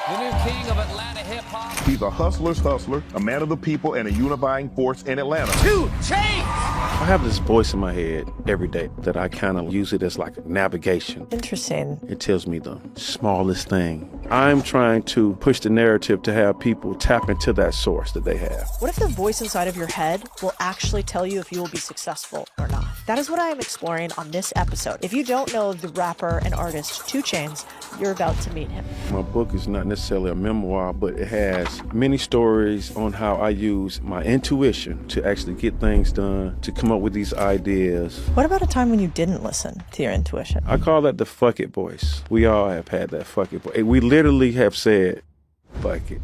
The new king of Atlanta hip-hop. He's a hustler's hustler, a man of the people, and a unifying force in Atlanta. 2 Chainz! I have this voice in my head every day that I kind of use it as like navigation. Interesting. It tells me the smallest thing. I'm trying to push the narrative to have people tap into that source that they have. What if the voice inside of your head will actually tell you if you will be successful or not? That is what I am exploring on this episode. If you don't know the rapper and artist 2 Chainz, you're about to meet him. My book is not necessarily a memoir, but it has many stories on how I use my intuition to actually get things done, to come up with these ideas. What about a time when you didn't listen to your intuition? I call that the fuck it voice. We all have had that fuck it voice. We literally have said, fuck it.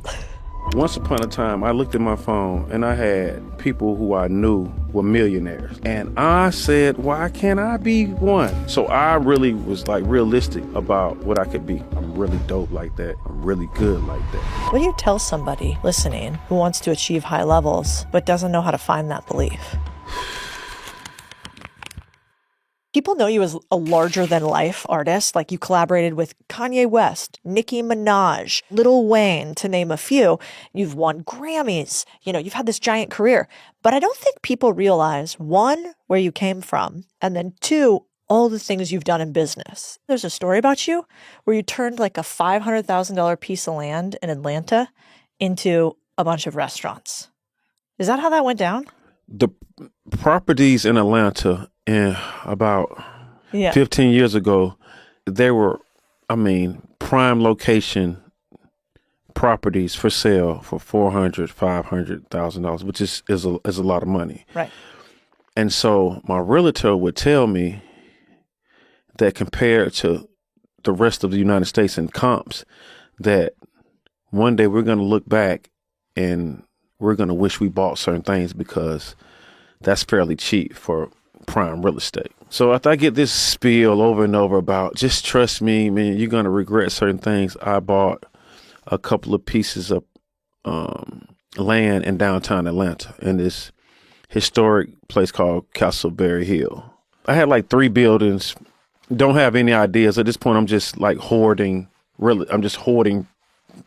Once upon a time, I looked at my phone and I had people who I knew were millionaires. And I said, why can't I be one? So I really was like realistic about what I could be. I'm really dope like that. I'm really good like that. What do you tell somebody listening who wants to achieve high levels but doesn't know how to find that belief? People know you as a larger-than-life artist, like you collaborated with Kanye West, Nicki Minaj, Lil Wayne, to name a few. You've won Grammys. You know, you've had this giant career. But I don't think people realize, one, where you came from, and then two, all the things you've done in business. There's a story about you where you turned like a $500,000 piece of land in Atlanta into a bunch of restaurants. Is that how that went down? The properties in Atlanta about 15 years ago, they were, prime location properties for sale for $400,000, $500,000, which is a lot of money. Right. And so my realtor would tell me that compared to the rest of the United States in comps, that one day we're going to look back and we're going to wish we bought certain things because that's fairly cheap for prime real estate. So after I get this spiel over and over about just trust me, man, you're going to regret certain things, I bought a couple of pieces of land in downtown Atlanta in this historic place called Castleberry Hill. I had like 3 buildings, don't have any ideas. At this point, I'm just like hoarding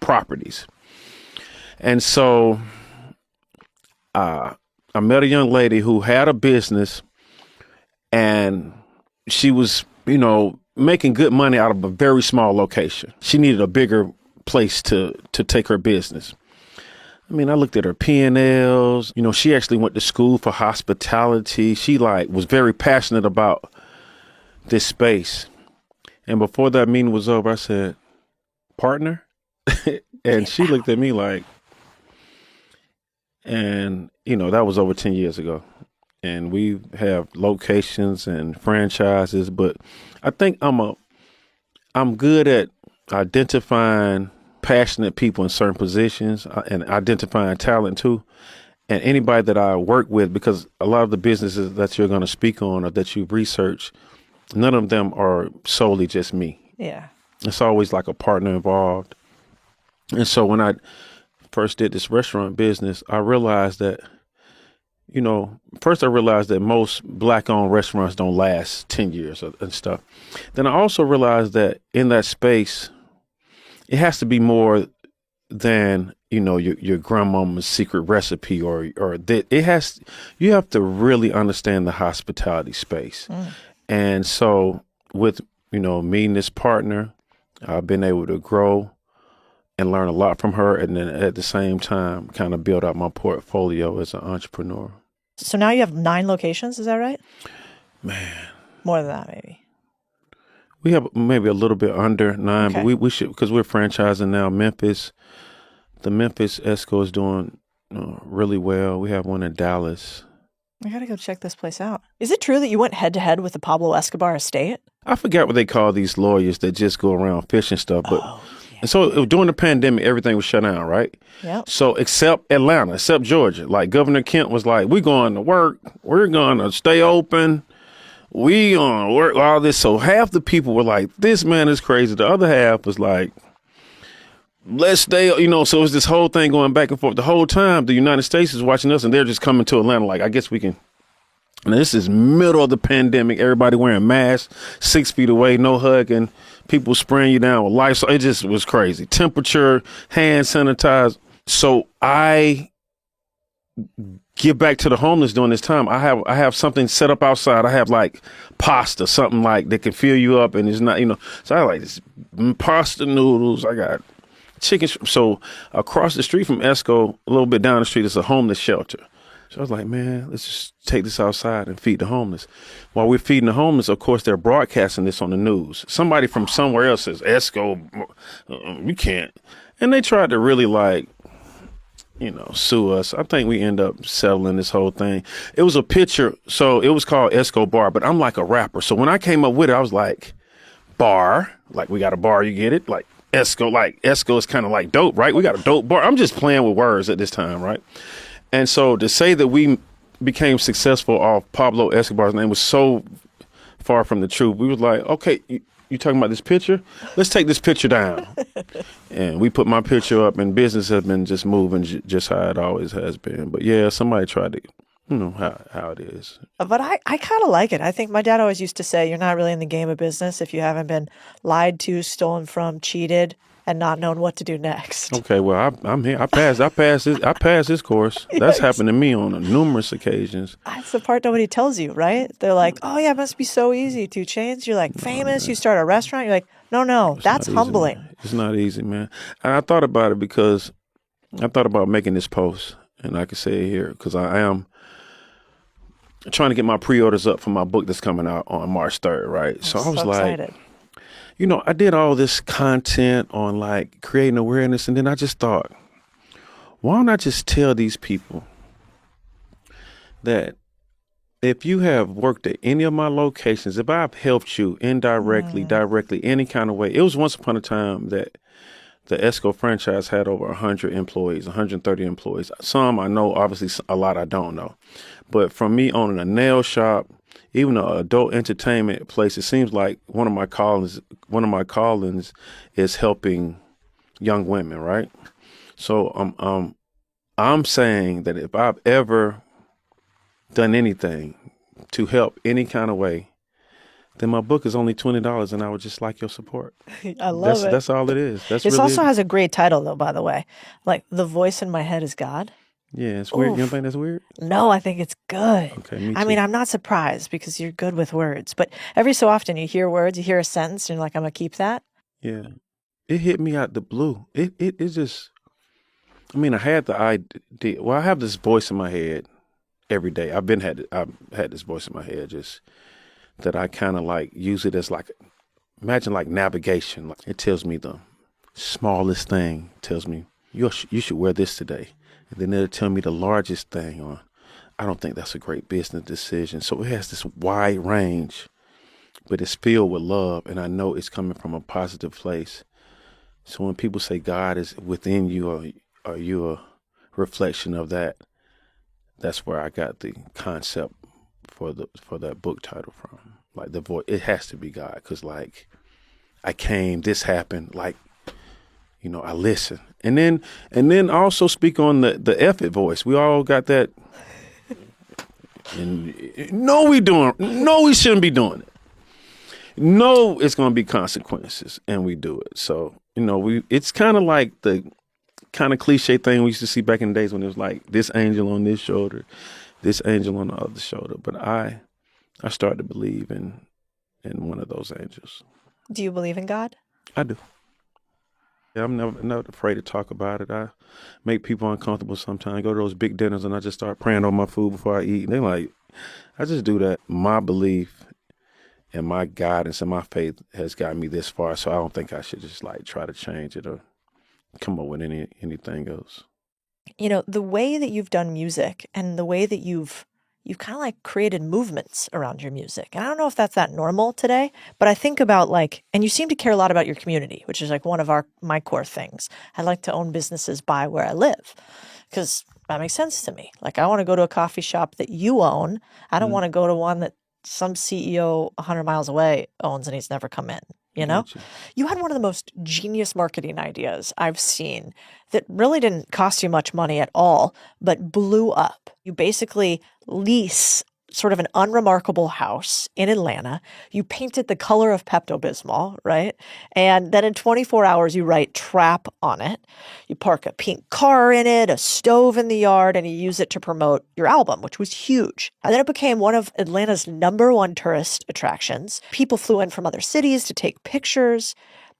properties. And so I met a young lady who had a business and she was, making good money out of a very small location. She needed a bigger place to take her business. I looked at her P&Ls. She actually went to school for hospitality. She was very passionate about this space. And before that meeting was over, I said, partner? And she looked at me and that was over 10 years ago. And we have locations and franchises, but I think I'm good at identifying passionate people in certain positions and identifying talent too. And anybody that I work with, because a lot of the businesses that you're going to speak on or that you've researched, none of them are solely just me. Yeah. It's always like a partner involved. And so when I first did this restaurant business, I realized that, first I realized that most Black-owned restaurants don't last 10 years and stuff. Then I also realized that in that space, it has to be more than, your grandmama's secret recipe or that you have to really understand the hospitality space. And so with, meeting this partner, I've been able to grow and learn a lot from her, and then at the same time kind of build out my portfolio as an entrepreneur. So now you have 9 locations, is that right? Man. More than that, maybe. We have maybe a little bit under 9, okay. But we should, because we're franchising now. The Memphis Esco is doing really well. We have one in Dallas. I gotta go check this place out. Is it true that you went head to head with the Pablo Escobar estate? I forgot what they call these lawyers that just go around fishing stuff, but. And so during the pandemic, everything was shut down, right? Yeah. So except Atlanta, except Georgia, like Governor Kent was like, we're going to work. We're going to stay open. We going to work, all this. So half the people were like, this man is crazy. The other half was like, let's stay, so it was this whole thing going back and forth. The whole time, the United States is watching us and they're just coming to Atlanta like, I guess we can And this is middle of the pandemic. Everybody wearing masks, 6 feet away, no hugging, people spraying you down with Lysol. It just was crazy. Temperature, hand sanitizer. So I give back to the homeless during this time. I have something set up outside. I have like pasta, something like that can fill you up, and it's not, so I have like this pasta noodles. I got chicken. So across the street from Esco, a little bit down the street, is a homeless shelter. So I was like, man, let's just take this outside and feed the homeless. While we're feeding the homeless, of course, they're broadcasting this on the news. Somebody from somewhere else says, Esco, we can't. And they tried to really sue us. I think we end up settling this whole thing. It was a picture. So it was called Esco Bar, but I'm like a rapper. So when I came up with it, I was like, bar, like we got a bar, you get it? Like Esco is kind of like dope, right? We got a dope bar. I'm just playing with words at this time, right? And so to say that we became successful off Pablo Escobar's name was so far from the truth. We was like, okay, you talking about this picture? Let's take this picture down. And we put my picture up, and business has been just moving just how it always has been. But yeah, somebody tried to, how it is. But I kind of like it. I think my dad always used to say, you're not really in the game of business if you haven't been lied to, stolen from, cheated, and not known what to do next. Okay, well, I'm here. I passed this course. That's happened to me on numerous occasions. That's the part nobody tells you, right? They're like, oh yeah, it must be so easy. 2 Chainz. You're like famous. You start a restaurant. You're like, no, that's humbling. Man. It's not easy, man. And I thought about it because I thought about making this post, and I can say it here because I am trying to get my pre-orders up for my book that's coming out on March 3rd, right? So I was like, excited. I did all this content on like creating awareness, and then I just thought, why don't I just tell these people that if you have worked at any of my locations, if I've helped you indirectly, directly, any kind of way. It was once upon a time that the Esco franchise had over 100 employees, 130 employees. Some I know, obviously a lot I don't know. But from me owning a nail shop, even an adult entertainment place, it seems like one of my callings is helping young women, right? So I'm saying that if I've ever done anything to help any kind of way, then my book is only $20, and I would just like your support. I love it. That's all it is. This also has a great title, though, by the way. Like, The Voice in My Head is God. Yeah, it's weird. You don't think that's weird? No, I think it's good. Okay, me too. I mean, I'm not surprised because you're good with words. But every so often you hear words, you hear a sentence, and you're like, I'm going to keep that. Yeah. It hit me out the blue. It just, I mean, I had the idea. Well, I have this voice in my head every day. I've had this voice in my head just that I kind of like use it as like, imagine like navigation. Like it tells me the smallest thing, tells me, you should wear this today. And then it'll tell me the largest thing on, I don't think that's a great business decision. So it has this wide range, but it's filled with love. And I know it's coming from a positive place. So when people say God is within you, or are you a reflection of that? That's where I got the concept for that book title from. Like the voice, it has to be God. Cause like this happened, like, I listen. And then also speak on the effort voice. We all got that. And no, we shouldn't be doing it. No, it's going to be consequences, and we do it. So, it's kind of like the kind of cliche thing we used to see back in the days when it was like this angel on this shoulder, this angel on the other shoulder. But I started to believe in one of those angels. Do you believe in God? I do. Yeah, I'm not afraid to talk about it. I make people uncomfortable sometimes. I go to those big dinners and I just start praying on my food before I eat. And they're like, I just do that. My belief and my guidance and my faith has gotten me this far. So I don't think I should just like try to change it or come up with anything else. The way that you've done music and the way that you've kind of like created movements around your music. And I don't know if that's that normal today, but I think about and you seem to care a lot about your community, which is like one of my core things. I like to own businesses by where I live because that makes sense to me. Like I want to go to a coffee shop that you own. I don't want to go to one that some CEO 100 miles away owns and he's never come in. You had one of the most genius marketing ideas I've seen that really didn't cost you much money at all, but blew up. You basically lease sort of an unremarkable house in Atlanta. You paint it the color of Pepto-Bismol, right? And then in 24 hours, you write trap on it. You park a pink car in it, a stove in the yard, and you use it to promote your album, which was huge. And then it became one of Atlanta's #1 tourist attractions. People flew in from other cities to take pictures.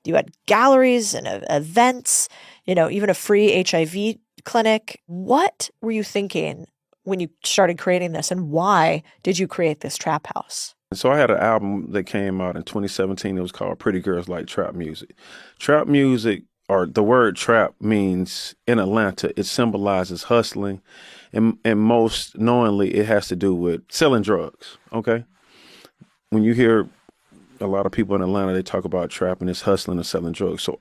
You had galleries and events, even a free HIV clinic. What were you thinking when you started creating this, and why did you create this trap house? So I had an album that came out in 2017. It was called Pretty Girls Like Trap Music. Trap music, or the word trap, means in Atlanta, it symbolizes hustling. And most knowingly, it has to do with selling drugs, okay? When you hear a lot of people in Atlanta, they talk about trap and it's hustling and selling drugs. So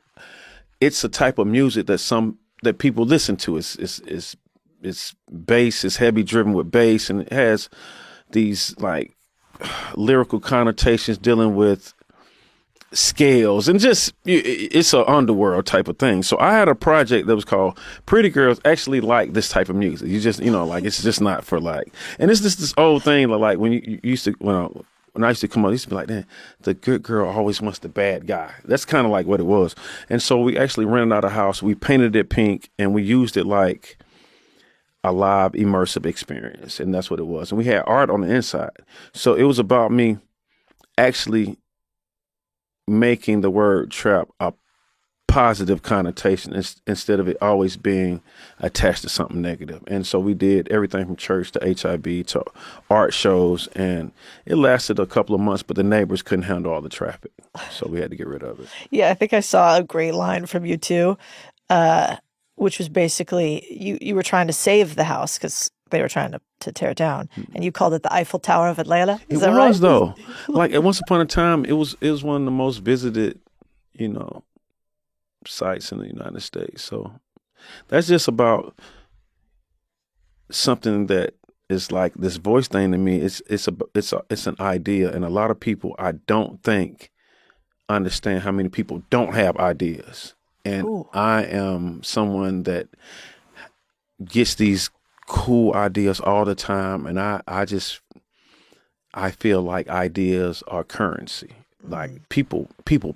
it's a type of music that people listen to. It's bass, it's heavy driven with bass, and it has these like lyrical connotations dealing with scales and just, it's an underworld type of thing. So I had a project that was called Pretty Girls Actually Like This Type of Music. You just, like, it's just not for like, and it's just this old thing like when you used to, when I used to come on, I used to be like, damn, the good girl always wants the bad guy. That's kind of like what it was. And so we actually rented out a house, we painted it pink, and we used it like a live immersive experience. And that's what it was. And we had art on the inside. So it was about me actually making the word trap a positive connotation instead of it always being attached to something negative. And so we did everything from church to HIV to art shows, and it lasted a couple of months, but the neighbors couldn't handle all the traffic. So we had to get rid of it. Yeah, I think I saw a great line from you too, which was basically you were trying to save the house because they were trying to tear it down, and you called it the Eiffel Tower of Atlanta. Is that right? It was though. Like at once upon a time, it was one of the most visited, sites in the United States. So that's just about something that is like this voice thing to me. It's an idea, and a lot of people I don't think understand how many people don't have ideas. And ooh. I am someone that gets these cool ideas all the time, and I feel like ideas are currency. Like people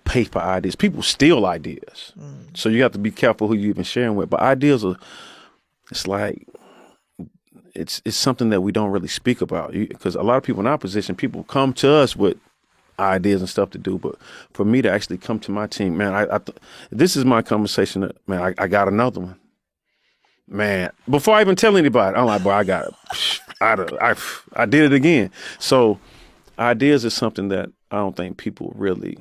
pay for ideas. People steal ideas. So you have to be careful who you even sharing with. But ideas are, it's like, it's something that we don't really speak about. Because a lot of people in our position, people come to us with ideas and stuff to do. But for me to actually come to my team, man, this is my conversation. Man, I got another one. Man, before I even tell anybody, I'm like, boy, I got it. I did it again. So ideas is something that I don't think people really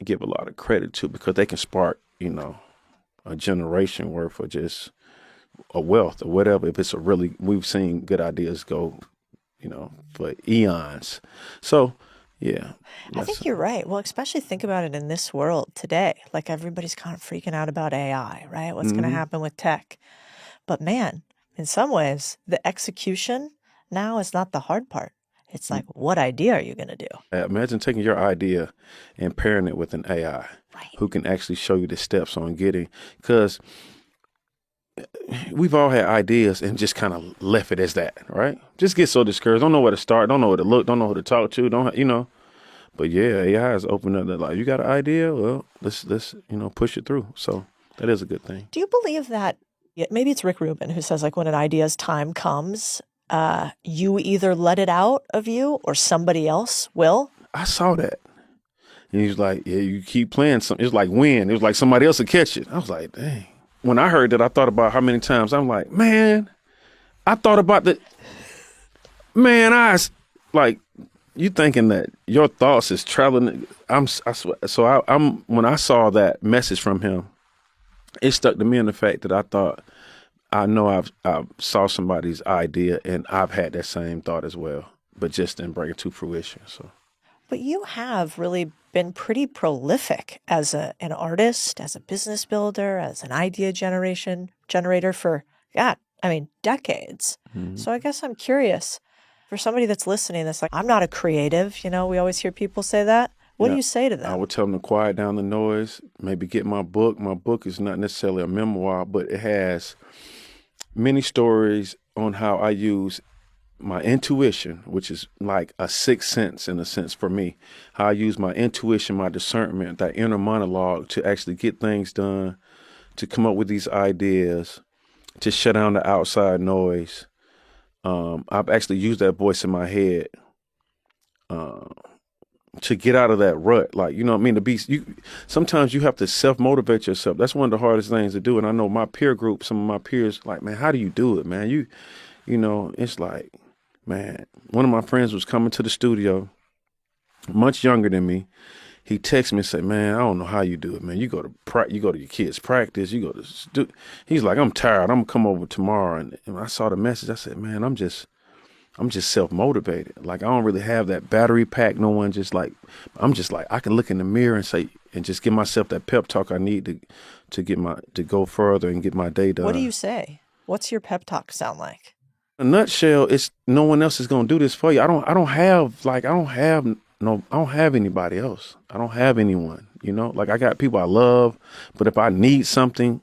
give a lot of credit to, because they can spark, a generation worth of just a wealth or whatever. If it's we've seen good ideas go, for eons. So, yeah. I think you're right. Well, especially think about it in this world today. Like everybody's kind of freaking out about AI, right? What's going to happen with tech? But man, in some ways, the execution now is not the hard part. It's like, what idea are you going to do? Imagine taking your idea and pairing it with an AI who can actually show you the steps on getting, because we've all had ideas and just kind of left it as that, right? Just get so discouraged. Don't know where to start. Don't know where to look. Don't know who to talk to. But yeah, AI has opened up that, like, you got an idea? Well, let's push it through. So that is a good thing. Do you believe that, maybe it's Rick Rubin who says, like, when an idea's time comes, you either let it out of you or somebody else will? I saw that. And he was like, yeah, you keep playing something. It was like wind. It was like somebody else would catch it. I was like, dang. When I heard that, I thought about how many times I'm like, man, I thought about that. Man, like, you thinking that your thoughts is traveling. I swear. So when I saw that message from him, it stuck to me in the fact that I thought, I know I saw somebody's idea and I've had that same thought as well, but just didn't bring it to fruition. So, but you have really been pretty prolific as an artist, as a business builder, as an idea generator for, decades. Mm-hmm. So I guess I'm curious, for somebody that's listening, that's like, I'm not a creative. We always hear people say that. What do you say to them? I would tell them to quiet down the noise, maybe get my book. My book is not necessarily a memoir, but it has many stories on how I use my intuition, which is like a sixth sense in a sense for me, how I use my intuition, my discernment, that inner monologue to actually get things done, to come up with these ideas, to shut down the outside noise. I've actually used that voice in my head to get out of that rut. Like, you know what I mean? Sometimes you have to self-motivate yourself. That's one of the hardest things to do. And I know my peer group, some of my peers, like, man, how do you do it, man? You know, it's like, man, one of my friends was coming to the studio, much younger than me. He texted me and said, man, I don't know how you do it, man. You go to your kids' practice, you go to he's like, I'm tired. I'm gonna come over tomorrow. And I saw the message. I said, man, I'm just self-motivated. Like, I don't really have that battery pack. No one I'm just like, I can look in the mirror and say, and just give myself that pep talk I need to go further and get my day done. What do you say? What's your pep talk sound like? In a nutshell, it's no one else is going to do this for you. I don't have anybody else. I don't have anyone, you know, like I got people I love, but if I need something,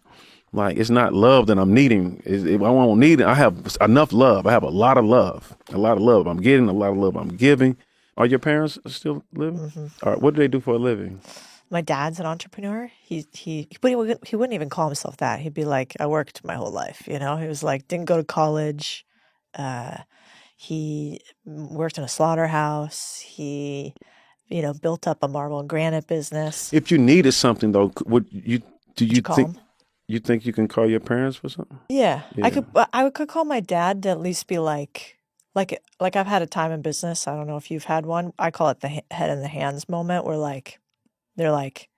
like, it's not love that I'm needing. If I won't need it, I have enough love. I have a lot of love I'm getting, a lot of love I'm giving. Are your parents still living? Mm-hmm. All right. What do they do for a living? My dad's an entrepreneur. He wouldn't even call himself that. He'd be like, I worked my whole life. You know, he was like, didn't go to college. He worked in a slaughterhouse. He, you know, built up a marble and granite business. If you needed something though, would you call think him? You think you can call your parents for something? Yeah. I could call my dad to at least be like I've had a time in business. I don't know if you've had one. I call it the head in the hands moment, where like they're like,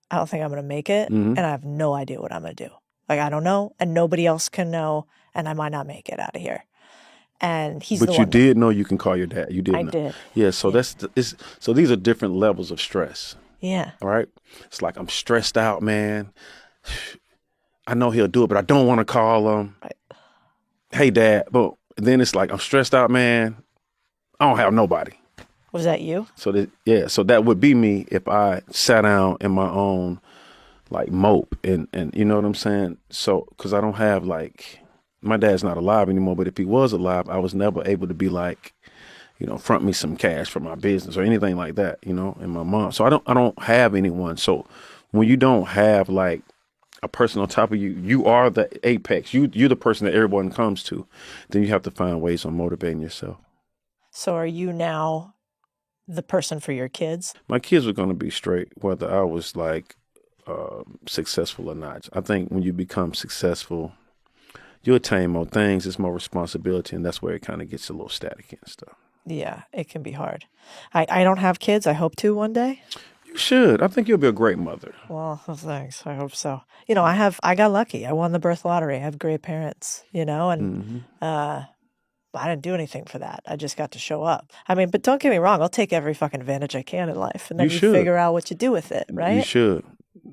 I don't think I'm going to make it, mm-hmm. and I have no idea what I'm going to do. Like, I don't know, and nobody else can know, and I might not make it out of here. And he's the one. But you did know you can call your dad. You did. I did. Yeah. So so these are different levels of stress. Yeah. All right. It's like, I'm stressed out, man. I know he'll do it, but I don't want to call him. Right. Hey, Dad. But then it's like, I'm stressed out, man. I don't have nobody. Was that you? So that would be me if I sat down in my own like mope and you know what I'm saying? So, because I don't have like, my dad's not alive anymore, but if he was alive, I was never able to be like, you know, front me some cash for my business or anything like that, you know, and my mom. So I don't have anyone. So when you don't have like a person on top of you, you are the apex. You're the person that everyone comes to. Then you have to find ways on motivating yourself. So are you now the person for your kids? My kids were going to be straight, whether I was like successful or not. I think when you become successful, you attain more things, it's more responsibility, and that's where it kind of gets a little static and stuff. Yeah, it can be hard. I don't have kids. I hope to one day. You should. I think you'll be a great mother. Well, thanks. I hope so. You know, I got lucky. I won the birth lottery. I have great parents, you know, and I didn't do anything for that. I just got to show up. I mean, but don't get me wrong. I'll take every fucking advantage I can in life, and then you figure out what you do with it, right? You should.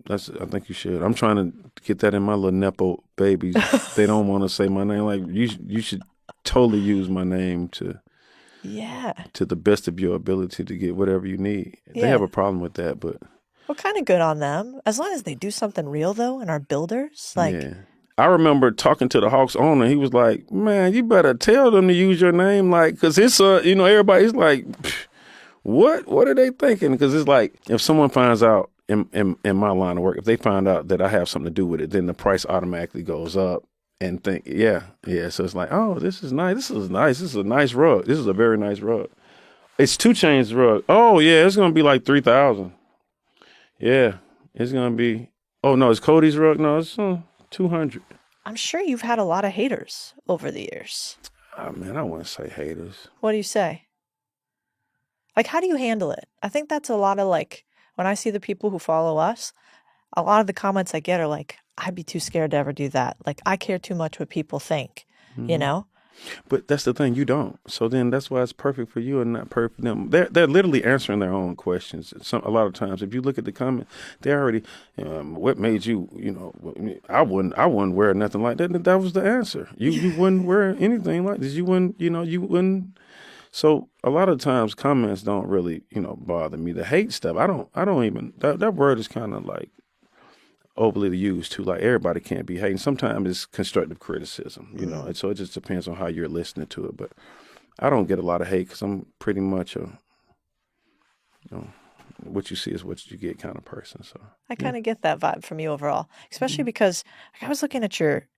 I think you should. I'm trying to get that in my little nepo babies. They don't want to say my name. Like, you should totally use my name to the best of your ability to get whatever you need. They have a problem with that, but well, kind of good on them. As long as they do something real though, and are builders. Like, yeah. I remember talking to the Hawks owner. He was like, "Man, you better tell them to use your name, like, because it's you know, everybody's like, what are they thinking? Because it's like, if someone finds out in my line of work, if they find out that I have something to do with it, then the price automatically goes up. And think, yeah. So it's like, oh, this is nice. This is nice. This is a nice rug. This is a very nice rug. It's 2 Chainz rug. Oh yeah, it's gonna be like 3,000. Yeah, it's gonna be. Oh no, it's Codie's rug. No, it's 200. I'm sure you've had a lot of haters over the years. Oh man, I wouldn't say haters. What do you say? Like, how do you handle it? I think that's a lot of like, when I see the people who follow us, a lot of the comments I get are like, I'd be too scared to ever do that. Like, I care too much what people think, you know? But that's the thing, you don't. So then that's why it's perfect for you and not perfect for them. They're literally answering their own questions. A lot of times, if you look at the comment, they already, what made you, you know, I wouldn't wear nothing like that. That was the answer. You wouldn't wear anything like this. You wouldn't. So a lot of times comments don't really, you know, bother me. The hate stuff, I don't even, that word is kind of like overly used too. Like, everybody can't be hating. Sometimes it's constructive criticism, you know, and so it just depends on how you're listening to it. But I don't get a lot of hate because I'm pretty much a, what you see is what you get kind of person. So I kind of get that vibe from you overall, especially because I was looking at your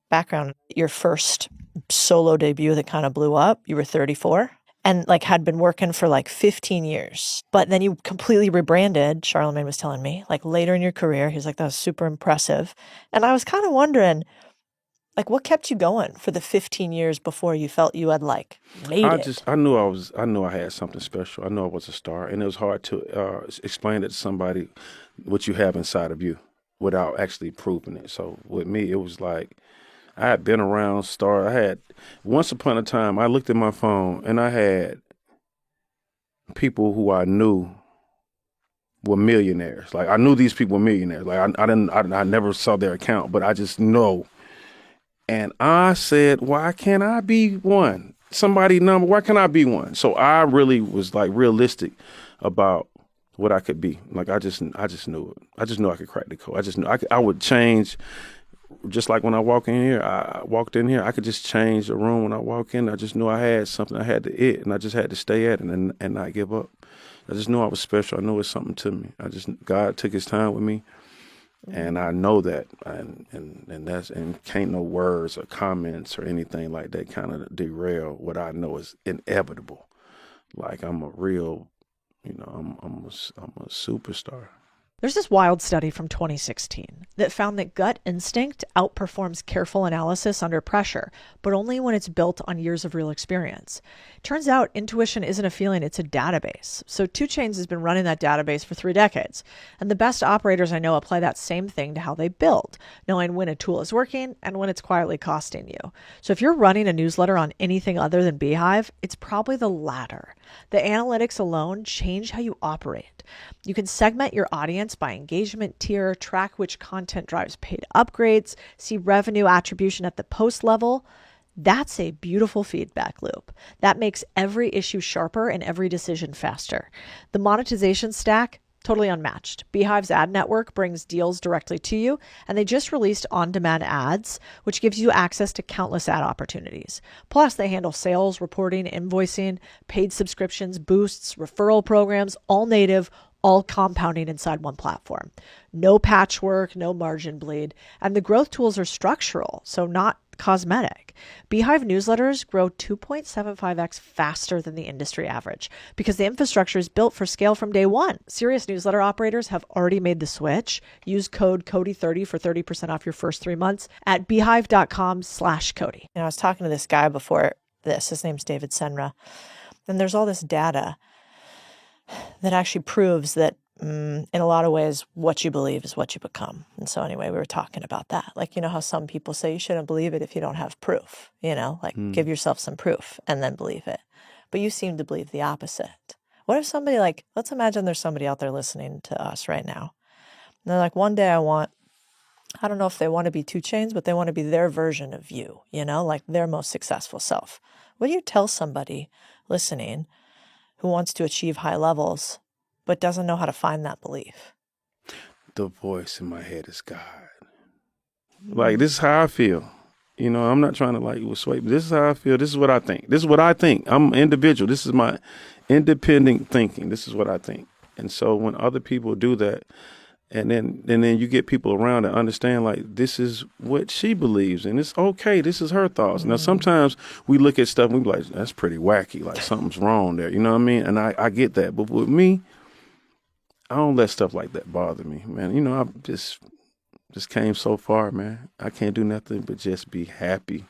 background, your first solo debut that kind of blew up. You were 34 and like had been working for like 15 years, but then you completely rebranded. Charlemagne was telling me like later in your career, he's like, that was super impressive. And I was kind of wondering, like, what kept you going for the 15 years before you felt you had like made it? I knew I had something special. I knew I was a star, and it was hard to explain it to somebody what you have inside of you without actually proving it. So with me, it was like I had been around star. I had once upon a time I looked at my phone and I had people who I knew were millionaires. Like I knew these people were millionaires. Like I never saw their account, but I just know. And I said, why can't I be one? Somebody number, why can't I be one? So I really was like realistic about what I could be. Like I just knew it. I just knew I could crack the code. I just knew I would change. Just like when I walked in here, I could just change the room when I walk in. I just knew I had something. I had to and I just had to stay at it and not give up. I just knew I was special. I knew it was something to me. God took his time with me. And I know that, and can't no words or comments or anything like that kind of derail what I know is inevitable. Like I'm a real, I'm a superstar. There's this wild study from 2016 that found that gut instinct outperforms careful analysis under pressure, but only when it's built on years of real experience. Turns out intuition isn't a feeling, it's a database. So 2 Chainz has been running that database for 3 decades. And the best operators I know apply that same thing to how they build, knowing when a tool is working and when it's quietly costing you. So if you're running a newsletter on anything other than Beehive, it's probably the latter. The analytics alone change how you operate. You can segment your audience by engagement tier, track which content drives paid upgrades, see revenue attribution at the post level. That's a beautiful feedback loop. That makes every issue sharper and every decision faster. The monetization stack, totally unmatched. Beehive's ad network brings deals directly to you, and they just released on-demand ads, which gives you access to countless ad opportunities. Plus, they handle sales, reporting, invoicing, paid subscriptions, boosts, referral programs, all native, all compounding inside one platform. No patchwork, no margin bleed, and the growth tools are structural, so not cosmetic. Beehive newsletters grow 2.75x faster than the industry average because the infrastructure is built for scale from day one. Serious newsletter operators have already made the switch. Use code Codie30 for 30% off your first 3 months at beehive.com/Codie. I was talking to this guy before this. His name's David Senra. And there's all this data that actually proves that in a lot of ways, what you believe is what you become. And so anyway, we were talking about that. Like, how some people say you shouldn't believe it if you don't have proof, give yourself some proof and then believe it. But you seem to believe the opposite. What if somebody let's imagine there's somebody out there listening to us right now. And they're like, one day I don't know if they want to be 2 Chainz, but they want to be their version of you, like their most successful self. What do you tell somebody listening who wants to achieve high levels, but doesn't know how to find that belief? The voice in my head is God. Like, this is how I feel. I'm not trying to sway, but this is how I feel. This is what I think. I'm an individual. This is my independent thinking. This is what I think. And so when other people do that, and then you get people around that understand, this is what she believes, and it's okay. This is her thoughts. Now, sometimes we look at stuff and we be like, that's pretty wacky. Like, something's wrong there. You know what I mean? And I get that. But with me, I don't let stuff like that bother me, man. I just came so far, man. I can't do nothing but just be happy,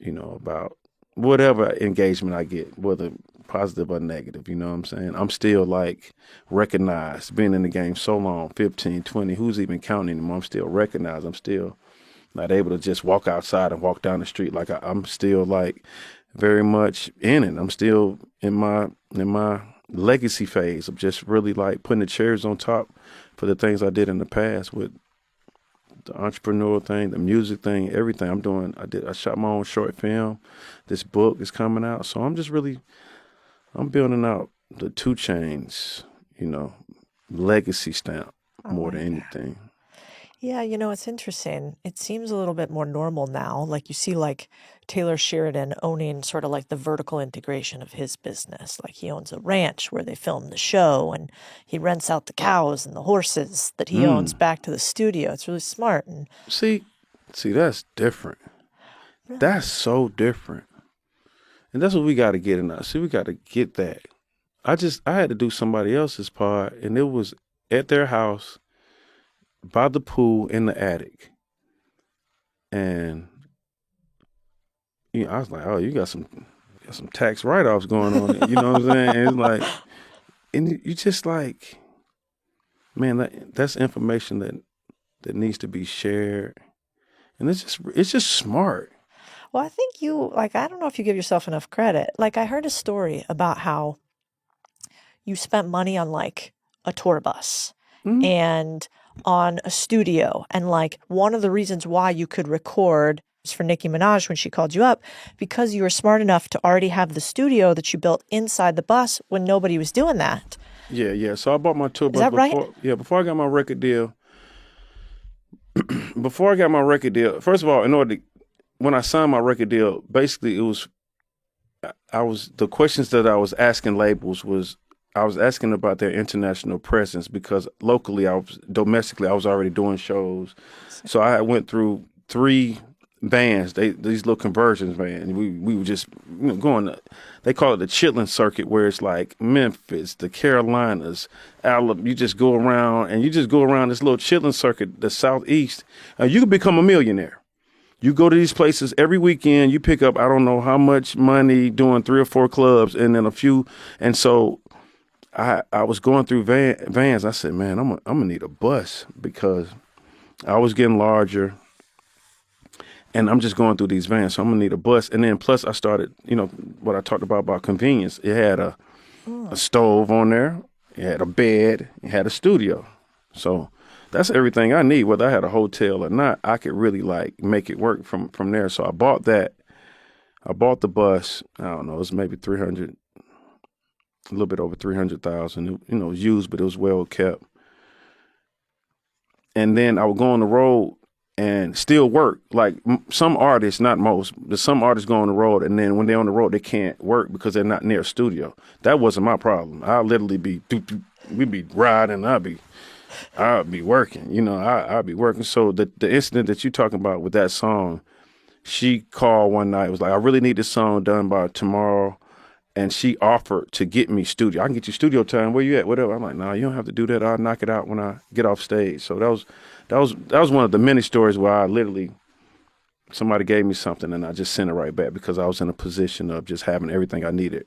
about whatever engagement I get, whether positive or negative, you know what I'm saying? I'm still recognized, being in the game so long, 15, 20, who's even counting anymore? I'm still recognized. I'm still not able to just walk outside and walk down the street. I'm still very much in it. I'm still in my legacy phase of just really putting the cherries on top for the things I did in the past with the entrepreneurial thing, the music thing, everything I'm doing. I shot my own short film. This book is coming out. So I'm building out the 2 Chainz, legacy stamp more than anything. Yeah, it's interesting. It seems a little bit more normal now. Like you see like Taylor Sheridan owning sort of like the vertical integration of his business. Like he owns a ranch where they film the show and he rents out the cows and the horses that he owns back to the studio. It's really smart. And See, that's different. really, That's so different. And that's what we got to get in us. See, we got to get that. I had to do somebody else's part, and it was at their house by the pool in the attic. And I was like, oh, you got some tax write-offs going on. You know what I'm saying? And it's like, and you just like, man, that's information that needs to be shared. And it's just smart. well, I think I don't know if you give yourself enough credit. Like I heard a story about how you spent money on like a tour bus and on a studio. And like one of the reasons why you could record was for Nicki Minaj when she called you up, because you were smart enough to already have the studio that you built inside the bus when nobody was doing that. Yeah. So I bought my tour bus Is that right? before I got my record deal. First of all, when I signed my record deal, basically the questions that I was asking labels was, I was asking about their international presence, because domestically I was already doing shows. So I went through 3 bands, these little conversions vans. We were just going, they call it the chitlin circuit, where it's like Memphis, the Carolinas, Alabama. You just go around this little chitlin circuit, the Southeast. You can become a millionaire. You go to these places every weekend, you pick up, I don't know how much money doing 3 or 4 clubs and then a few. And so I was going through vans. I said, man, I'm gonna need a bus, because I was getting larger and I'm just going through these vans. So I'm gonna need a bus. And then plus I started, what I talked about convenience. It had a stove on there. It had a bed. It had a studio. So that's everything I need. Whether I had a hotel or not, I could really like make it work from there. So I bought that. I bought the bus. I don't know, it was maybe 300, a little bit over 300,000. It was used, but it was well kept. And then I would go on the road and still work. Like some artists, not most, but some artists go on the road, and then when they're on the road, they can't work because they're not near a studio. That wasn't my problem. I'll literally we'd be riding, I'll be working. I'll be working. So the incident that you're talking about with that song, she called one night, was like, I really need this song done by tomorrow. And she offered to get me studio. I can get you studio time. Where you at? Whatever. I'm like, no, you don't have to do that. I'll knock it out when I get off stage. So that was one of the many stories where I literally, somebody gave me something and I just sent it right back, because I was in a position of just having everything I needed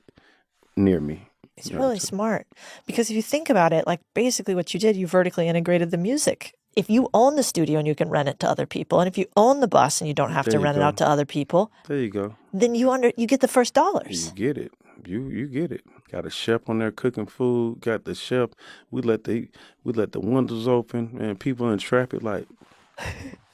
near me. It's really smart, because if you think about it, like basically what you did, you vertically integrated the music. If you own the studio and you can rent it to other people, and if you own the bus and you don't have to rent it out to other people, there you go. Then you get the first dollars. You get it. You get it. Got a chef on there cooking food. Got the chef. We let the windows open, and people in traffic like,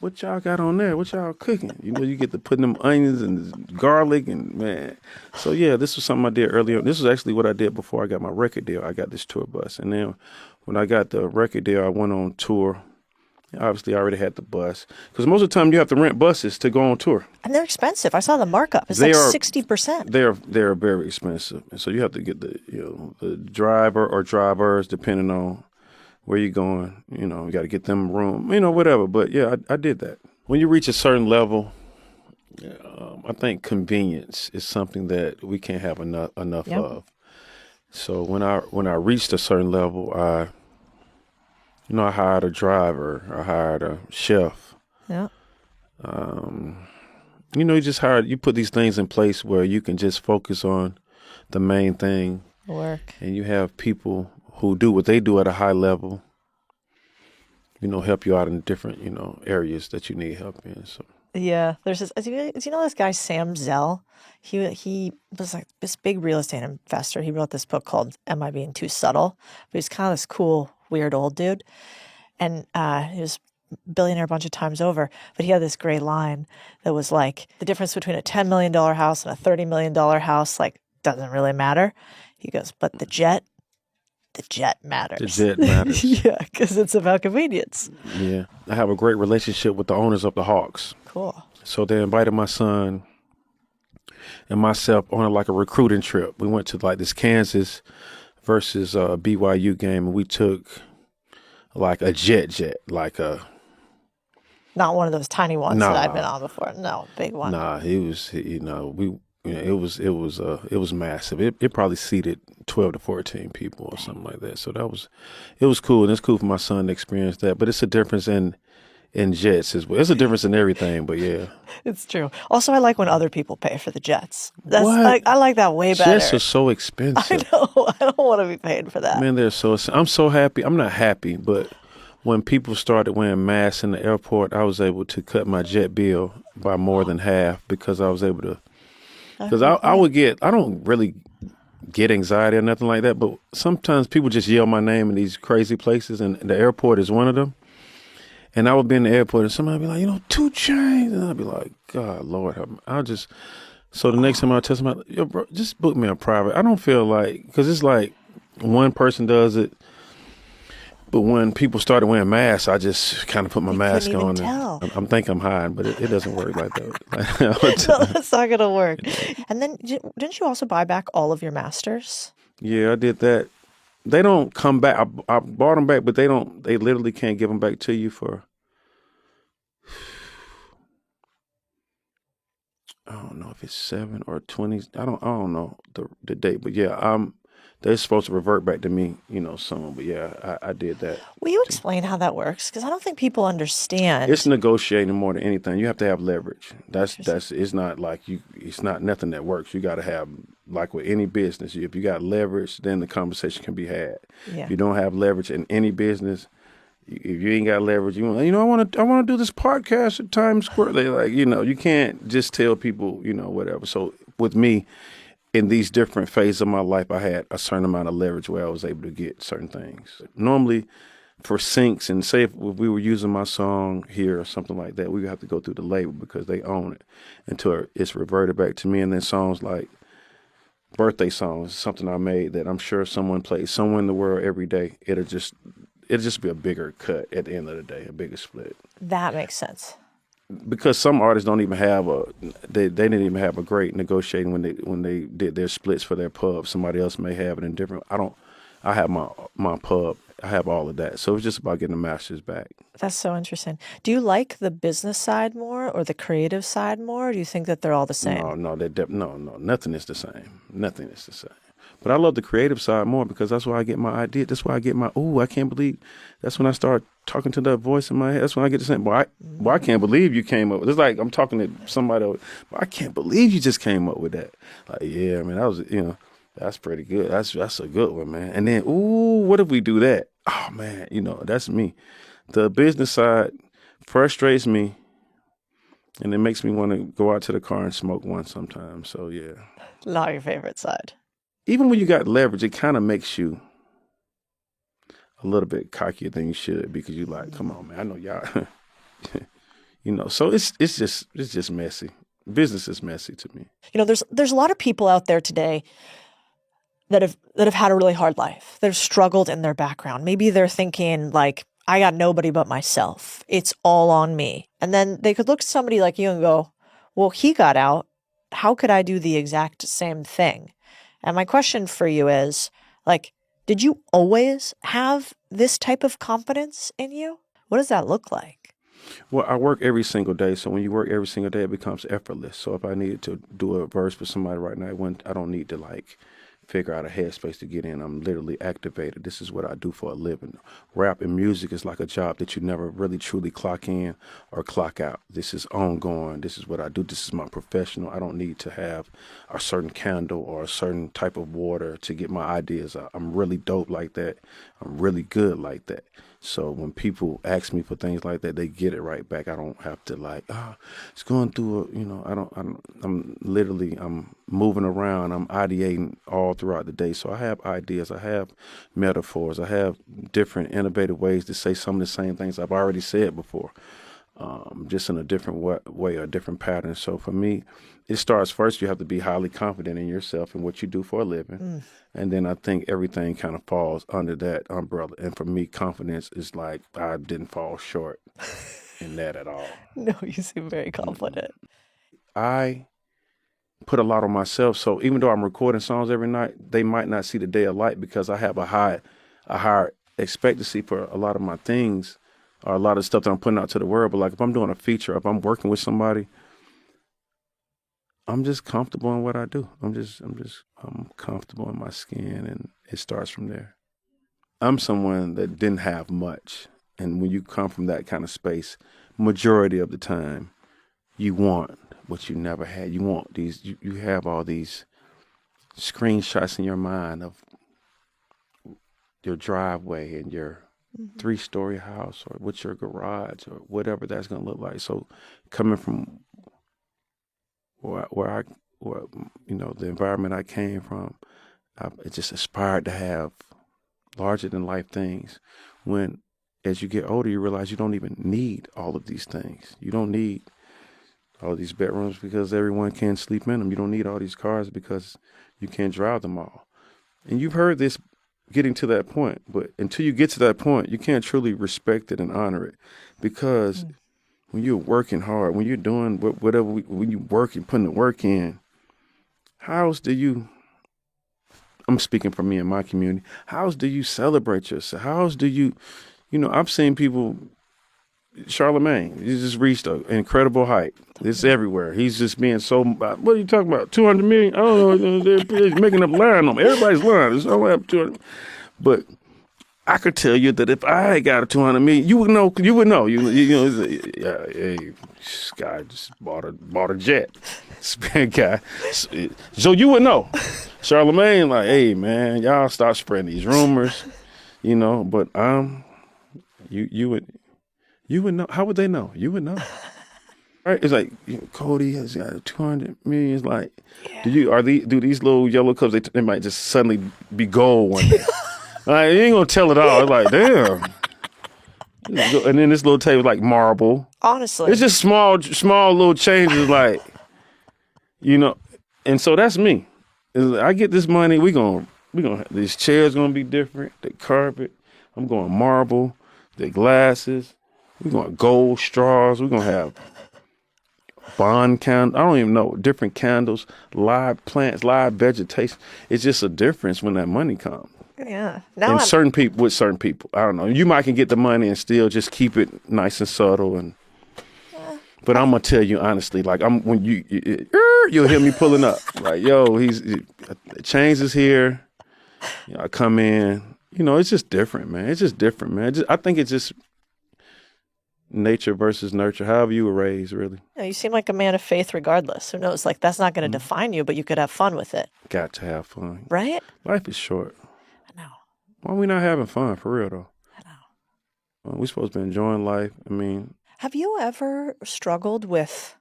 what y'all got on there? What y'all cooking? You get to put them onions and garlic and man. So yeah, this was something I did earlier. This was actually what I did before I got my record deal. I got this tour bus, and then when I got the record deal, I went on tour. Obviously, I already had the bus, because most of the time you have to rent buses to go on tour, and they're expensive. I saw the markup; it's like 60%. They're very expensive, and so you have to get the driver or drivers, depending on where you're going. You got to get them room, whatever. But yeah, I did that. When you reach a certain level, I think convenience is something that we can't have enough of. So when I reached a certain level, I hired a driver. I hired a chef. Yeah. You put these things in place where you can just focus on the main thing. Work. And you have people who do what they do at a high level, help you out in different, areas that you need help in. So. Yeah. There's this, this guy, Sam Zell? He was like this big real estate investor. He wrote this book called Am I Being Too Subtle? But he's kind of this cool, weird old dude. And he was billionaire a bunch of times over. But he had this great line that was like, the difference between a $10 million house and a $30 million house, like, doesn't really matter. He goes, but the jet the jet matters. The jet matters. Yeah, because it's about convenience. Yeah. I have a great relationship with the owners of the Hawks. Cool. So they invited my son and myself on like a recruiting trip. We went to like this Kansas versus BYU game, and we took like a jet, like a. Not one of those tiny ones Nah. that I've been on before. No, big one. Nah, it was, it was massive. It probably seated 12 to 14 people or something like that. So it was cool, and it's cool for my son to experience that. But it's a difference in jets as well. It's a difference in everything, but yeah. It's true. Also, I like when other people pay for the jets. That's What? like I like that way better. Jets are so expensive. I know. I don't want to be paid for that. Man, I'm so happy. I'm not happy, but when people started wearing masks in the airport, I was able to cut my jet bill by more than half because I was able to. Because I don't really get anxiety or nothing like that, but sometimes people just yell my name in these crazy places, and the airport is one of them. And I would be in the airport, and somebody would be like, 2 Chainz, and I'd be like, God, Lord, so the next time I tell somebody, yo, bro, just book me a private. I don't feel like, because it's like one person does it. But when people started wearing masks, I just kind of put my mask on. I'm thinking I'm hiding, but it doesn't work like that. No, that's not going to work. And then didn't you also buy back all of your masters? Yeah, I did that. They don't come back. I bought them back, but they literally can't give them back to you for, I don't know if it's 7 or 20. I don't know the date, but yeah, they're supposed to revert back to me, soon. But yeah, I did that. Will you explain how that works? Because I don't think people understand. It's negotiating more than anything. You have to have leverage. It's not like it's not nothing that works. You got to have, like with any business, if you got leverage, then the conversation can be had. Yeah. If you don't have leverage in any business, if you ain't got leverage, I want to do this podcast at Times Square. They like, you can't just tell people, whatever. So with me, in these different phases of my life, I had a certain amount of leverage where I was able to get certain things. Normally, for syncs, and say if we were using my song here or something like that, we would have to go through the label because they own it until it's reverted back to me. And then songs like birthday songs, something I made that I'm sure someone plays somewhere in the world every day. It'll just be a bigger cut at the end of the day, a bigger split. That makes sense. Because some artists don't even have they didn't even have a great negotiating when they did their splits for their pub. Somebody else may have it in different. I have my pub. I have all of that. So it's just about getting the masters back. That's so interesting. Do you like the business side more or the creative side more? Or do you think that they're all the same? No, nothing is the same. Nothing is the same. But I love the creative side more because that's where I get my idea. That's why I get my, I can't believe. That's when I start talking to that voice in my head. That's when I get to say, boy, I can't believe you came up with. It's like I'm talking to somebody, boy, I can't believe you just came up with that. Like, yeah, I mean, that was, that's pretty good. That's a good one, man. And then, what if we do that? Oh, man, that's me. The business side frustrates me, and it makes me want to go out to the car and smoke one sometimes. So, yeah. Not your favorite side. Even when you got leverage, it kind of makes you a little bit cockier than you should because you're like, come on, man, I know y'all. So it's just messy. Business is messy to me. There's a lot of people out there today that have had a really hard life. They've struggled in their background. Maybe they're thinking like, I got nobody but myself. It's all on me. And then they could look at somebody like you and go, well, he got out. How could I do the exact same thing? And my question for you is, like, did you always have this type of confidence in you? What does that look like? Well, I work every single day. So when you work every single day, it becomes effortless. So if I needed to do a verse for somebody right now, I don't need to figure out a headspace to get in. I'm literally activated. This is what I do for a living. Rap and music is like a job that you never really truly clock in or clock out. This is ongoing. This is what I do. This is my professional. I don't need to have a certain candle or a certain type of water to get my ideas out. I'm really dope like that. I'm really good like that. So when people ask me for things like that, they get it right back. I don't have to it's going through I'm moving around. I'm ideating all throughout the day. So I have ideas. I have metaphors. I have different innovative ways to say some of the same things I've already said before. just in a different way or a different pattern. So for me, it starts first. You have to be highly confident in yourself and what you do for a living. And then I think everything kind of falls under that umbrella. And for me, confidence is like I didn't fall short in that at all. No, you seem very confident. I put a lot on myself. So even though I'm recording songs every night, they might not see the day of light because I have a higher expectancy for a lot of my things or a lot of stuff that I'm putting out to the world. But like if I'm doing a feature, if I'm working with somebody, I'm just comfortable in what I do. I'm comfortable in my skin, and it starts from there. I'm someone that didn't have much. And when you come from that kind of space, majority of the time, you want what you never had. You want these, you have all these screenshots in your mind of your driveway and your 3-story house or what's your garage or whatever that's going to look like. So coming from where the environment I came from, I just aspired to have larger than life things. When as you get older, you realize you don't even need all of these things. You don't need all these bedrooms because everyone can sleep in them. You don't need all these cars because you can't drive them all. And you've heard this getting to that point, but until you get to that point, you can't truly respect it and honor it, because when you're working hard, when you're doing whatever, when you work and putting the work in, how else do you, I'm speaking for me and my community, how else do you celebrate yourself? How else do you, I've seen people, Charlemagne, he's just reached an incredible height. It's everywhere. He's just being so, what are you talking about, 200 million? I don't know, they're making up lying on me. Everybody's lying. It's only up 200. But I could tell you that if I got a 200 million, you would know. Hey, this guy just bought a jet. This bad guy. So you would know. Charlemagne, like, hey man, y'all stop spreading these rumors, but you would know. How would they know? You would know. Right? It's like Cody has got 200 million. It's like, do these little yellow cups? They might just suddenly be gold one day. Like, you ain't gonna tell it all. It's like, damn. And then this little table like marble. Honestly, it's just small little changes, like, And so that's me. I get this money. We gonna these chairs gonna be different. The carpet. I'm going marble. The glasses. We're going gold straws. We're gonna have bond candles. I don't even know, different candles, live plants, live vegetation. It's just a difference when that money comes. Yeah. And certain people, I don't know. You might can get the money and still just keep it nice and subtle. But I'm gonna tell you honestly, like when you'll hear me pulling up, like, yo, change is here. I come in. It's just different, man. It's just different, man. I think it's just nature versus nurture, however you were raised, really. You seem like a man of faith regardless. Who knows? Like, that's not going to define you, but you could have fun with it. Got to have fun. Right? Life is short. I know. Why are we not having fun, for real, though? I know. We're supposed to be enjoying life. I mean. Have you ever struggled with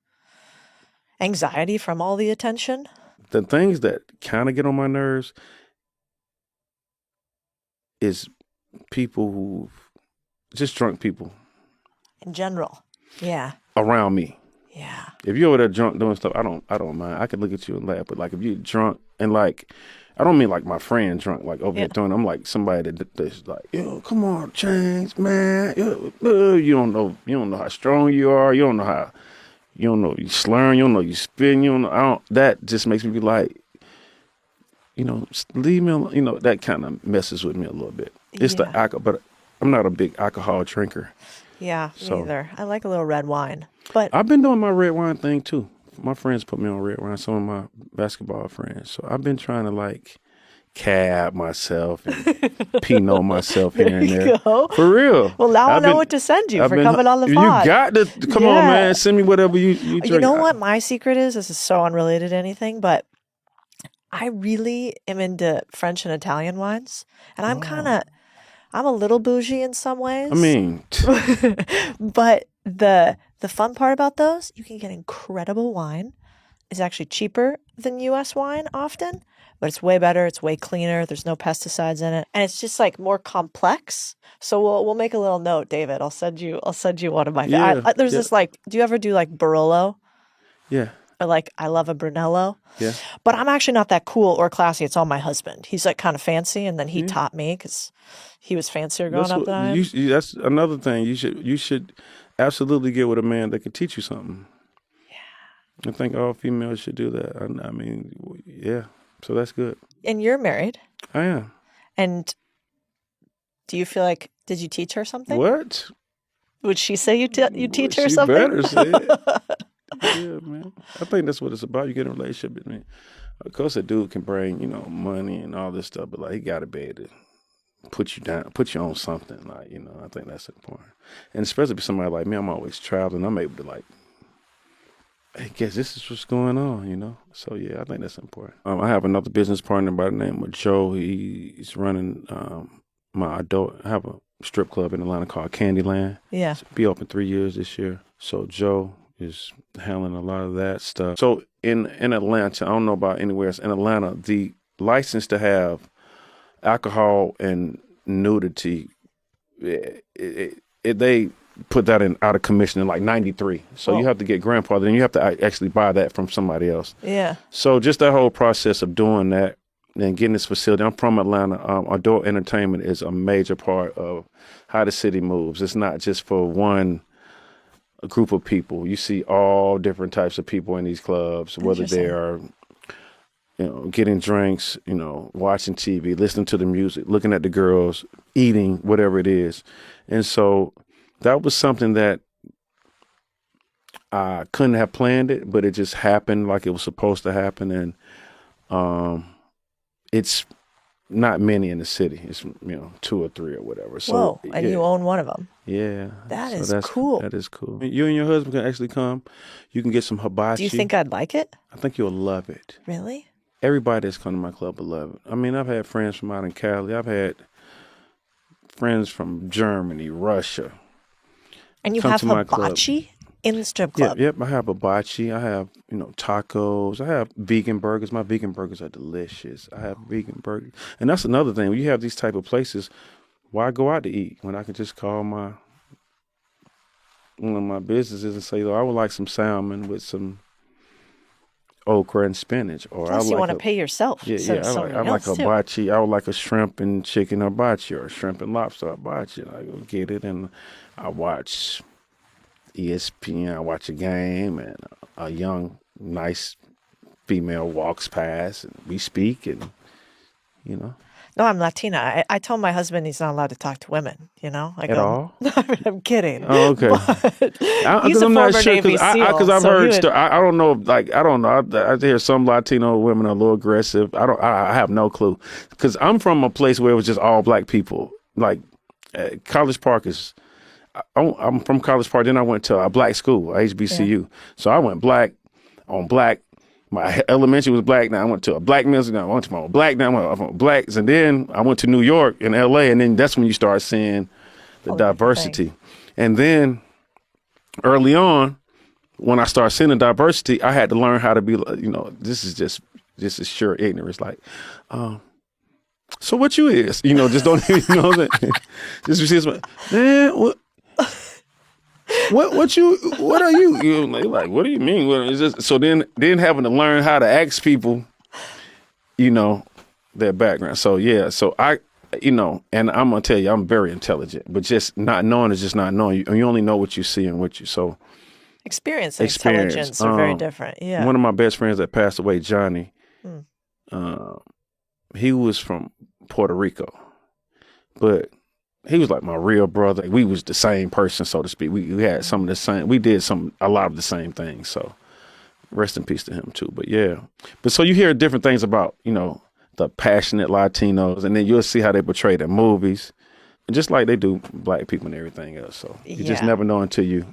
anxiety from all the attention? The things that kind of get on my nerves is people who, just drunk people. In general. Yeah. Around me. Yeah. If you're over there drunk doing stuff, I don't mind. I could look at you and laugh. But like if you're drunk and like, I don't mean like my friend drunk, like over here doing. I'm like somebody that's like, yo, come on, change, man. Yo, you don't know how strong you are. You don't know you slurring. You don't know you spitting. You don't know. That just makes me be like, leave me alone. That kind of messes with me a little bit. It's the alcohol, but I'm not a big alcohol drinker. Yeah, me either. I like a little red wine. But I've been doing my red wine thing too. My friends put me on red wine, some of my basketball friends. So I've been trying to like cab myself and Pinot myself here and there. Go. For real. Well, now I know what to send you for coming on the pod. You got to, come on, man. Send me whatever you drink. You know what my secret is? This is so unrelated to anything, but I really am into French and Italian wines. And I'm a little bougie in some ways. I mean. But the fun part about those, you can get incredible wine. It's actually cheaper than US wine often, but it's way better. It's way cleaner. There's no pesticides in it. And it's just like more complex. So we'll make a little note, David. I'll send you one of my there's this like, do you ever do like Barolo? Yeah. Or like I love a Brunello? Yeah. But I'm actually not that cool or classy. It's all my husband. He's like kind of fancy, and then he taught me because he was fancier growing up than I am. That's another thing. You should absolutely get with a man that can teach you something. Yeah. I think all females should do that. I mean, yeah. So that's good. And you're married. I am. And do you feel like, did you teach her something? What? Would she say you teach her she something? Better say it. Yeah, man. I think that's what it's about. You get in a relationship with me. Of course, a dude can bring, money and all this stuff, but like he got to be able to put you down, put you on something. Like, I think that's important. And especially for somebody like me, I'm always traveling. I'm able to like, hey, guess this is what's going on, So yeah, I think that's important. I have another business partner by the name of Joe. He's running I have a strip club in Atlanta called Candyland. Yeah. It's be open 3 years this year. So Joe is handling a lot of that stuff. So in Atlanta, I don't know about anywhere else, in Atlanta, the license to have alcohol and nudity, they put that out of commission in like 93. So you have to get grandfathered and you have to actually buy that from somebody else. Yeah. So just that whole process of doing that and getting this facility. I'm from Atlanta. Adult entertainment is a major part of how the city moves. It's not just for one group of people. You see all different types of people in these clubs, whether they are, getting drinks, watching TV, listening to the music, looking at the girls, eating, whatever it is. And so that was something that I couldn't have planned it, but it just happened like it was supposed to happen. And it's not many in the city. It's, 2 or 3 or whatever. So, whoa, and you own one of them. Yeah. That's cool. That is cool. You and your husband can actually come. You can get some hibachi. Do you think I'd like it? I think you'll love it. Really? Everybody that's come to my club will love it. I mean, I've had friends from out in Cali. I've had friends from Germany, Russia. And you have hibachi in the strip club? Yep. I have hibachi. I have, tacos. I have vegan burgers. My vegan burgers are delicious. I have vegan burgers. And that's another thing. When you have these type of places, why go out to eat when I can just call one of my businesses and say, I would like some salmon with some okra and spinach. Or plus, you want to pay yourself. I like hibachi. I would like a shrimp and chicken hibachi or a shrimp and lobster hibachi. I go get it and I watch ESPN. I watch a game and a young, nice female walks past and we speak and, No, I'm Latina. I told my husband he's not allowed to talk to women, At all? I'm kidding. Oh, okay. He's a former Navy SEAL. Because I've heard, I don't know, I don't know. I hear some Latino women are a little aggressive. I have no clue. Because I'm from a place where it was just all black people. Like, College Park is, I'm from College Park. Then I went to a black school, HBCU. Yeah. So I went black on black. My elementary was black. Now I went to a black middle school. Now I went to my black. Now I went to blacks. And then I went to New York and LA. And then that's when you start seeing the diversity. And then early on, when I started seeing the diversity, I had to learn how to be, this is sure ignorance. Like, so what you is? Just don't even know that. Just man, what are you? Like, what do you mean? It's just, so then having to learn how to ask people, their background. So yeah, so I, and I'm gonna tell you, I'm very intelligent, but just not knowing is just not knowing. You only know what you see and what you so. Experience and intelligence are very different. Yeah. One of my best friends that passed away, Johnny, he was from Puerto Rico, but he was like my real brother. We was the same person, so to speak. We had some of the same. We did a lot of the same things. So rest in peace to him too. But yeah, so you hear different things about the passionate Latinos, and then you'll see how they portray their movies, and just like they do black people and everything else. So you just never know until you.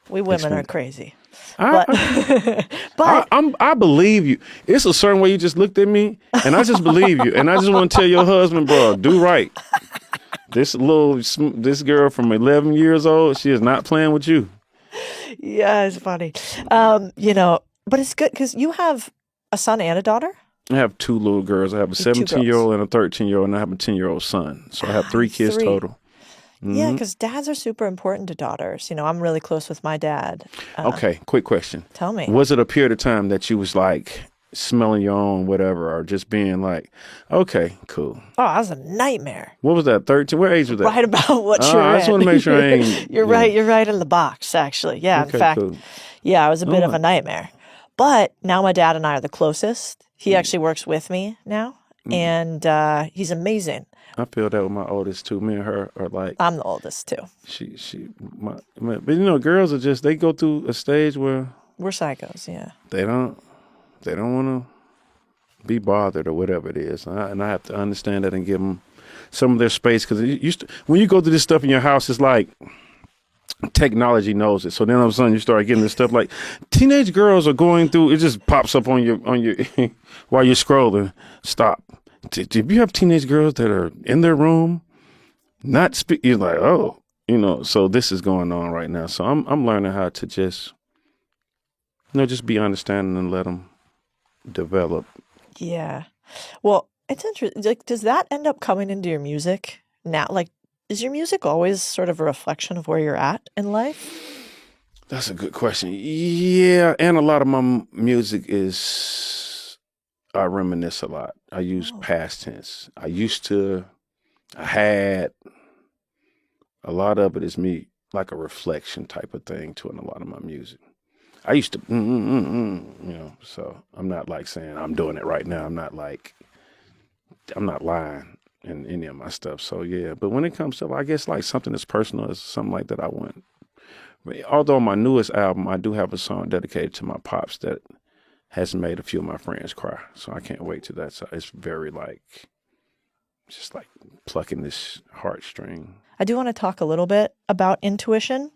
We women are crazy. But I believe you. It's a certain way you just looked at me, and I just believe you. And I just want to tell your husband, bro, do right. This girl from 11 years old, she is not playing with you. Yeah, it's funny. But it's good because you have a son and a daughter? I have two little girls. I have a You have two 17-year-old and a 13-year-old, and I have a 10-year-old son. So I have three kids Three. total. Yeah, because dads are super important to daughters. You know, I'm really close with my dad. Okay, quick question. Tell me. Was it a period of time that you was like smelling your own whatever, or just being like, okay, cool? Oh, that was a nightmare. What was that, 13? What age was that? Right about what you're I just at. want to make sure I ain't... You're right. You're right in the box, actually. Yeah, Okay, in fact, cool. yeah, it was a bit of my- a nightmare. But now my dad and I are the closest. He actually works with me now, and he's amazing. I feel that with my oldest too. Me and her are like, I'm the oldest, too. but you know, girls are just, they go through a stage where We're psychos, yeah. they don't want to be bothered or whatever it is. And I have to understand that and give them some of their space. Because when you go through this stuff in your house, it's like technology knows it. So then all of a sudden you start getting this stuff like teenage girls are going through, it just pops up on your while you're scrolling. Stop. If you have teenage girls that are in their room, not speak, you're like, oh, you know, so this is going on right now. So I'm learning how to just, just be understanding and let them develop. Yeah. Well, it's interesting. Like, does that end up coming into your music now? Like, is your music always sort of a reflection of where you're at in life? That's a good question. Yeah, and a lot of my music I reminisce a lot. I use past tense. I had, a lot of it is me, like a reflection type of thing to it in a lot of my music. I used to, so I'm not like saying I'm doing it right now. I'm not lying in any of my stuff. So yeah, but when it comes to, I guess like something that's personal is something like that I want. Although my newest album, I do have a song dedicated to my pops that has made a few of my friends cry. So I can't wait to that. So it's very just like plucking this heartstring. I do want to talk a little bit about intuition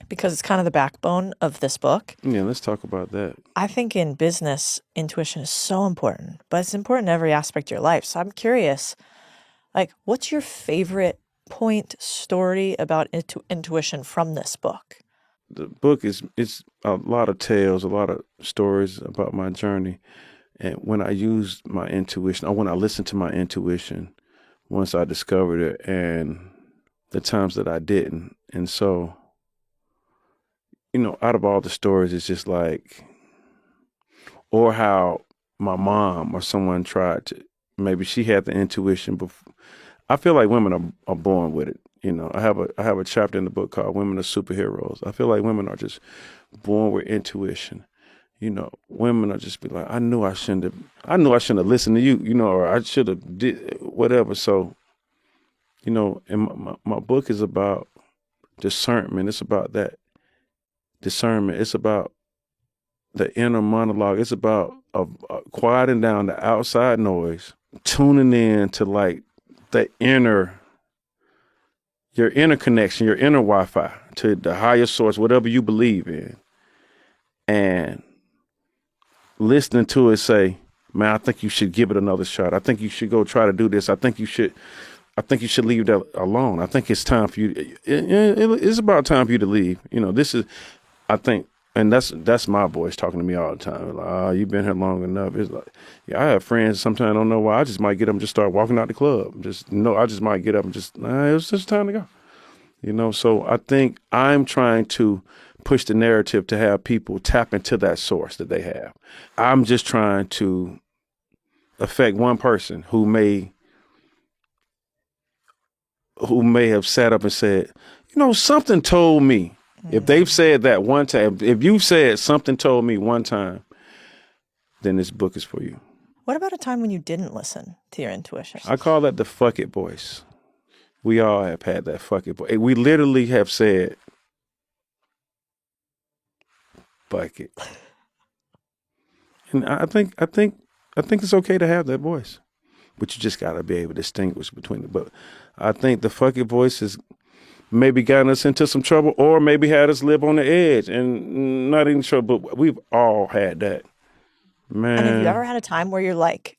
because it's kind of the backbone of this book. Yeah, let's talk about that. I think in business, intuition is so important, but it's important in every aspect of your life. So I'm curious, like, what's your favorite point story about intuition from this book? The book is a lot of tales, a lot of stories about my journey. And when I used my intuition, or when I listened to my intuition, once I discovered it, and the times that I didn't. And so, out of all the stories, it's just like, or how my mom or someone tried to, maybe she had the intuition before. I feel like women are born with it. I have a chapter in the book called Women Are Superheroes. I feel like women are just born with intuition. Women are just be like, I knew I shouldn't have listened to you, or I should have did whatever. So, and my book is about discernment. It's about that discernment. It's about the inner monologue. It's about quieting down the outside noise, tuning in to like the your inner connection, your inner Wi-Fi to the higher source, whatever you believe in, and listening to it say, man, I think you should give it another shot. I think you should go try to do this. I think you should leave that alone. I think it's time for you. It's about time for you to leave. This is, I think, and that's my voice talking to me all the time. Like, you've been here long enough. It's like, yeah, I have friends sometimes I don't know why. I just might get up and just start walking out the club. I just might get up and just, it's just time to go. So I think I'm trying to push the narrative to have people tap into that source that they have. I'm just trying to affect one person who may have sat up and said, something told me. If they've said that one time, if you've said something told me one time, then this book is for you. What about a time when you didn't listen to your intuition? I call that the fuck it voice. We all have had that fuck it voice. We literally have said, fuck it. And I think it's okay to have that voice, but you just got to be able to distinguish between it. But I think the fuck it voice has maybe gotten us into some trouble, or maybe had us live on the edge and not in trouble. But we've all had that, man. And have you ever had a time where you're like,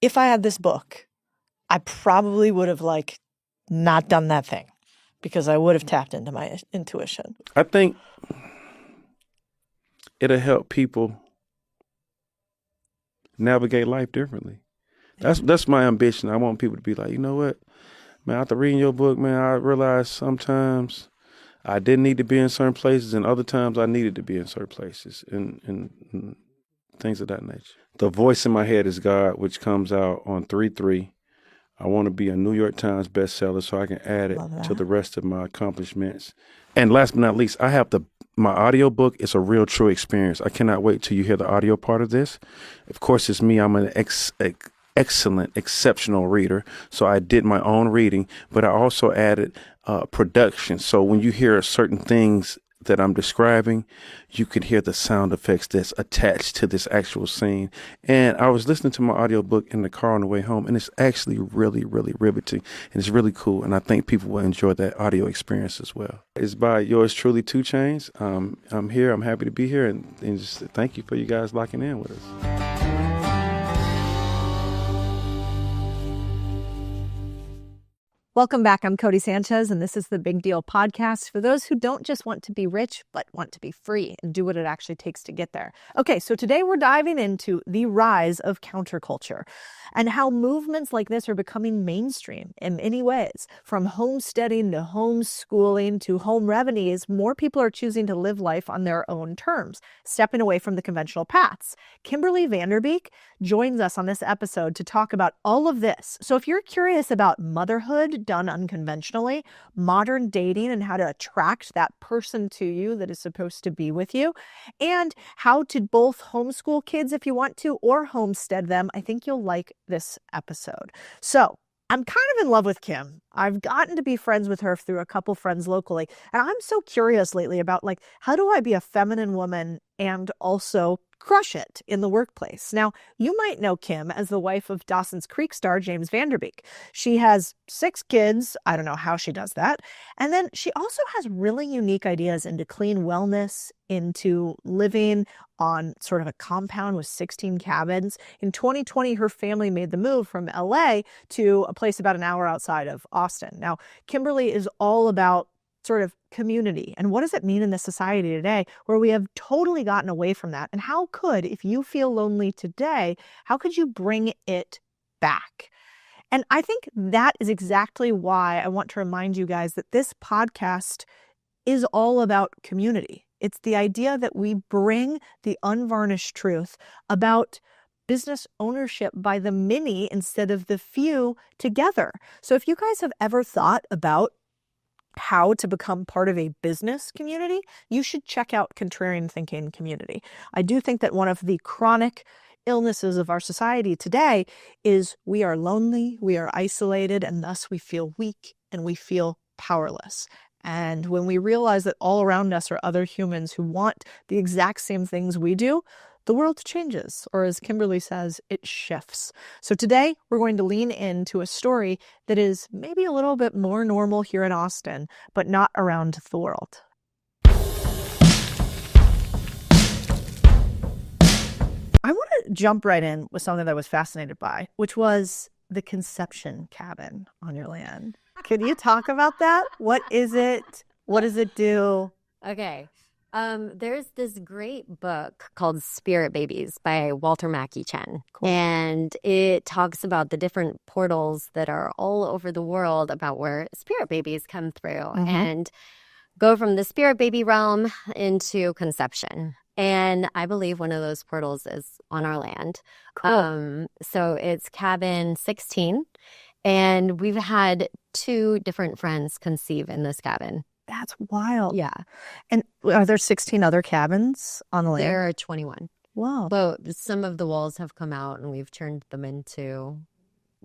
if I had this book, I probably would have not done that thing because I would have tapped into my intuition? I think it'll help people navigate life differently. That's my ambition. I want people to be like, you know what, man, after reading your book, man, I realized sometimes I didn't need to be in certain places, and other times I needed to be in certain places, and things of that nature. The voice in my head is God, which comes out on 3/3. I want to be a New York Times bestseller so I can add it to the rest of my accomplishments. And last but not least, I have my audio book is a real true experience. I cannot wait till you hear the audio part of this. Of course, it's me. I'm an excellent, exceptional reader. So I did my own reading, but I also added production. So when you hear certain things that I'm describing, you can hear the sound effects that's attached to this actual scene. And I was listening to my audiobook in the car on the way home, and it's actually really, really riveting, and it's really cool. And I think people will enjoy that audio experience as well. It's by yours truly, 2 Chainz. I'm here. I'm happy to be here, and just thank you for you guys locking in with us. Welcome back. I'm Codie Sanchez, and this is the Big Deal podcast for those who don't just want to be rich, but want to be free and do what it actually takes to get there. Okay, so today we're diving into the rise of counterculture and how movements like this are becoming mainstream in many ways. From homesteading to homeschooling to home remedies, more people are choosing to live life on their own terms, stepping away from the conventional paths. Kimberly Vanderbeek joins us on this episode to talk about all of this. So if you're curious about motherhood done unconventionally, modern dating and how to attract that person to you that is supposed to be with you, and how to both homeschool kids if you want to or homestead them, I think you'll like this episode. So I'm kind of in love with Kim. I've gotten to be friends with her through a couple friends locally. And I'm so curious lately about how do I be a feminine woman and also crush it in the workplace? Now, you might know Kim as the wife of Dawson's Creek star James Vanderbeek. She has 6 kids. I don't know how she does that. And then she also has really unique ideas into clean wellness, into living on sort of a compound with 16 cabins. In 2020, her family made the move from LA to a place about an hour outside of Austin. Now, Kimberly is all about sort of community. And what does it mean in this society today where we have totally gotten away from that? And how could, if you feel lonely today, how could you bring it back? And I think that is exactly why I want to remind you guys that this podcast is all about community. It's the idea that we bring the unvarnished truth about business ownership by the many instead of the few together. So if you guys have ever thought about how to become part of a business community, you should check out Contrarian Thinking Community. I do think that one of the chronic illnesses of our society today is we are lonely, we are isolated, and thus we feel weak and we feel powerless. And when we realize that all around us are other humans who want the exact same things we do, the world changes, or as Kimberly says, it shifts. So today we're going to lean into a story that is maybe a little bit more normal here in Austin, but not around the world. I want to jump right in with something that I was fascinated by, which was the conception cabin on your land. Can you talk about that? What is it? What does it do? Okay. There's this great book called Spirit Babies by Walter Mackey Chen. Cool. And it talks about the different portals that are all over the world about where spirit babies come through and go from the spirit baby realm into conception. And I believe one of those portals is on our land. Cool. So it's cabin 16. And we've had 2 different friends conceive in this cabin. That's wild. Yeah. And are there 16 other cabins on the land? There are 21. Wow. But some of the walls have come out and we've turned them into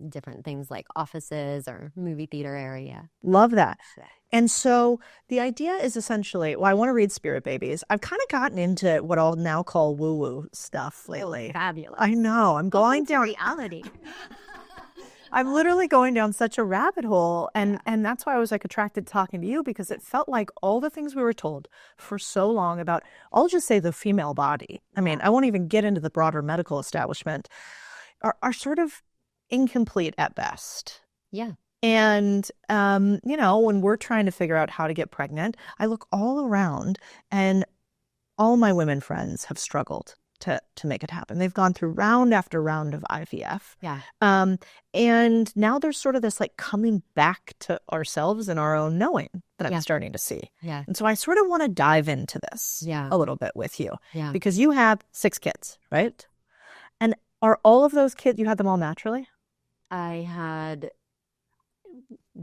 different things like offices or movie theater area. Love that. And so the idea is essentially, I want to read Spirit Babies. I've kind of gotten into what I'll now call woo-woo stuff lately. Fabulous. I know. I'm going down reality. I'm literally going down such a rabbit hole. And that's why I was attracted to talking to you, because it felt like all the things we were told for so long about, I'll just say the female body. I mean, I won't even get into the broader medical establishment, are sort of incomplete at best. Yeah. And, when we're trying to figure out how to get pregnant, I look all around and all my women friends have struggled to make it happen. They've gone through round after round of IVF. Yeah. And now there's sort of this like coming back to ourselves and our own knowing that I'm Yeah. starting to see. Yeah. And so I sort of want to dive into this Yeah. a little bit with you Yeah. because you have 6 kids, right? And are all of those kids, you had them all naturally? I had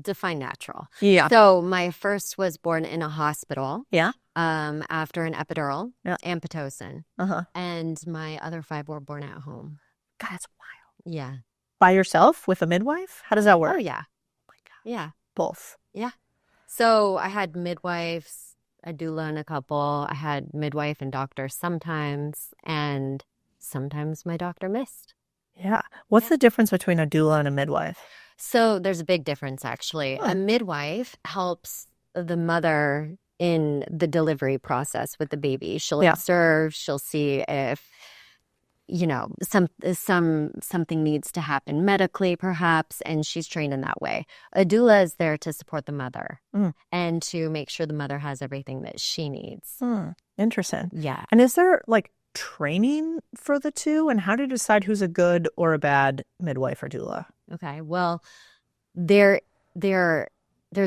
define natural. Yeah. So my first was born in a hospital. Yeah. After an epidural and Pitocin. Uh-huh. And my other 5 were born at home. God, that's wild. Yeah. By yourself with a midwife? How does that work? Oh, yeah. Oh my God. Yeah. Both. Yeah. So I had midwives, a doula, and a couple. I had midwife and doctor sometimes, and sometimes my doctor missed. Yeah. What's the difference between a doula and a midwife? So there's a big difference, actually. Huh. A midwife helps the mother in the delivery process with the baby. She'll observe, she'll see if, you know, something needs to happen medically, perhaps, and she's trained in that way. A doula is there to support the mother and to make sure the mother has everything that she needs. Interesting. Yeah. And is there like training for the two? And how do you decide who's a good or a bad midwife or doula? Okay. Well, there's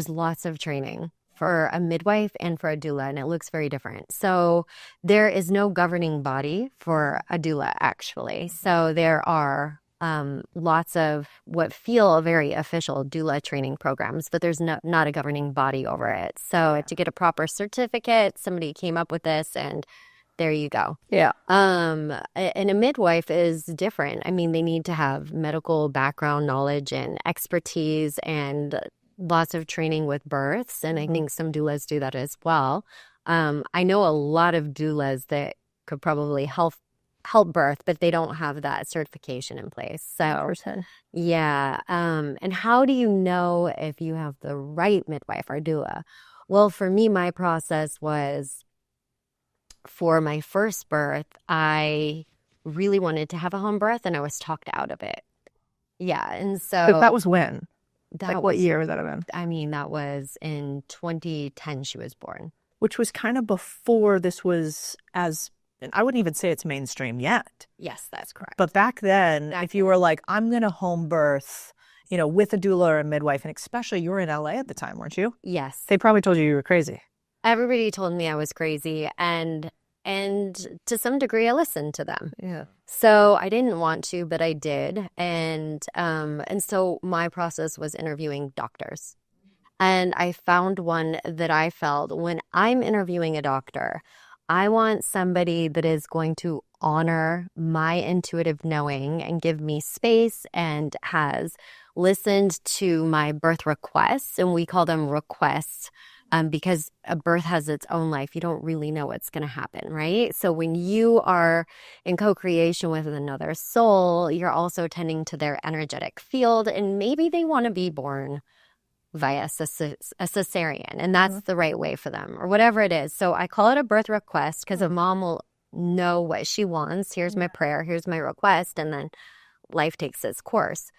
lots of training for a midwife and for a doula, and it looks very different. So there is no governing body for a doula, actually. So there are lots of what feel very official doula training programs, but there's not a governing body over it. So to get a proper certificate, somebody came up with this, and there you go. Yeah. And a midwife is different. I mean, they need to have medical background knowledge and expertise and lots of training with births. And I think some doulas do that as well. I know a lot of doulas that could probably help birth, but they don't have that certification in place. So, 100%. yeah. And how do you know if you have the right midwife or doula? Well, for me, my process was, for my first birth, I really wanted to have a home birth, and I was talked out of it. Yeah, and so But that was when? that Like was, what year would that have been? I mean, that was in 2010. She was born. Which was kind of before this was as, and I wouldn't even say it's mainstream yet. Yes, that's correct. But back then, if you were like, I'm going to home birth, you know, with a doula or a midwife, and especially you were in LA at the time, weren't you? Yes, They probably told you were crazy. everybody told me I was crazy, and to some degree, I listened to them. Yeah. So I didn't want to, but I did. And so my process was interviewing doctors. And I found one that I felt, when I'm interviewing a doctor, I want somebody that is going to honor my intuitive knowing and give me space and has listened to my birth requests. And we call them requests. Because a birth has its own life. You don't really know what's going to happen, right? So when you are in co-creation with another soul, you're also tending to their energetic field, and maybe they want to be born via a cesarean, and that's the right way for them, or whatever it is. So I call it a birth request because a mom will know what she wants. Here's my prayer, here's my request, and then life takes its course.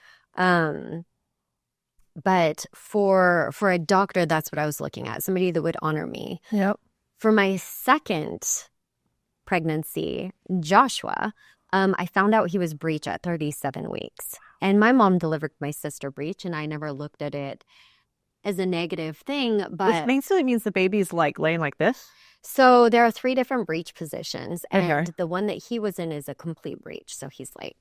But for a doctor, that's what I was looking at, somebody that would honor me. Yep. For my second pregnancy, Joshua, I found out he was breech at 37 weeks. And my mom delivered my sister breech, and I never looked at it as a negative thing. But Which basically means the baby's like laying like this? so there are 3 different breech positions, and Okay. the one that he was in is a complete breech. So he's like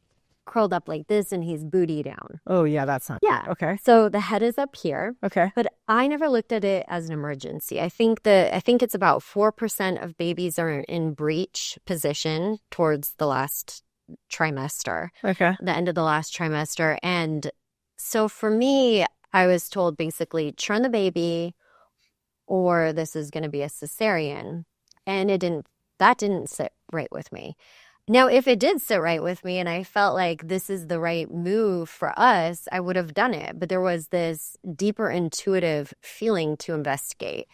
curled up like this, and he's booty down. Oh, yeah, that's not Yeah. good. Okay. So the head is up here. Okay. But I never looked at it as an emergency. I think it's about 4% of babies are in breech position towards the last trimester, Okay. the end of the last trimester. And so for me, I was told basically churn the baby, or this is going to be a cesarean. And that didn't sit right with me. Now, if it did sit right with me and I felt like this is the right move for us, I would have done it. But there was this deeper intuitive feeling to investigate.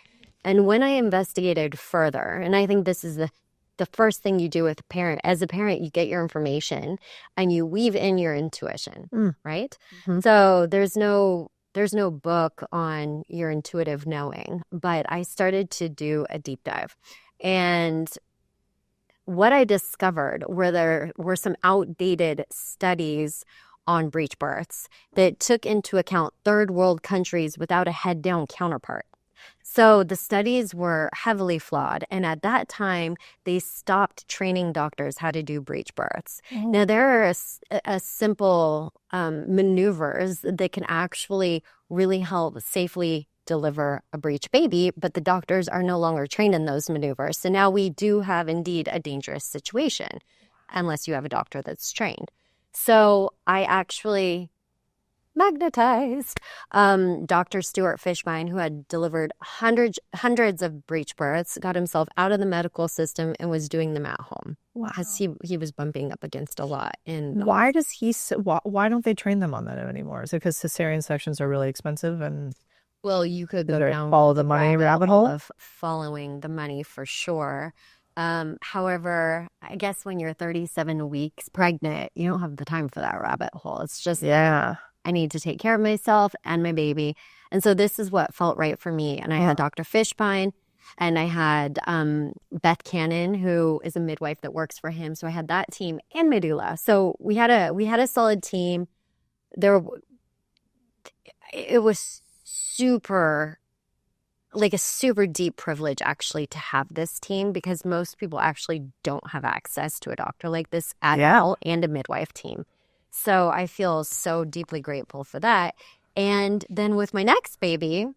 And when I investigated further, and I think this is the first thing you do with a parent. As a parent, you get your information and you weave in your intuition, right? Mhm. So there's no book on your intuitive knowing, but I started to do a deep dive. And what I discovered were there were some outdated studies on breech births that took into account third world countries without a head down counterpart. So the studies were heavily flawed. And at that time, they stopped training doctors how to do breech births. Now, there are a simple maneuvers that can actually really help safely deliver a breech baby, but the doctors are no longer trained in those maneuvers. So now we do have indeed a dangerous situation unless you have a doctor that's trained. So I actually magnetized Dr. Stuart Fishbein, who had delivered hundreds of breech births, got himself out of the medical system and was doing them at home. Wow. Because he was bumping up against a lot. And Why does why don't they train them on that anymore? Is it because cesarean sections are really expensive and well, you could go they down follow the money rabbit hole? of following the money for sure. However, I guess when you're 37 weeks pregnant, you don't have the time for that rabbit hole. It's just, Yeah. I need to take care of myself and my baby. And so this is what felt right for me. And I had Dr. Fishbein and I had Beth Cannon, who is a midwife that works for him. So I had that team and my doula. So we had a solid team. It was a super deep privilege actually to have this team, because most people actually don't have access to a doctor like this at all, and a midwife team. So I feel so deeply grateful for that. And then with my next baby,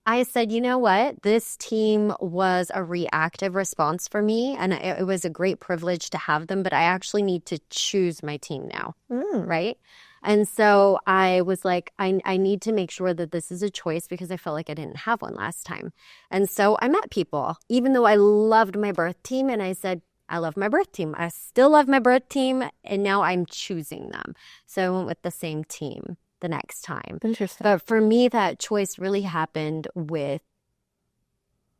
I said, you know what? This team was a reactive response for me, and it was a great privilege to have them, but I actually need to choose my team now, right? And so I was like, I need to make sure that this is a choice, because I felt like I didn't have one last time. And so I met people, even though I loved my birth team, and I said, I love my birth team. I still love my birth team, and now I'm choosing them. So I went with the same team the next time. Interesting. But for me, that choice really happened with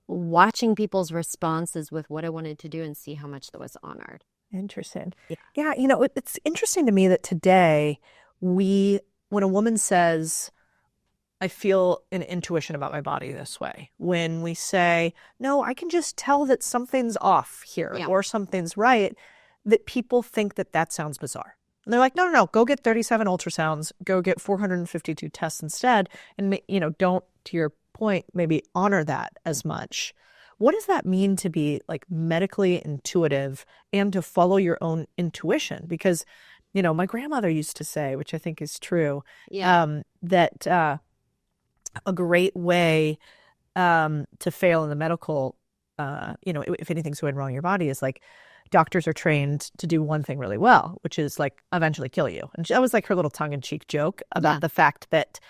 watching people's responses with what I wanted to do and see how much that was honored. Interesting. Yeah, you know, it's interesting to me that today when a woman says, I feel an intuition about my body this way, when we say, no, I can just tell that something's off here or something's right, that people think that sounds bizarre. And they're like, no, go get 37 ultrasounds, go get 452 tests instead. And, don't, to your point, maybe honor that as much. What does that mean to be like medically intuitive and to follow your own intuition? Because, my grandmother used to say, which I think is true, that a great way to fail in the medical, if anything's going wrong in your body, is like doctors are trained to do one thing really well, which is like eventually kill you. And that was like her little tongue-in-cheek joke about the fact that,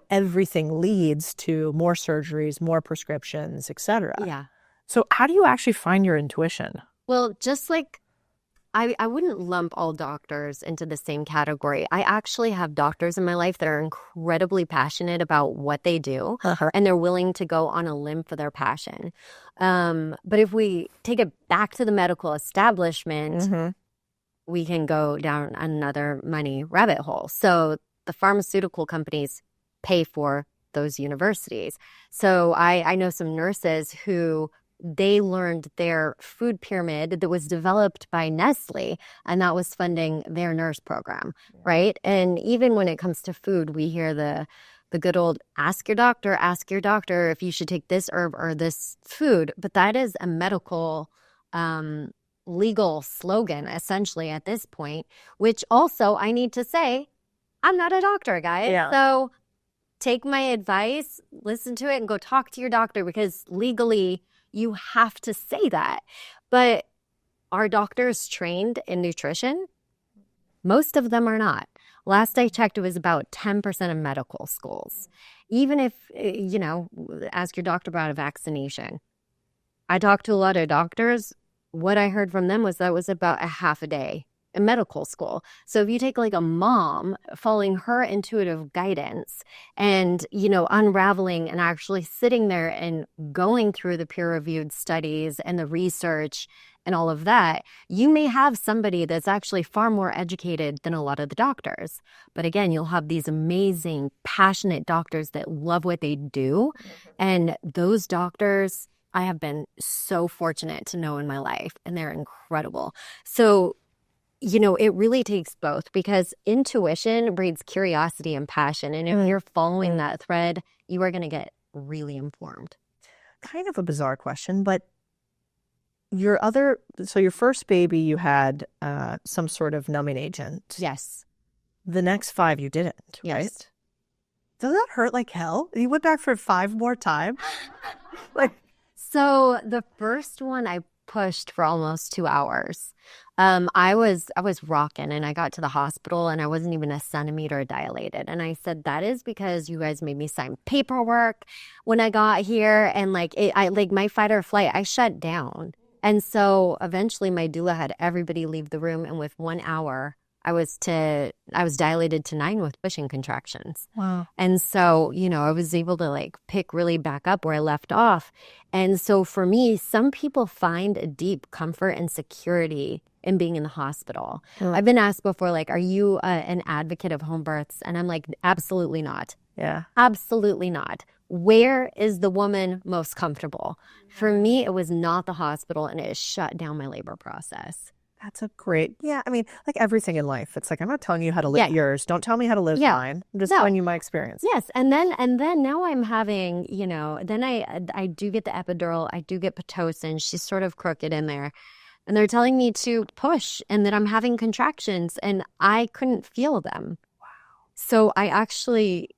everything leads to more surgeries, more prescriptions, et cetera. Yeah. So how do you actually find your intuition? Well, just like I wouldn't lump all doctors into the same category. I actually have doctors in my life that are incredibly passionate about what they do, and they're willing to go on a limb for their passion. But if we take it back to the medical establishment, we can go down another money rabbit hole. So the pharmaceutical companies pay for those universities. So I know some nurses who they learned their food pyramid that was developed by Nestle, and that was funding their nurse program, right? And even when it comes to food, we hear the good old ask your doctor if you should take this herb or this food. But that is a medical legal slogan, essentially, at this point, which also I need to say, I'm not a doctor, guys. Yeah. So take my advice, listen to it, and go talk to your doctor, because legally you have to say that. But are doctors trained in nutrition? Most of them are not. Last I checked, it was about 10% of medical schools. Even if, ask your doctor about a vaccination. I talked to a lot of doctors. What I heard from them was that was about a half a day in medical school. So if you take like a mom following her intuitive guidance and, unraveling and actually sitting there and going through the peer-reviewed studies and the research and all of that, you may have somebody that's actually far more educated than a lot of the doctors. But again, you'll have these amazing, passionate doctors that love what they do. And those doctors I have been so fortunate to know in my life, and they're incredible. So, it really takes both, because intuition breeds curiosity and passion. And if you're following that thread, you are going to get really informed. Kind of a bizarre question, but your first baby, you had some sort of numbing agent. Yes. The next 5 you didn't, right? Yes. Does that hurt like hell? You went back for 5 more times? So the first one I pushed for almost 2 hours. I was rocking, and I got to the hospital and I wasn't even a centimeter dilated. And I said, that is because you guys made me sign paperwork when I got here. And my fight or flight, I shut down. And so eventually my doula had everybody leave the room. And with 1 hour, I was dilated to 9 with pushing contractions. Wow. And so, I was able to pick really back up where I left off. And so for me, some people find a deep comfort and security in being in the hospital. I've been asked before, are you an advocate of home births? And I'm like, absolutely not. Yeah. Absolutely not. Where is the woman most comfortable? For me, it was not the hospital, and it shut down my labor process. That's a great, like everything in life. It's I'm not telling you how to live yours. Don't tell me how to live mine. I'm just telling you my experience. Yes. And then now I'm having, then I do get the epidural. I do get Pitocin. She's sort of crooked in there. And they're telling me to push, and that I'm having contractions, and I couldn't feel them. Wow. So I actually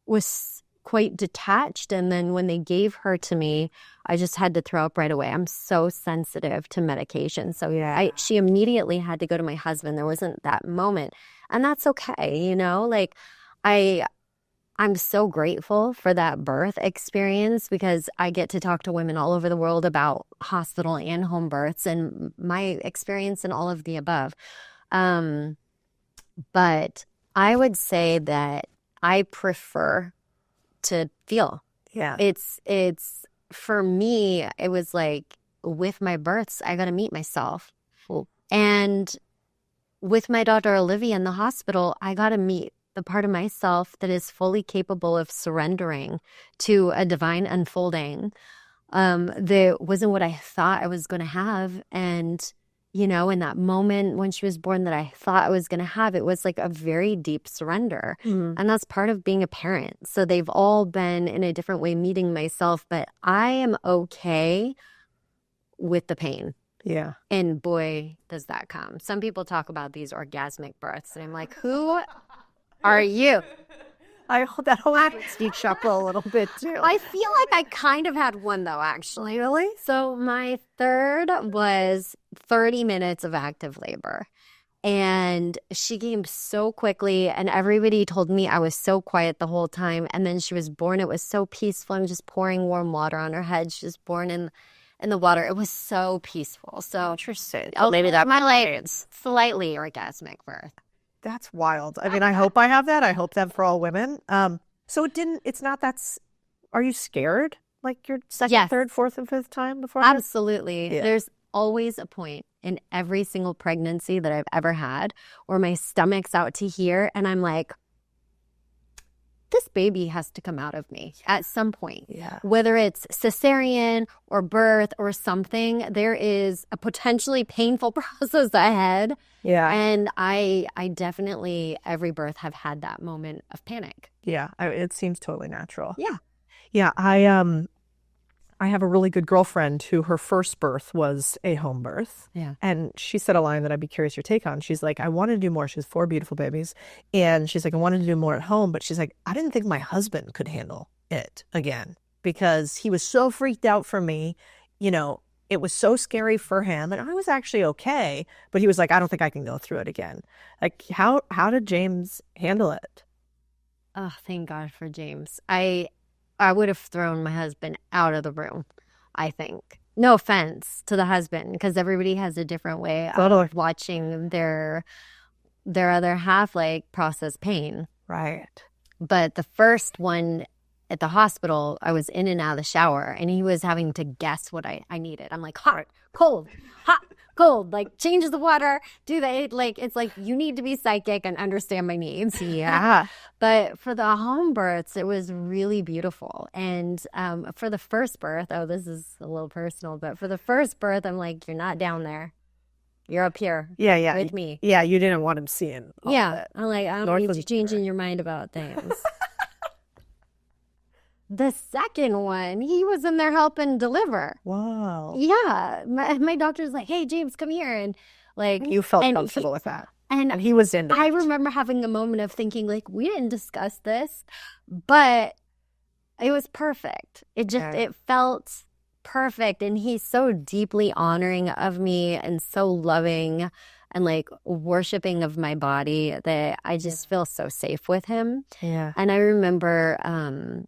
was quite detached. And then when they gave her to me, I just had to throw up right away. I'm so sensitive to medication. So she immediately had to go to my husband. There wasn't that moment. And that's okay, I'm so grateful for that birth experience, because I get to talk to women all over the world about hospital and home births and my experience in all of the above. But I would say that I prefer to feel. Yeah. It's for me, it was with my births, I got to meet myself. Cool. And with my daughter Olivia in the hospital, I got to meet the part of myself that is fully capable of surrendering to a divine unfolding that wasn't what I thought I was going to have. And, in that moment when she was born that I thought I was going to have, it was a very deep surrender. Mm-hmm. And that's part of being a parent. So they've all been in a different way meeting myself, but I am okay with the pain. Yeah. And boy, does that come. Some people talk about these orgasmic births, and I'm like, who are you? That whole makes me chuckle a little bit too. I feel like I kind of had one though, actually. Really? So my third was 30 minutes of active labor. And she came so quickly, and everybody told me I was so quiet the whole time. And then she was born. It was so peaceful. I'm just pouring warm water on her head. She was born in the water. It was so peaceful. So interesting. Oh, maybe that my slightly orgasmic birth. That's wild. I hope I have that. I hope that for all women. So it's not are you scared? Your second, third, fourth, and fifth time before? Absolutely. Yeah. There's always a point in every single pregnancy that I've ever had where my stomach's out to here, and I'm like, this baby has to come out of me at some point. Yeah. Whether it's cesarean or birth or something, there is a potentially painful process ahead. Yeah. And I definitely, every birth, have had that moment of panic. Yeah. It seems totally natural. Yeah. Yeah. I have a really good girlfriend who her first birth was a home birth. Yeah. And she said a line that I'd be curious your take on. She's like, I wanted to do more. She has 4 beautiful babies. And she's like, I wanted to do more at home. But she's like, I didn't think my husband could handle it again because he was so freaked out for me. It was so scary for him. And I was actually okay. But he was like, I don't think I can go through it again. How did James handle it? Oh, thank God for James. I would have thrown my husband out of the room, I think. No offense to the husband, because everybody has a different way of watching their other half process pain. Right. But the first one at the hospital, I was in and out of the shower, and he was having to guess what I needed. I'm like, hot, cold, cold, like change the water, do that. Like, it's like, you need to be psychic and understand my needs. Yeah. But for the home births, it was really beautiful. And for the first birth, this is a little personal, but for the first birth, I'm like, you're not down there. You're up here with me. Yeah, you didn't want him seeing all that. I'm like, I don't need you changing your mind about things. The second one, he was in there helping deliver. Wow. Yeah. My doctor's like, hey, James, come here. And like, You felt comfortable with that. And he was into I it. remember having a moment of thinking, like, we didn't discuss this, but it was perfect. It felt perfect. And he's so deeply honoring of me and so loving and like worshiping of my body that I just feel so safe with him. Yeah. And I remember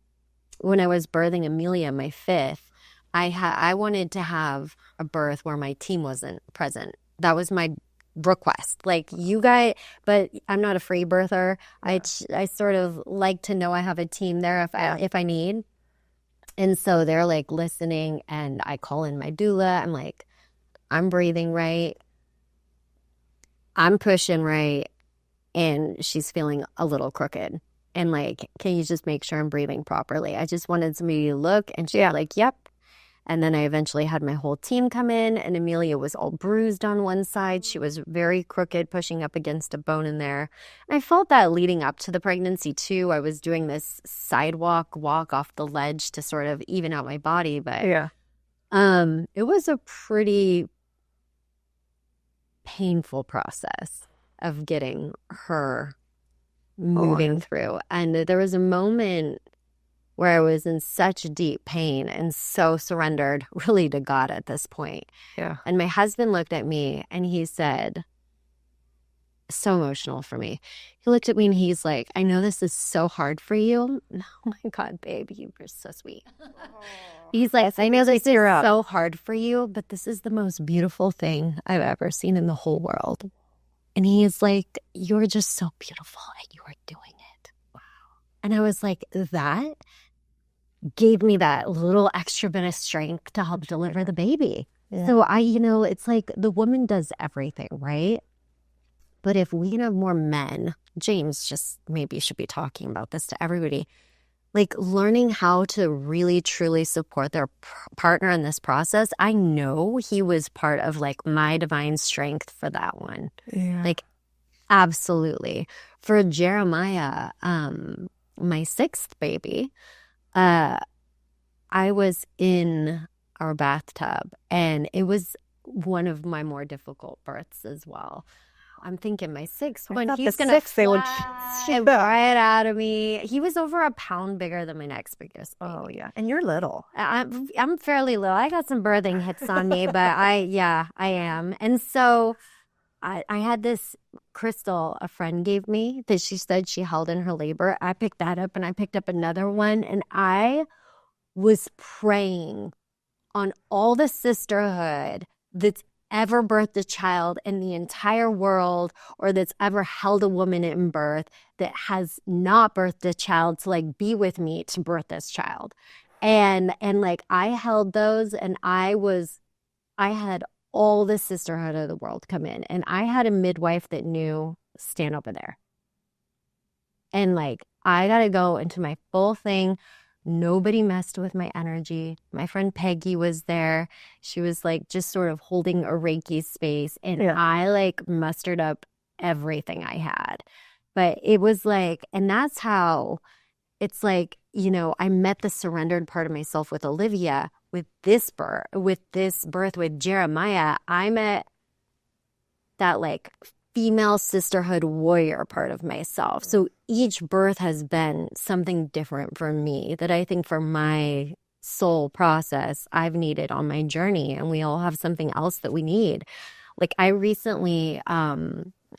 when I was birthing Amelia, my fifth, I wanted to have a birth where my team wasn't present. That was my request. Like, you guys, but I'm not a free birther. I sort of like to know I have a team there if I need. And so they're like listening, and I call in my doula. I'm like, I'm breathing right. I'm pushing right. And she's feeling a little crooked. And like, can you just make sure I'm breathing properly? I just wanted somebody to look, and she's like, yep. And then I eventually had my whole team come in, and Amelia was all bruised on one side. She was very crooked, pushing up against a bone in there. And I felt that leading up to the pregnancy too. I was doing this walk off the ledge to sort of even out my body. But it was a pretty painful process of getting her moving through. And there was a moment where I was in such deep pain and so surrendered really to God at this point. Yeah. And my husband looked at me and he said, so emotional for me. He looked at me and he's like, I know this is so hard for you. Oh my God, babe, you were so sweet. He's like, I know this is so hard for you, but this is the most beautiful thing I've ever seen in the whole world. And he is like, you're just so beautiful and you are doing it. Wow. And I was like, that gave me that little extra bit of strength to help deliver the baby. Yeah. So it's like the woman does everything, right? But if we can have more men, James just maybe should be talking about this to everybody, like learning how to really truly support their partner in this process. I know he was part of like my divine strength for that one. Yeah. Like, absolutely. For Jeremiah, my sixth baby, I was in our bathtub, and it was one of my more difficult births as well. I'm thinking my sixth one, he's going to fly right out of me. He was over a pound bigger than my next biggest baby. Oh, yeah. And you're little. I'm fairly little. I got some birthing hits on me, but I am. And so I had this crystal a friend gave me that she said she held in her labor. I picked that up, and I picked up another one, and I was praying on all the sisterhood that's ever birthed a child in the entire world, or that's ever held a woman in birth that has not birthed a child, to like be with me to birth this child. And like I held those, and I had all the sisterhood of the world come in, and I had a midwife that knew, stand over there. And like, I got to go into my full thing. Nobody messed with my energy. My friend Peggy was there. She was like just sort of holding a Reiki space. And I like mustered up everything I had. But it was like, and that's how it's like, I met the surrendered part of myself with Olivia. With this birth with Jeremiah, I met that like female sisterhood warrior part of myself. So each birth has been something different for me that I think for my soul process I've needed on my journey, and we all have something else that we need. Like I recently,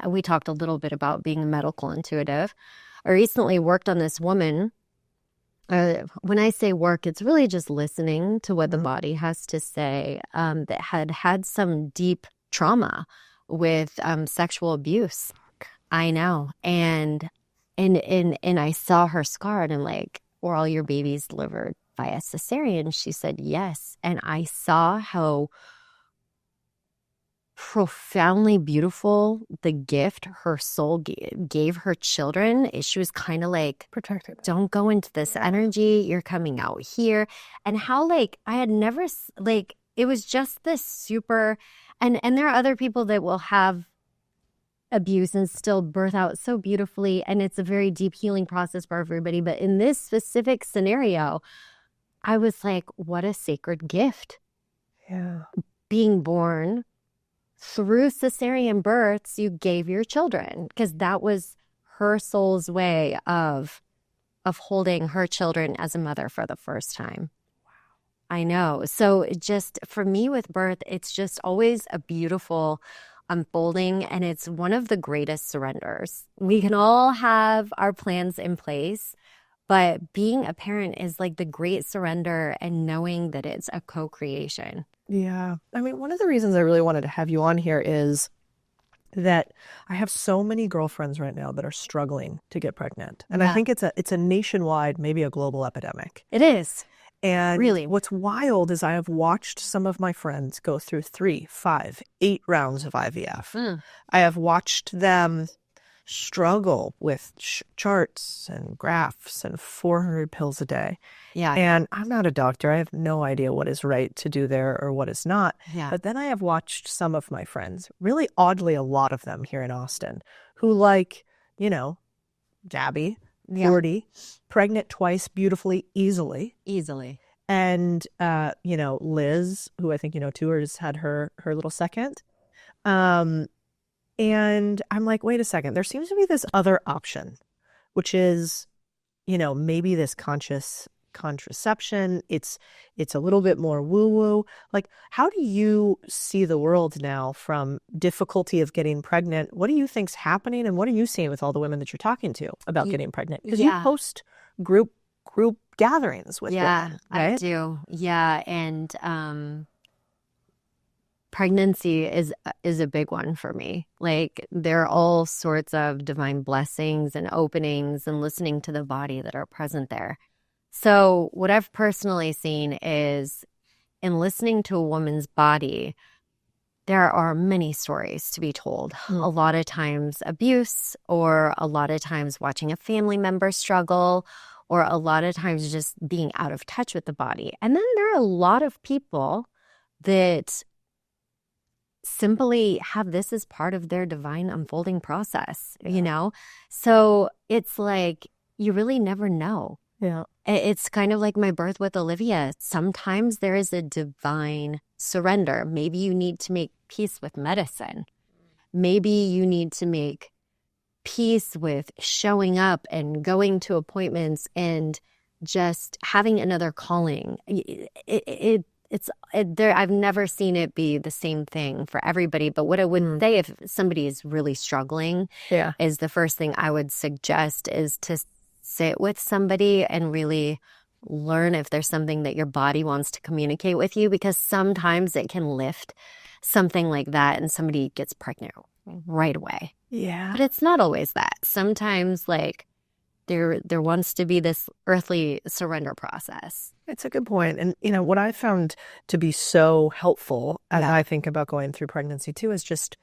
we talked a little bit about being a medical intuitive. I recently worked on this woman. When I say work, it's really just listening to what the body has to say, that had some deep trauma with sexual abuse. I know. And I saw her scar, and I'm like, were all your babies delivered via cesarean? She said yes. And I saw how profoundly beautiful the gift her soul gave her children. She was kind of like, Protected. don't go into this energy. You're coming out here. And how like I had never like it was just this super and there are other people that will have abuse and still birth out so beautifully. And it's a very deep healing process for everybody. But in this specific scenario, I was like, what a sacred gift. Yeah. Being born through cesarean births, you gave your children, because that was her soul's way of holding her children as a mother for the first time. Wow. I know. So just for me with birth, it's just always a beautiful unfolding, and it's one of the greatest surrenders. We can all have our plans in place, but being a parent is like the great surrender and knowing that it's a co-creation. Yeah. I mean, one of the reasons I really wanted to have you on here is that I have so many girlfriends right now that are struggling to get pregnant. And I think it's a nationwide, maybe a global epidemic. It is. And really, what's wild is I have watched some of my friends go through 3, 5, 8 rounds of IVF. I have watched them struggle with charts and graphs and 400 pills a day. Yeah. And I'm not a doctor. I have no idea what is right to do there or what is not. Yeah. But then I have watched some of my friends, really oddly, a lot of them here in Austin, who like, you know, Gabby, 40, pregnant twice beautifully, easily. And, you know, Liz, who I think you know too, has had her little second. And I'm like, wait a second, there seems to be this other option, which is, you know, maybe this conscious contraception. It's a little bit more woo-woo. Like, how do you see the world now from difficulty of getting pregnant? What do you think's happening, and what are you seeing with all the women that you're talking to about getting pregnant? Because you host group gatherings with women, right? I do. Yeah, and pregnancy is a big one for me. Like, there are all sorts of divine blessings and openings and listening to the body that are present there. So what I've personally seen is, in listening to a woman's body, there are many stories to be told. A lot of times abuse, or a lot of times watching a family member struggle, or a lot of times just being out of touch with the body. And then there are a lot of people that simply have this as part of their divine unfolding process, you know? So it's like, you really never know. Yeah. It's kind of like my birth with Olivia. Sometimes there is a divine surrender. Maybe you need to make peace with medicine. Maybe you need to make peace with showing up and going to appointments and just having another calling. I've never seen it be the same thing for everybody. But what I would say, if somebody is really struggling, is the first thing I would suggest is to sit with somebody and really learn if there's something that your body wants to communicate with you, because sometimes it can lift something like that and somebody gets pregnant right away. Yeah. But it's not always that. Sometimes, like, there wants to be this earthly surrender process. It's a good point. And, you know, what I found to be so helpful as I think about going through pregnancy too is just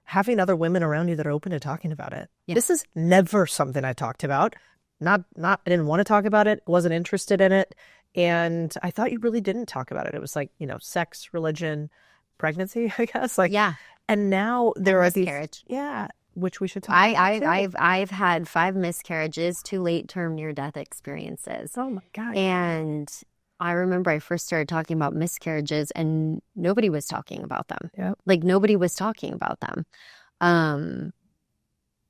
having other women around you that are open to talking about it. Yeah. This is never something I talked about. I didn't want to talk about it. Wasn't interested in it. And I thought you really didn't talk about it. It was like, you know, sex, religion, pregnancy, I guess. Like, yeah. And now there are these, which we should talk about. I've had 5 miscarriages, 2 late-term near-death experiences. Oh my God. And I remember I first started talking about miscarriages and nobody was talking about them. Yep. Like, nobody was talking about them.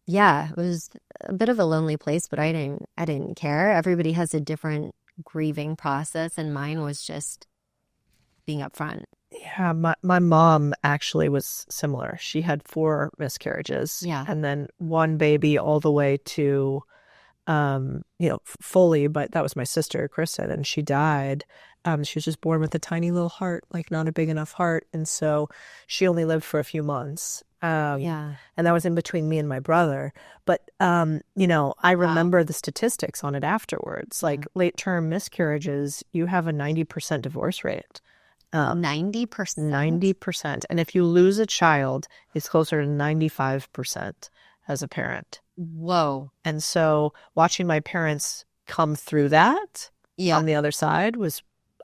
Yeah, it was a bit of a lonely place, but I didn't care. Everybody has a different grieving process, and mine was just being upfront. Yeah, my mom actually was similar. She had 4 miscarriages. Yeah. And then 1 baby all the way to, you know, fully, but that was my sister, Kristen, and she died. She was just born with a tiny little heart, like not a big enough heart. And so she only lived for a few months. And that was in between me and my brother. But, you know, I remember the statistics on it afterwards. Like, late-term miscarriages, you have a 90% divorce rate. 90%. 90%. And if you lose a child, it's closer to 95% as a parent. Whoa. And so watching my parents come through that Yeah. on the other side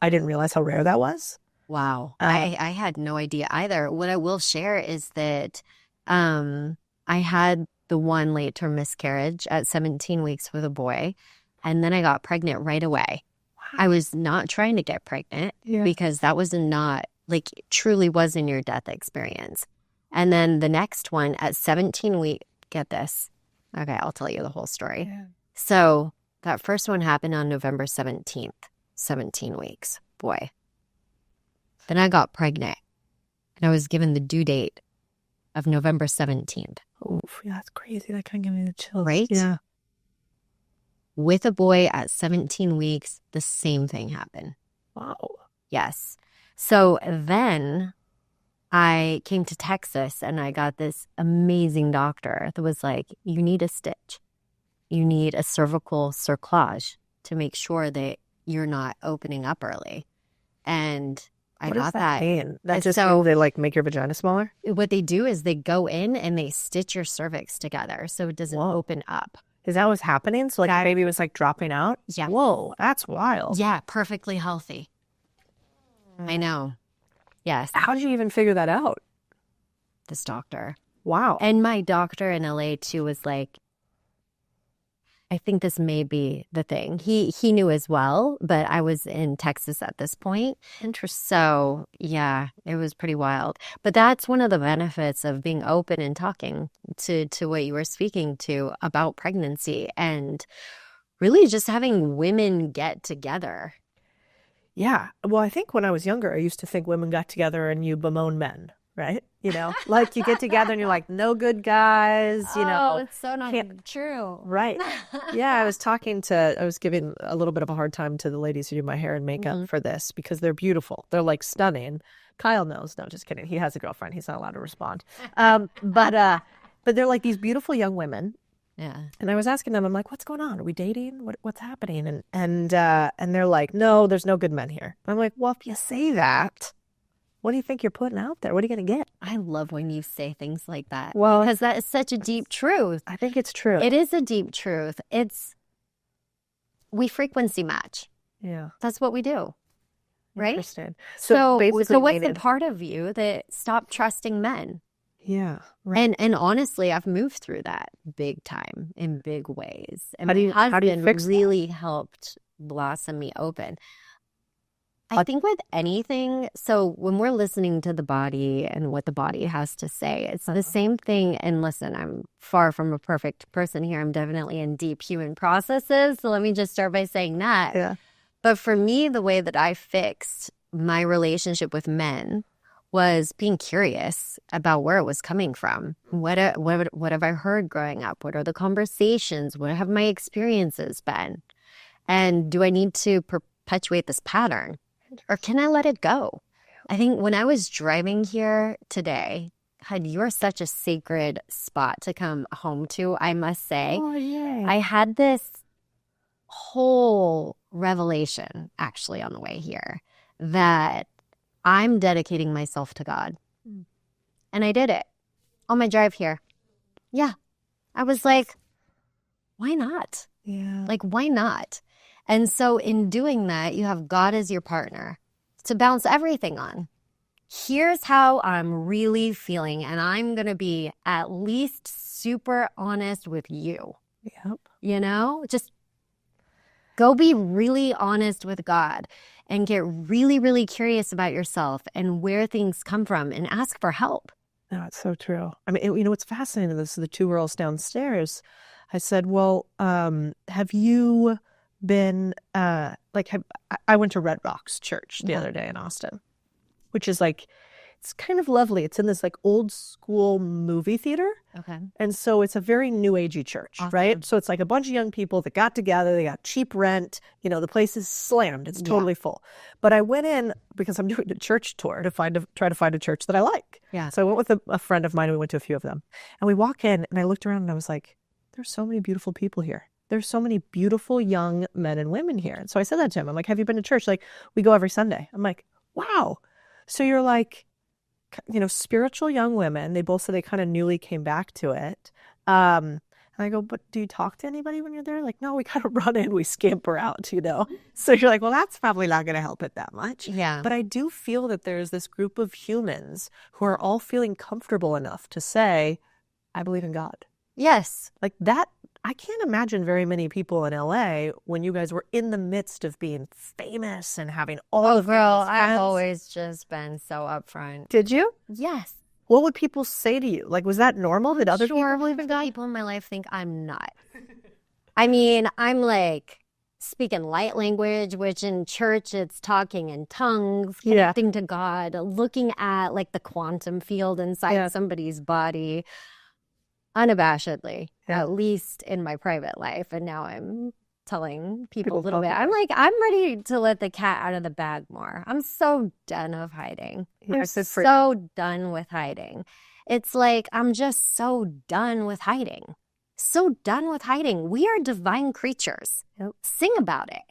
I didn't realize how rare that was. Wow. I had no idea either. What I will share is that I had the one late-term miscarriage at 17 weeks with a boy, and then I got pregnant right away. I was not trying to get pregnant because that was not, like, truly was a near-death experience. And then the next one at 17 weeks, get this. Okay, I'll tell you the whole story. Yeah. So that first one happened on November 17th, 17 weeks, boy. Then I got pregnant, and I was given the due date of November 17th. Oof, yeah, that's crazy. That kind of gave me the chills. Right? Yeah. With a boy at 17 weeks, the same thing happened. Wow. Yes. So then I came to Texas, and I got this amazing doctor that was like, you need a stitch. You need a cervical cerclage to make sure that you're not opening up early. And I got that. Mean? That just so means they like make your vagina smaller? what they do is they go in and they stitch your cervix together so it doesn't open up. Is that what's happening? So like the baby was like dropping out? Yeah. Whoa, that's wild. Yeah, perfectly healthy. I know. Yes. How did you even figure that out? This doctor. Wow. And my doctor in LA too was like, I think this may be the thing. He knew as well, but I was in Texas at this point. Interesting. So yeah, it was pretty wild. But that's one of the benefits of being open and talking to what you were speaking to about pregnancy, and really just having women get together. Yeah. Well, I think when I was younger, I used to think women got together and you bemoan men, right? You know, like you get together and you're like, no good guys, you know. Oh, it's so not true. Right. Yeah. I was giving a little bit of a hard time to the ladies who do my hair and makeup for this because they're beautiful. They're like stunning. Kyle knows. No, just kidding. He has a girlfriend. He's not allowed to respond. But they're like these beautiful young women. Yeah. And I was asking them, I'm like, what's going on? Are we dating? What's happening? And they're like, no, there's no good men here. I'm like, well, if you say that, what do you think you're putting out there? What are you going to get? I love when you say things like that. Well, because that is such a deep truth. I think it's true. It is a deep truth. We frequency match. Yeah. That's what we do. Right? Interesting. So basically what's the part of you that stopped trusting men? Yeah. Right. And honestly, I've moved through that big time in big ways. And how do you fix that? Really helped blossom me open. I think with anything, so when we're listening to the body and what the body has to say, it's the same thing. And listen, I'm far from a perfect person here. I'm definitely in deep human processes. So let me just start by saying that. Yeah. But for me, the way that I fixed my relationship with men was being curious about where it was coming from. What have I heard growing up? What are the conversations? What have my experiences been? And do I need to perpetuate this pattern? Or can I let it go? I think when I was driving here today, you're such a sacred spot to come home to, I must say. Oh, yay. I had this whole revelation actually on the way here that I'm dedicating myself to God. And I did it on my drive here. Yeah. I was like, why not? Yeah. Like, why not? And so in doing that, you have God as your partner to bounce everything on. Here's how I'm really feeling, and I'm going to be at least super honest with you. Yep. You know, just go be really honest with God and get really, really curious about yourself and where things come from and ask for help. No, it's so true. I mean, you know, what's fascinating, this is the two girls downstairs. I said, well, have you been I went to Red Rocks Church the other day in Austin, which is like, it's kind of lovely. It's in this like old school movie theater. Okay. And so it's a very new agey church, Awesome. right? So it's like a bunch of young people that got together, they got cheap rent, you know, the place is slammed. It's totally full. But I went in because I'm doing a church tour to try to find a church that I like. Yeah. So I went with a friend of mine and we went to a few of them. And we walk in and I looked around and I was like, there's so many beautiful people here. There's so many beautiful young men and women here. And so I said that to him. I'm like, have you been to church? Like, we go every Sunday. I'm like, wow. So you're like, spiritual young women. They both said they kind of newly came back to it. And I go, but do you talk to anybody when you're there? Like, no, we kind of run in, we scamper out, So you're like, well, that's probably not going to help it that much. Yeah. But I do feel that there's this group of humans who are all feeling comfortable enough to say, I believe in God. Yes. Like that. I can't imagine very many people in LA when you guys were in the midst of being famous and having all Oh, of girl, these I've fans. always just been so upfront. Did you? Yes. What would people say to you? Like, was that normal? Did other people believe in God? People in my life think I'm not. I mean, I'm like speaking light language, which in church it's talking in tongues, connecting to God, looking at like the quantum field inside somebody's body unabashedly, at least in my private life. And now I'm telling people a little bit. I'm like, I'm ready to let the cat out of the bag more. I'm so done of hiding. I'm so done with hiding. It's like, I'm just so done with hiding. So done with hiding. We are divine creatures. Sing about it.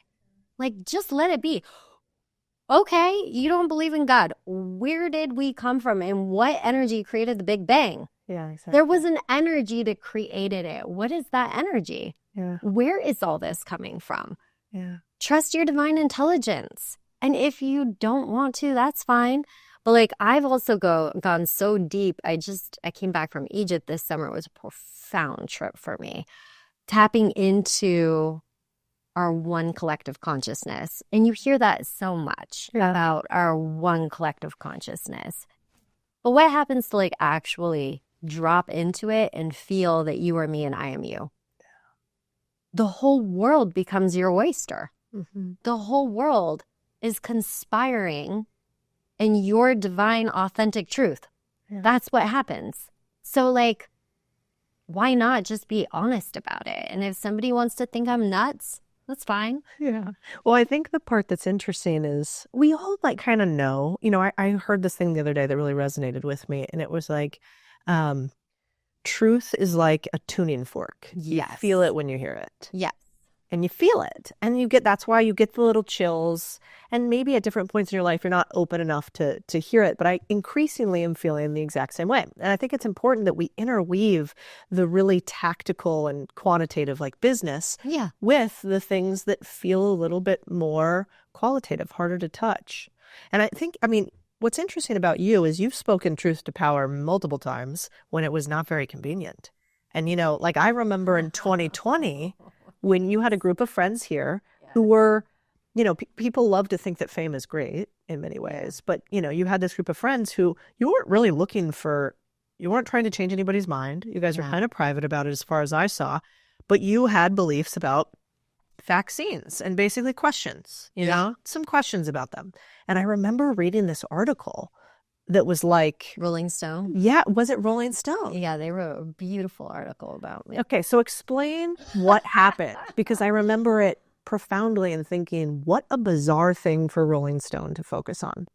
Like, just let it be. Okay, you don't believe in God. Where did we come from? And what energy created the Big Bang? Yeah, exactly. There was an energy that created it. What is that energy? Yeah. Where is all this coming from? Yeah. Trust your divine intelligence. And if you don't want to, that's fine. But like, I've also gone so deep. I came back from Egypt this summer. It was a profound trip for me. Tapping into our one collective consciousness. And you hear that so much about our one collective consciousness. But what happens to like actually drop into it and feel that you are me and I am you? The whole world becomes your oyster. Mm-hmm. The whole world is conspiring in your divine, authentic truth. Yeah. That's what happens. So like, why not just be honest about it? And if somebody wants to think I'm nuts, that's fine. Yeah. Well, I think the part that's interesting is we all like kind of know, I heard this thing the other day that really resonated with me. And it was like, truth is like a tuning fork. You feel it when you hear it. Yes. And you feel it. And that's why you get the little chills. And maybe at different points in your life, you're not open enough to hear it. But I increasingly am feeling the exact same way. And I think it's important that we interweave the really tactical and quantitative like business with the things that feel a little bit more qualitative, harder to touch. And I think, what's interesting about you is you've spoken truth to power multiple times when it was not very convenient. And, like I remember in 2020, when you had a group of friends here who were, people love to think that fame is great in many ways, but, you had this group of friends who you weren't really you weren't trying to change anybody's mind. You guys were kind of private about it as far as I saw, but you had beliefs about vaccines and basically questions, some questions about them. And I remember reading this article that was like Rolling Stone. Yeah, was it Rolling Stone? Yeah, they wrote a beautiful article about me. Okay, so explain what happened, because I remember it profoundly and thinking, what a bizarre thing for Rolling Stone to focus on.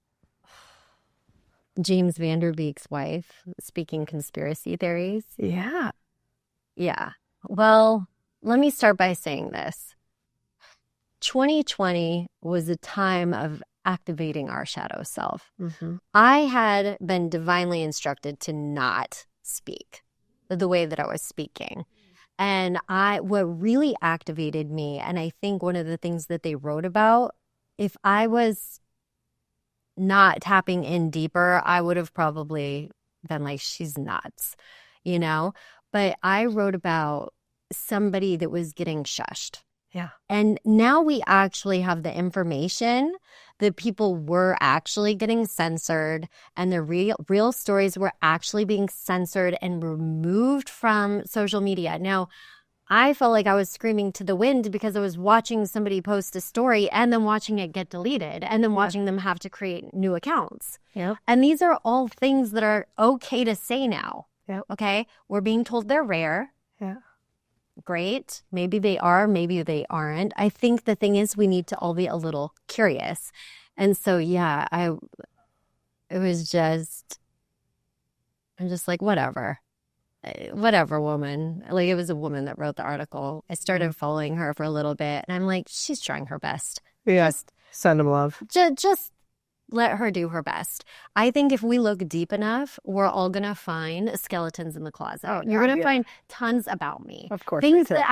James Van Der Beek's wife speaking conspiracy theories. Yeah. Yeah. Well, let me start by saying this. 2020 was a time of activating our shadow self. Mm-hmm. I had been divinely instructed to not speak the way that I was speaking. And what really activated me, and I think one of the things that they wrote about, if I was not tapping in deeper, I would have probably been like, she's nuts, But I wrote about somebody that was getting shushed. Yeah. And now we actually have the information that people were actually getting censored, and the real stories were actually being censored and removed from social media. Now, I felt like I was screaming to the wind because I was watching somebody post a story and then watching it get deleted and then watching them have to create new accounts. Yep. And these are all things that are okay to say now. Yep. Okay? We're being told they're rare. Yeah. Great. Maybe they are, maybe they aren't. I think the thing is we need to all be a little curious. And so, yeah, I'm just like, whatever, woman. Like, it was a woman that wrote the article. I started following her for a little bit and I'm like, she's trying her best. Yeah. Send them love. Just Let her do her best. I think if we look deep enough, we're all going to find skeletons in the closet. Oh, You're going to yeah. find tons about me. Of course. Things that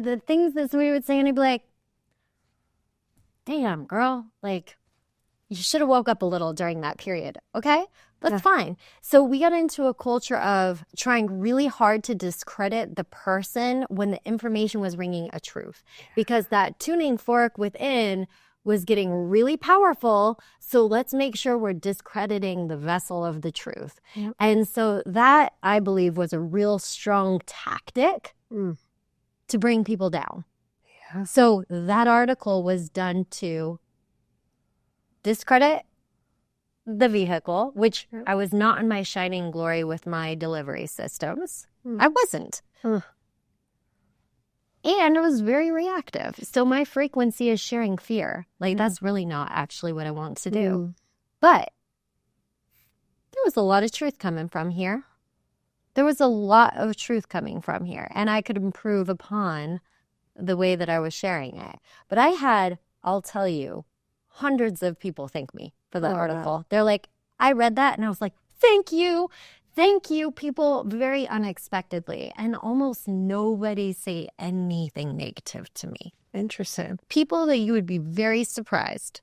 the things that somebody would say, and I'd be like, damn, girl, like, you should have woke up a little during that period. Okay? That's fine. So we got into a culture of trying really hard to discredit the person when the information was ringing a truth, because that tuning fork within was getting really powerful. So let's make sure we're discrediting the vessel of the truth. Yep. And so that, I believe, was a real strong tactic to bring people down. Yeah. So that article was done to discredit the vehicle, which I was not in my shining glory with my delivery systems. I wasn't. And it was very reactive. So my frequency is sharing fear. Like, that's really not actually what I want to do. But there was a lot of truth coming from here. There was a lot of truth coming from here. And I could improve upon the way that I was sharing it. But I had, I'll tell you, hundreds of people thank me for that article. They're like, I read that and I was like, thank you. Thank you, people, very unexpectedly. And almost nobody say anything negative to me. Interesting. People that you would be very surprised.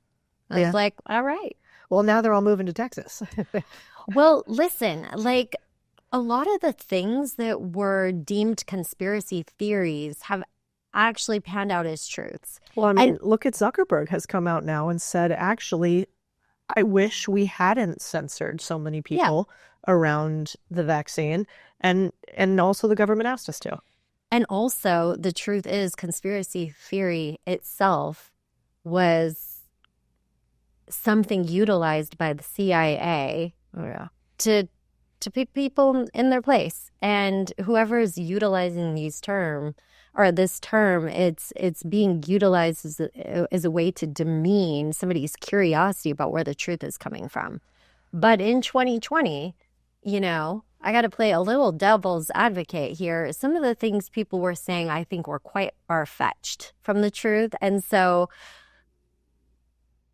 I was like, all right. Well, now they're all moving to Texas. Well, listen, like, a lot of the things that were deemed conspiracy theories have actually panned out as truths. Well, I mean, look at Zuckerberg has come out now and said, actually, I wish we hadn't censored so many people around the vaccine. And also the government asked us to. And also, the truth is, conspiracy theory itself was something utilized by the CIA to put people in their place. And whoever is utilizing this term, it's being utilized as a way to demean somebody's curiosity about where the truth is coming from. But in 2020, you know, I got to play a little devil's advocate here. Some of the things people were saying, I think, were quite far-fetched from the truth. And so,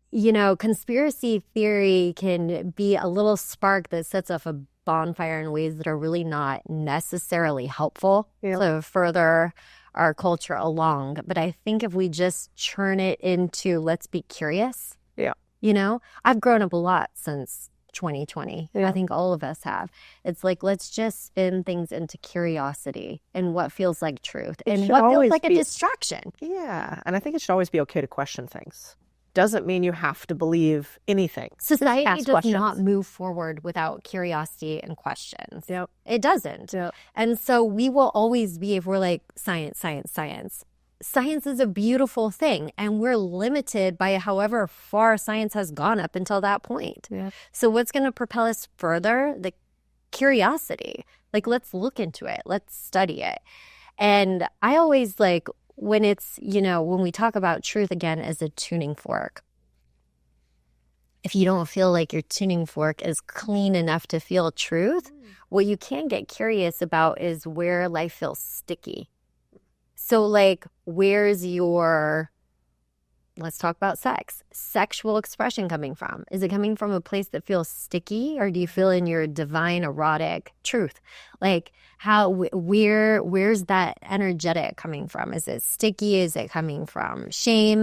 you know, conspiracy theory can be a little spark that sets off a bonfire in ways that are really not necessarily helpful to further our culture along. But I think if we just churn it into, let's be curious. Yeah. You know, I've grown up a lot since 2020. I think all of us have. It's like, let's just spin things into curiosity and what feels like truth and what feels like a distraction. Yeah. And I think it should always be okay to question things. Doesn't mean you have to believe anything. Society does not move forward without curiosity and questions. Yep. It doesn't. Yep. And so we will always be, if we're like, science, science, science. Science is a beautiful thing, and we're limited by however far science has gone up until that point. Yeah. So what's going to propel us further? The curiosity. Like, let's look into it. Let's study it. And I always like, when it's, you know, when we talk about truth again as a tuning fork, if you don't feel like your tuning fork is clean enough to feel truth, what you can get curious about is where life feels sticky. So like, where's your, let's talk about sex, sexual expression coming from? Is it coming from a place that feels sticky, or do you feel in your divine erotic truth? Like, where's that energetic coming from? Is it sticky? Is it coming from shame?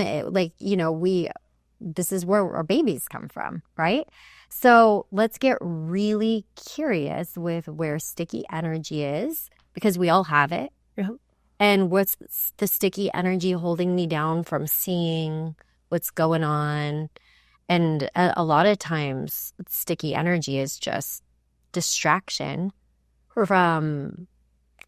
This is where our babies come from, right? So let's get really curious with where sticky energy is, because we all have it. Yeah. And what's the sticky energy holding me down from seeing what's going on? And a lot of times, sticky energy is just distraction from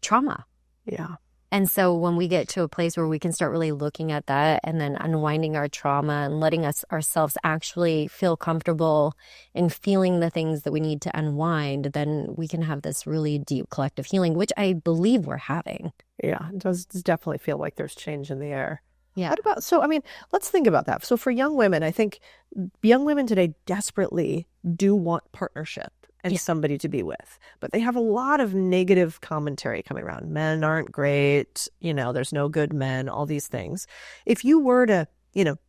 trauma. Yeah. And so when we get to a place where we can start really looking at that and then unwinding our trauma and letting ourselves actually feel comfortable in feeling the things that we need to unwind, then we can have this really deep collective healing, which I believe we're having. Yeah, it does definitely feel like there's change in the air. Yeah. Let's think about that. So for young women, I think young women today desperately do want partnership and somebody to be with. But they have a lot of negative commentary coming around. Men aren't great, there's no good men, all these things. If you were to,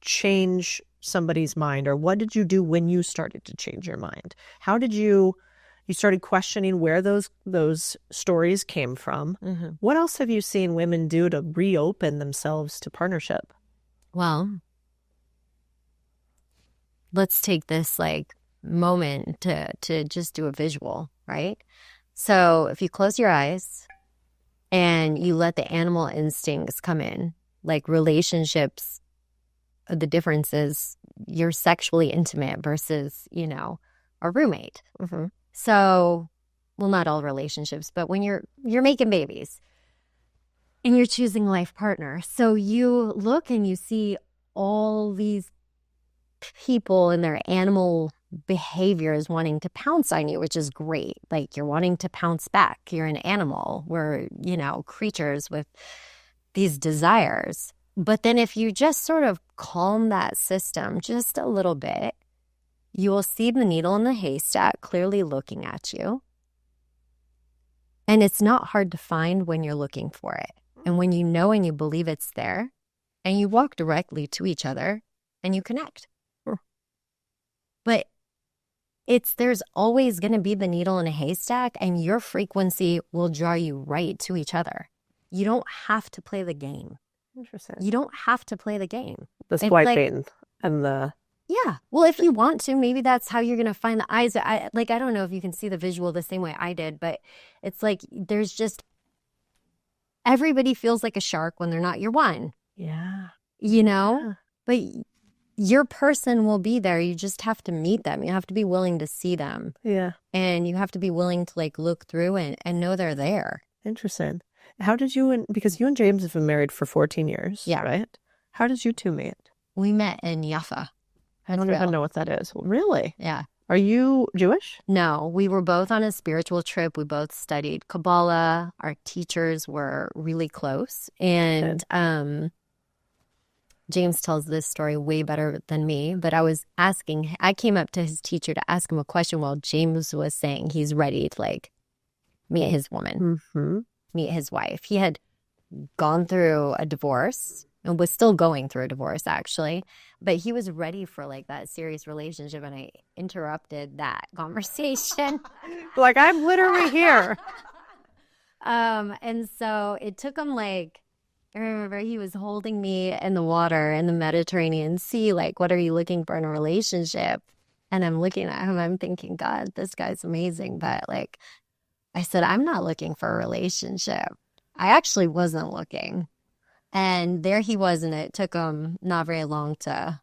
change somebody's mind, or what did you do when you started to change your mind? How did you started questioning where those stories came from? What else have you seen women do to reopen themselves to partnership? Well, let's take this like moment to just do a visual, right? So if you close your eyes and you let the animal instincts come in, like relationships, the difference is you're sexually intimate versus, a roommate. So, well, not all relationships, but when you're making babies and you're choosing a life partner, so you look and you see all these people and their animal behaviors wanting to pounce on you, which is great. Like you're wanting to pounce back. You're an animal. We're, creatures with these desires. But then if you just sort of calm that system just a little bit, you will see the needle in the haystack clearly looking at you. And it's not hard to find when you're looking for it. And when you know and you believe it's there, and you walk directly to each other and you connect. But there's always going to be the needle in a haystack, and your frequency will draw you right to each other. You don't have to play the game. Interesting. You don't have to play the game. The swiping and the... Yeah. Well, if you want to, maybe that's how you're going to find the eyes. I don't know if you can see the visual the same way I did, but it's like there's just... Everybody feels like a shark when they're not your one. Yeah. But your person will be there. You just have to meet them. You have to be willing to see them. Yeah. And you have to be willing to look through and know they're there. Interesting. How did you because you and James have been married for 14 years, yeah, right? How did you two meet? We met in Jaffa. I don't even know what that is. Really? Yeah. Are you Jewish? No, we were both on a spiritual trip. We both studied Kabbalah. Our teachers were really close. And James tells this story way better than me, but I came up to his teacher to ask him a question while James was saying he's ready to meet his woman, meet his wife. He had gone through a divorce and was still going through a divorce actually, but he was ready for that serious relationship, and I interrupted that conversation. I'm literally here. And so it took him I remember he was holding me in the water in the Mediterranean Sea, what are you looking for in a relationship? And I'm looking at him, I'm thinking, God, this guy's amazing. But I said, I'm not looking for a relationship. I actually wasn't looking. And there he was, and it took him not very long to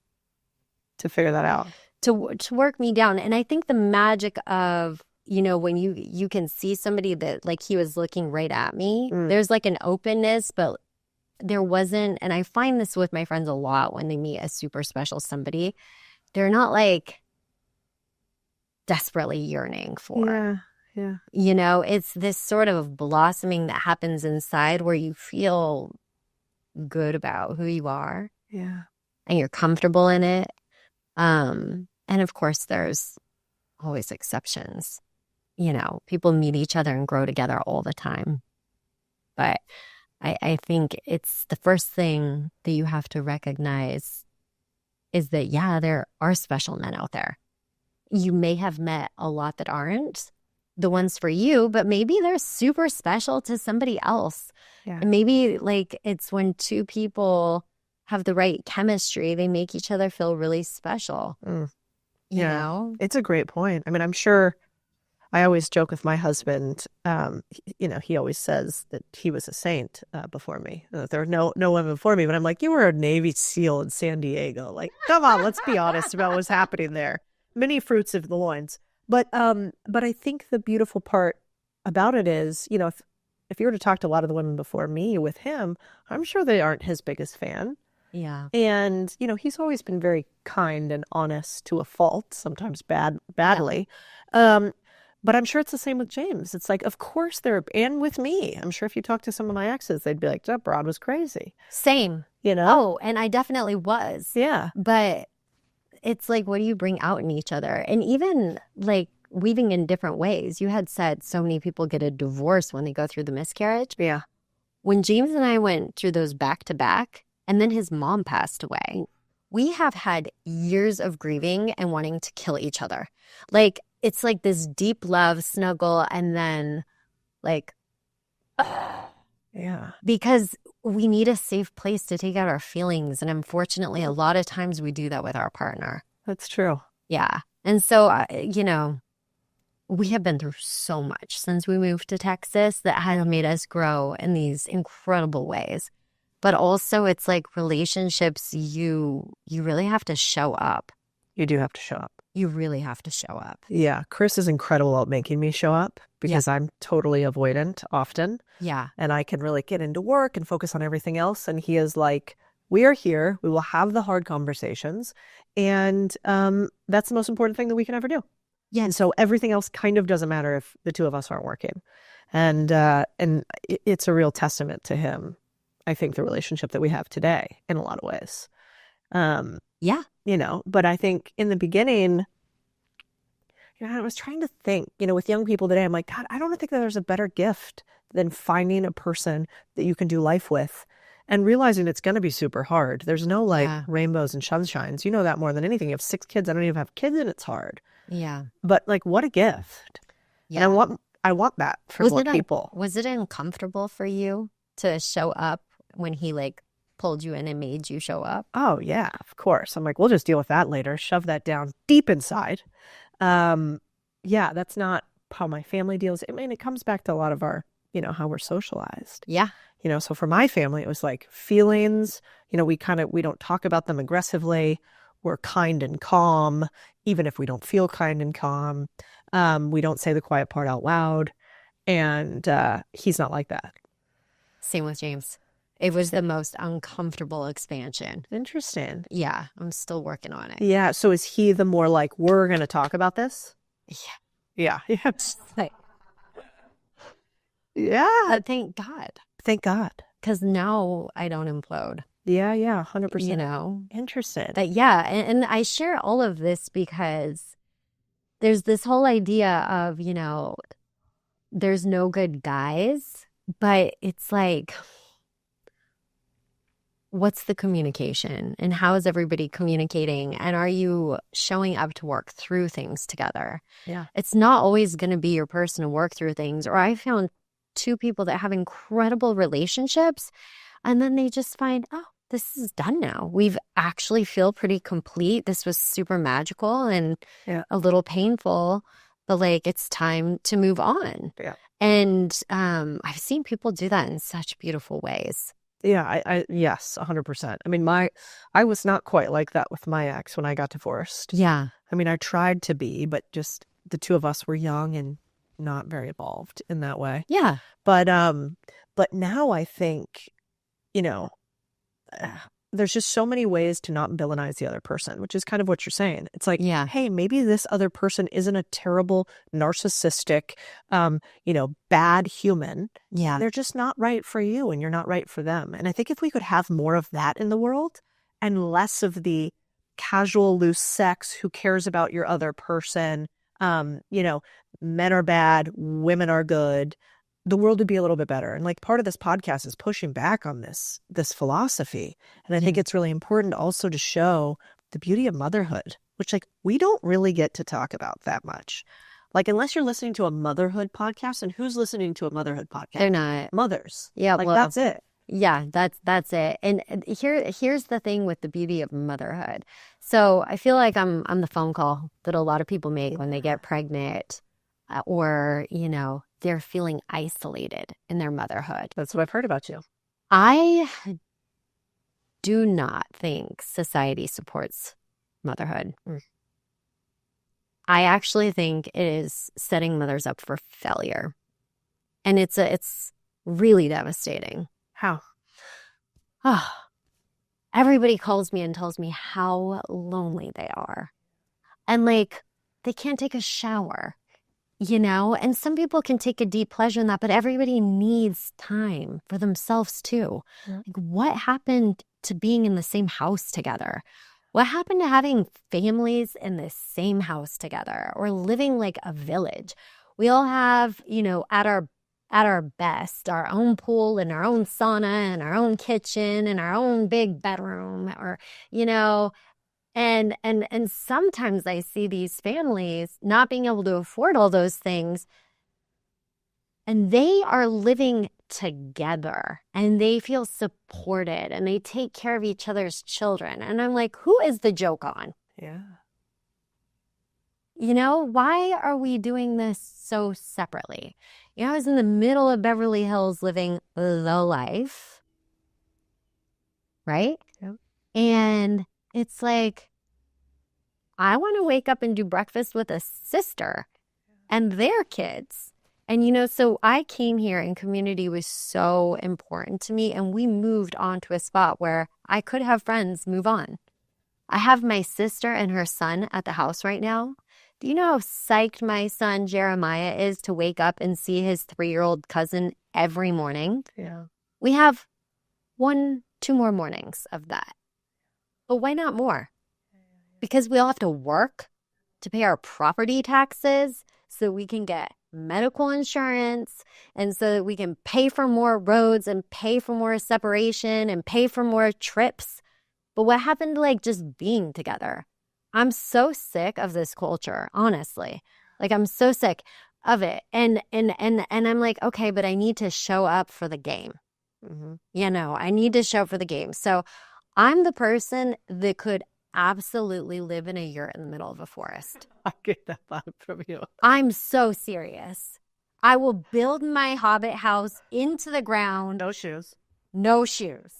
figure that out. To work me down. And I think the magic of, when you can see somebody that he was looking right at me, there's an openness, but there wasn't, and I find this with my friends a lot when they meet a super special somebody, they're not desperately yearning for. Yeah. It's this sort of blossoming that happens inside where you feel good about who you are. Yeah. And you're comfortable in it. And of course, there's always exceptions. People meet each other and grow together all the time. But I think it's the first thing that you have to recognize is that, yeah, there are special men out there. You may have met a lot that aren't the ones for you, but maybe they're super special to somebody else. Yeah. And maybe it's when two people have the right chemistry, they make each other feel really special. You know? It's a great point. I mean, I'm sure I always joke with my husband, he always says that he was a saint before me. There were no women before me, but I'm you were a Navy SEAL in San Diego. Come on, let's be honest about what's happening there. Many fruits of the loins. But I think the beautiful part about it is, if you were to talk to a lot of the women before me with him, I'm sure they aren't his biggest fan. Yeah. And, he's always been very kind and honest to a fault, sometimes badly. Yeah. But I'm sure it's the same with James. It's of course and with me. I'm sure if you talk to some of my exes, they'd be like, that broad was crazy. Same. Oh, and I definitely was. Yeah. But it's what do you bring out in each other? And even weaving in different ways. You had said so many people get a divorce when they go through the miscarriage. Yeah. When James and I went through those back to back, and then his mom passed away, we have had years of grieving and wanting to kill each other. Like, it's like this deep love, snuggle, and then like, Yeah. because we need a safe place to take out our feelings. And unfortunately, a lot of times we do that with our partner. That's true. Yeah. And so, we have been through so much since we moved to Texas that has made us grow in these incredible ways. But also, it's like relationships, you really have to show up. You do have to show up. You really have to show up. Yeah. Chris is incredible at making me show up because I'm totally avoidant often. Yeah. And I can really get into work and focus on everything else. And he is like, we are here. We will have the hard conversations. And that's the most important thing that we can ever do. Yeah. And so everything else kind of doesn't matter if the two of us aren't working. And it's a real testament to him, I think, the relationship that we have today in a lot of ways. Yeah. But I think in the beginning, I was trying to think, with young people today, I'm like, God, I don't think that there's a better gift than finding a person that you can do life with and realizing it's going to be super hard. There's no rainbows and sunshines. You know that more than anything. You have 6 kids. I don't even have kids and it's hard. Yeah. But like, what a gift. Yeah. And I want that for more people. Was it uncomfortable for you to show up when he like pulled you in and made you show up? Oh, yeah, of course. I'm like, we'll just deal with that later. Shove that down deep inside. Yeah, that's not how my family deals. I mean, it comes back to a lot of our, how we're socialized. Yeah. So for my family, it was like feelings, we don't talk about them aggressively. We're kind and calm, even if we don't feel kind and calm. We don't say the quiet part out loud. And he's not like that. Same with James. It was the most uncomfortable expansion. Interesting. Yeah, I'm still working on it. Yeah. So is he the more like, we're going to talk about this? Yeah. Yeah. Like, Yeah. thank God. Thank God. Because now I don't implode. Yeah. 100%. Interesting. And I share all of this because there's this whole idea of, there's no good guys, but it's like, what's the communication and how is everybody communicating? And are you showing up to work through things together? Yeah. It's not always going to be your person to work through things. Or I found 2 people that have incredible relationships and then they just find, oh, this is done now. We've actually feel pretty complete. This was super magical and a little painful, but like it's time to move on. Yeah. And I've seen people do that in such beautiful ways. Yeah, yes, 100%. I mean, I was not quite like that with my ex when I got divorced. Yeah. I mean, I tried to be, but just the two of us were young and not very evolved in that way. Yeah. But now I think, there's just so many ways to not villainize the other person, which is kind of what you're saying. It's like, hey, maybe this other person isn't a terrible, narcissistic, bad human. Yeah. They're just not right for you and you're not right for them. And I think if we could have more of that in the world and less of the casual, loose sex, who cares about your other person, men are bad, women are good, the world would be a little bit better. And like part of this podcast is pushing back on this philosophy. And I think it's really important also to show the beauty of motherhood, which like we don't really get to talk about that much. Like unless you're listening to a motherhood podcast, and who's listening to a motherhood podcast? They're not. Mothers. Yeah. Like well, that's it. Yeah, that's it. And here's the thing with the beauty of motherhood. So I feel like I'm the phone call that a lot of people make when they get pregnant or, they're feeling isolated in their motherhood. That's what I've heard about you. I do not think society supports motherhood. I actually think it is setting mothers up for failure. And it's really devastating. How? Everybody calls me and tells me how lonely they are. And like, they can't take a shower, and some people can take a deep pleasure in that, but everybody needs time for themselves too. Yeah. Like, what happened to being in the same house together? What happened to having families in the same house together or living like a village? We all have, at at our best, our own pool and our own sauna and our own kitchen and our own big bedroom, or, you know, and sometimes I see these families not being able to afford all those things, and they are living together and they feel supported and they take care of each other's children. And I'm like, who is the joke on? Yeah. You know, why are we doing this so separately? You know, I was in the middle of Beverly Hills living the life, right? Yep. And it's like, I want to wake up and do breakfast with a sister and their kids. And, you know, so I came here and community was so important to me. And we moved on to a spot where I could have friends move on. I have my sister and her son at the house right now. Do you know how psyched my son Jeremiah is to wake up and see his 3-year-old cousin every morning? Yeah. We have 1-2 more mornings of that. But why not more? Because we all have to work to pay our property taxes so we can get medical insurance and so that we can pay for more roads and pay for more separation and pay for more trips. But what happened to like just being together? I'm so sick of this culture, honestly. Like I'm so sick of it. And I'm like, okay, but I need to show up for the game. Mm-hmm. You know, I need to show up for the game. So I'm the person that could absolutely live in a yurt in the middle of a forest. I get that vibe from you. I'm so serious. I will build my hobbit house into the ground. No shoes. No shoes.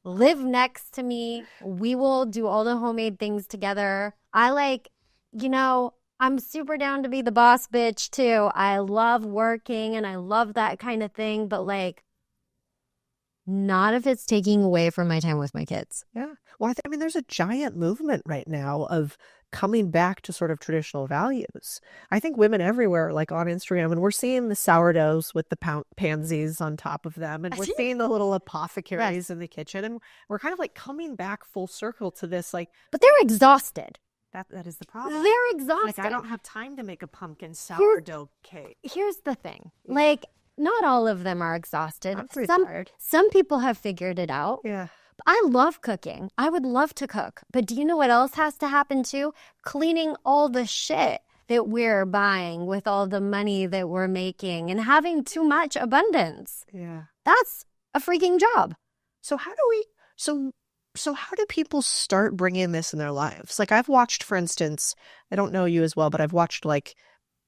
Live next to me. We will do all the homemade things together. I like, you know, I'm super down to be the boss bitch too. I love working and I love that kind of thing, but like, not if it's taking away from my time with my kids. Yeah. Well, I mean, there's a giant movement right now of coming back to sort of traditional values. I think women everywhere, like on Instagram, and we're seeing the sourdoughs with the pansies on top of them, and we're seeing the little apothecaries in the kitchen, and we're kind of like coming back full circle to this, like. But they're exhausted. That is the problem. They're exhausted. Like, I don't have time to make a pumpkin sourdough cake. Here's the thing. Like, not all of them are exhausted. I'm pretty tired. Some people have figured it out. Yeah. I love cooking. I would love to cook. But do you know what else has to happen too? Cleaning all the shit that we're buying with all the money that we're making and having too much abundance. Yeah. That's a freaking job. So how do we, so how do people start bringing this in their lives? Like I've watched, for instance, I don't know you as well, but I've watched like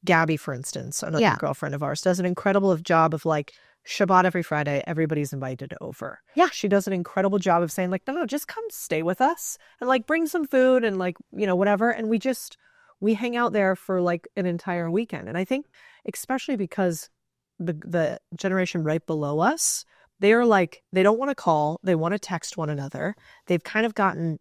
Gabby, for instance, another girlfriend of ours, does an incredible job of like Shabbat every Friday, everybody's invited over. Yeah. She does an incredible job of saying like, no, just come stay with us and like bring some food and like, you know, whatever. And we hang out there for like an entire weekend. And I think especially because the generation right below us, they are like, they don't want to call, they want to text one another. They've kind of gotten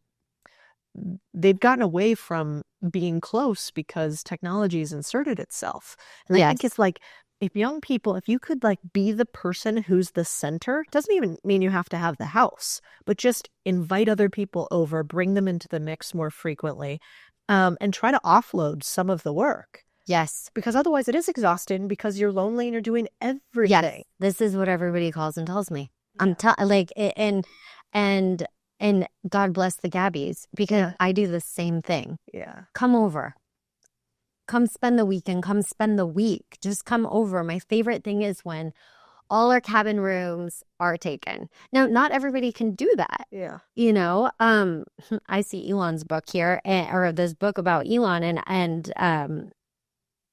away from being close because technology has inserted itself. And I think it's like, if young people, if you could like be the person who's the center, doesn't even mean you have to have the house, but just invite other people over, bring them into the mix more frequently, and try to offload some of the work. Yes. Because otherwise it is exhausting because you're lonely and you're doing everything. Yes. This is what everybody calls and tells me. I'm like, and God bless the Gabbies because I do the same thing. Yeah. Come over. Come spend the weekend. Come spend the week. Just come over. My favorite thing is when all our cabin rooms are taken. Now, not everybody can do that. Yeah. You know, I see Elon's book here, or this book about Elon, and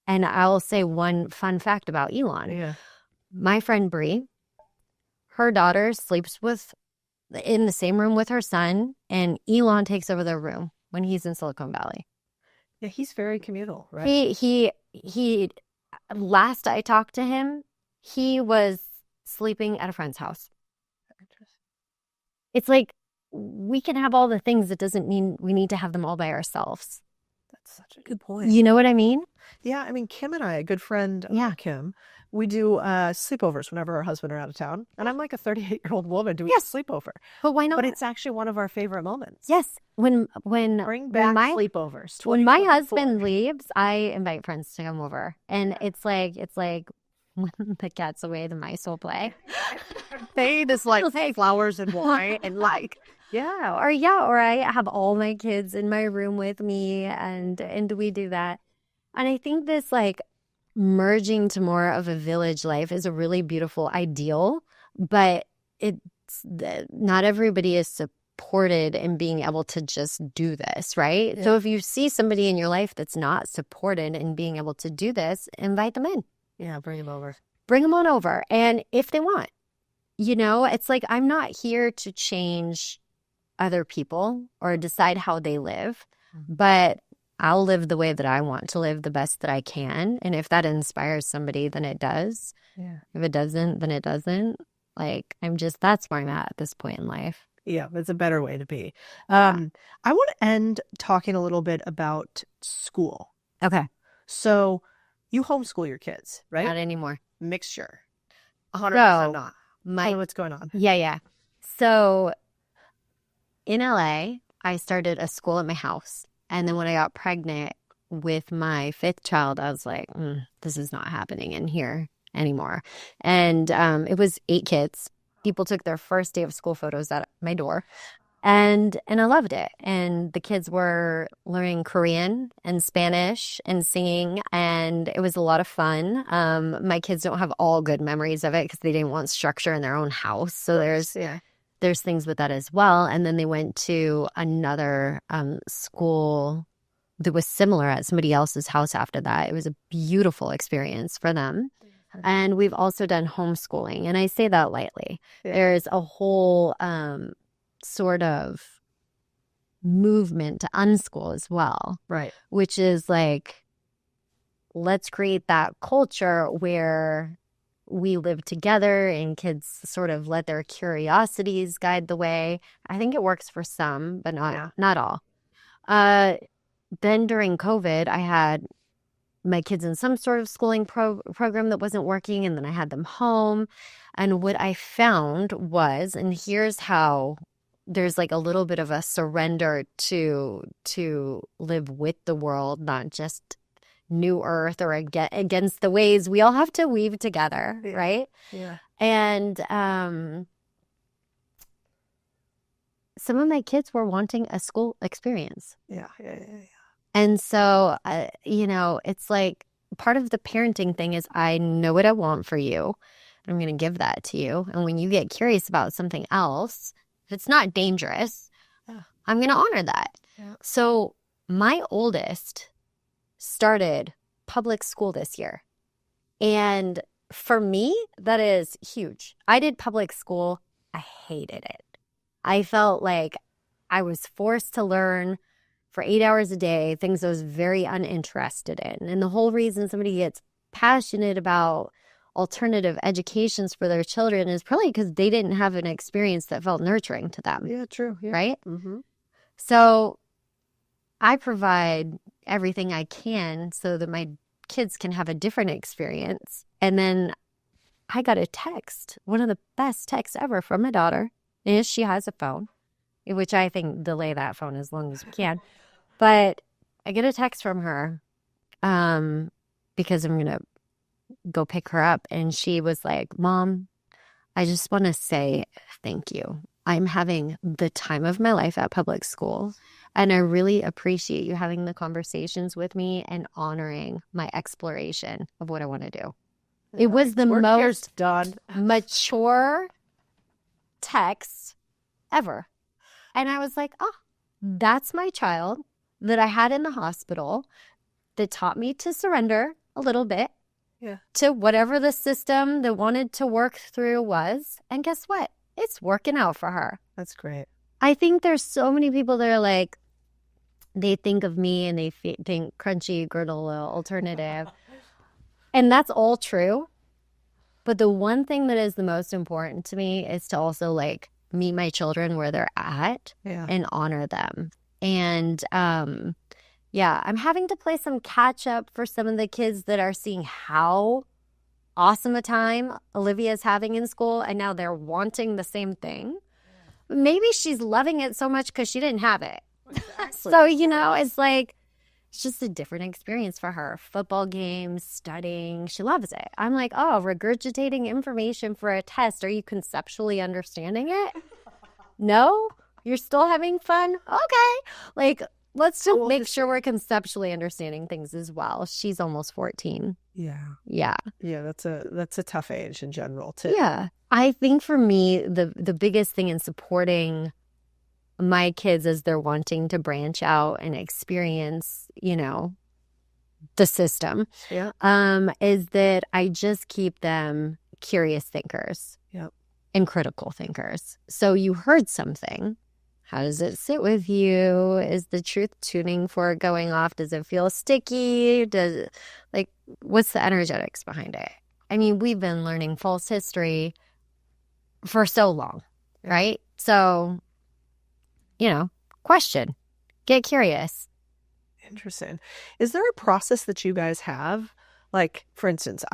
I'll say one fun fact about Elon. Yeah. My friend Bree, her daughter sleeps in the same room with her son, and Elon takes over their room when he's in Silicon Valley. Yeah, he's very communal, right? He last I talked to him, he was sleeping at a friend's house. It's like we can have all the things. It doesn't mean we need to have them all by ourselves. That's such a good point. You know what I mean? Yeah, I mean, Kim and I, a good friend Yeah. Kim, we do sleepovers whenever our husband are out of town. And I'm like a 38-year-old woman doing a sleepover. But why not? But it's actually one of our favorite moments. Yes. When Bring back my sleepovers. when my 2024. husband leaves, I invite friends to come over. And it's like when the cat's away, the mice will play. They just like flowers and wine and like. Or I have all my kids in my room with me and we do that. And I think this like merging to more of a village life is a really beautiful ideal, but not everybody is supported in being able to just do this, right? Yeah. So if you see somebody in your life that's not supported in being able to do this, invite them in. Yeah, bring them over. Bring them on over. And if they want, it's like I'm not here to change other people or decide how they live, but I'll live the way that I want to live the best that I can. And if that inspires somebody, then it does. Yeah. If it doesn't, then it doesn't. Like, that's where I'm at this point in life. Yeah, it's a better way to be. I want to end talking a little bit about school. Okay. So you homeschool your kids, right? Not anymore. Mixture. 100% not. My, Tell me what's going on. Yeah. So in LA, I started a school at my house. And then when I got pregnant with my 5th child, I was like, this is not happening in here anymore. And it was 8 kids. People took their first day of school photos at my door. And I loved it. And the kids were learning Korean and Spanish and singing. And it was a lot of fun. My kids don't have all good memories of it because they didn't want structure in their own house. So there's things with that as well. And then they went to another school that was similar at somebody else's house after that. It was a beautiful experience for them. And we've also done homeschooling. And I say that lightly. Yeah. There's a whole sort of movement to unschool as well. Right. Which is like, let's create that culture where we live together and kids sort of let their curiosities guide the way. I think it works for some, but not all. Then during COVID, I had my kids in some sort of schooling program that wasn't working, and then I had them home. And what I found was, and here's how there's like a little bit of a surrender to live with the world, not just new earth or against the ways we all have to weave together, right? Yeah. And some of my kids were wanting a school experience. Yeah. And so, it's like part of the parenting thing is I know what I want for you. I'm going to give that to you. And when you get curious about something else, if it's not dangerous, I'm going to honor that. Yeah. So my oldest started public school this year. And for me, that is huge. I did public school. I hated it. I felt like I was forced to learn for 8 hours a day, things I was very uninterested in. And the whole reason somebody gets passionate about alternative educations for their children is probably because they didn't have an experience that felt nurturing to them. Yeah, true. Yeah. Right? Mm-hmm. So I provide everything I can so that my kids can have a different experience. And then I got a text, one of the best texts ever from my daughter, is she has a phone, which I think delay that phone as long as we can. But I get a text from her because I'm going to go pick her up. And she was like, Mom, I just want to say thank you. I'm having the time of my life at public school. And I really appreciate you having the conversations with me and honoring my exploration of what I want to do. It was the most mature text ever. And I was like, that's my child that I had in the hospital that taught me to surrender a little bit to whatever the system that wanted to work through was. And guess what? It's working out for her. That's great. I think there's so many people that are like, they think of me and they think crunchy, granola, alternative. And that's all true. But the one thing that is the most important to me is to also like meet my children where they're at and honor them. And I'm having to play some catch up for some of the kids that are seeing how awesome a time Olivia's having in school. And now they're wanting the same thing. Maybe she's loving it so much because she didn't have it. Exactly. So, it's like It's just a different experience for her. Football games, studying, she loves it. I'm like, oh, regurgitating information for a test. Are you conceptually understanding it? No? You're still having fun? Okay. Like, let's just make sure we're conceptually understanding things as well. She's almost 14. Yeah. Yeah. Yeah, that's a tough age in general too. Yeah. I think for me, the biggest thing in supporting my kids as they're wanting to branch out and experience, the system, is that I just keep them curious thinkers and critical thinkers. So you heard something. How does it sit with you? Is the truth tuning fork going off? Does it feel sticky? What's the energetics behind it? I mean, we've been learning false history for so long, right? So, question, get curious. Interesting. Is there a process that you guys have? Like, for instance,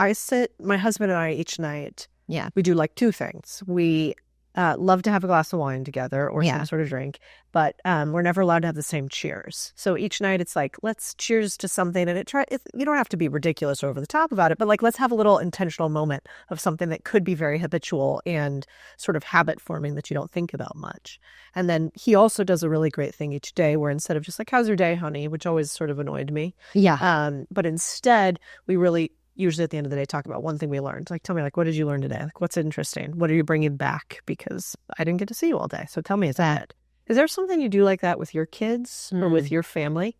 my husband and I each night, we do like two things. We love to have a glass of wine together or some sort of drink, but we're never allowed to have the same cheers. So each night it's like, let's cheers to something, and you don't have to be ridiculous or over the top about it, but like, let's have a little intentional moment of something that could be very habitual and sort of habit forming that you don't think about much. And then he also does a really great thing each day where instead of just like, how's your day, honey, which always sort of annoyed me. But instead we really usually at the end of the day talk about one thing we learned. Like, tell me, like, what did you learn today? Like, what's interesting? What are you bringing back? Because I didn't get to see you all day. So tell me, is there something you do like that with your kids or with your family?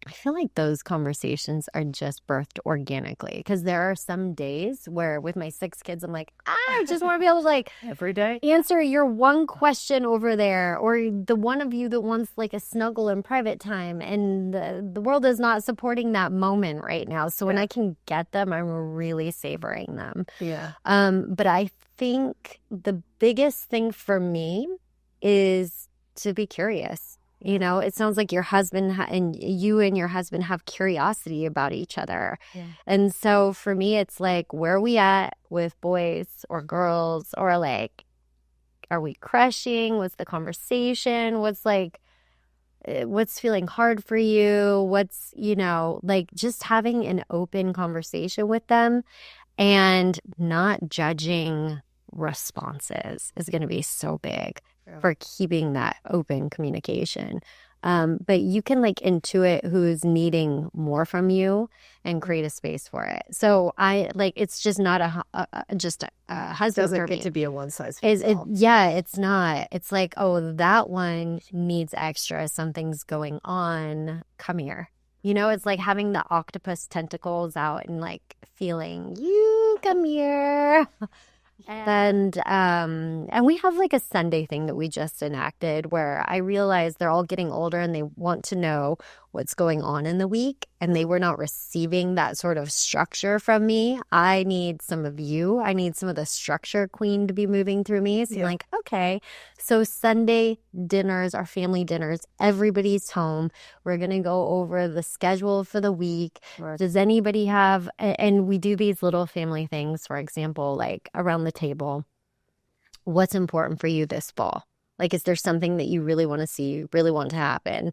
I feel like those conversations are just birthed organically, because there are some days where with my 6 kids, I'm like, I just want to be able to like every day answer your one question over there, or the one of you that wants like a snuggle in private time, and the world is not supporting that moment right now. So when I can get them, I'm really savoring them. But I think the biggest thing for me is to be curious. It sounds like your husband and your husband have curiosity about each other. And so for me, it's like, where are we at with boys or girls, or like, are we crushing? What's the conversation? What's feeling hard for you? What's, like just having an open conversation with them and not judging responses is going to be so big for keeping that open communication. But you can like intuit who's needing more from you and create a space for it. So I like, it's just not just a husband. Doesn't for get me. to be a one size fits all. It's not. It's like, oh, that one needs extra. Something's going on. Come here. It's like having the octopus tentacles out and like feeling, you come here. And we have like a Sunday thing that we just enacted where I realized they're all getting older and they want to know what's going on in the week, and they were not receiving that sort of structure from me. I need some of you. I need some of the structure queen to be moving through me. So I'm like, okay, so Sunday dinners are family dinners. Everybody's home. We're going to go over the schedule for the week. Right. Does anybody have, and we do these little family things, for example, like around the table. What's important for you this fall? Like, is there something that you really want to see, really want to happen?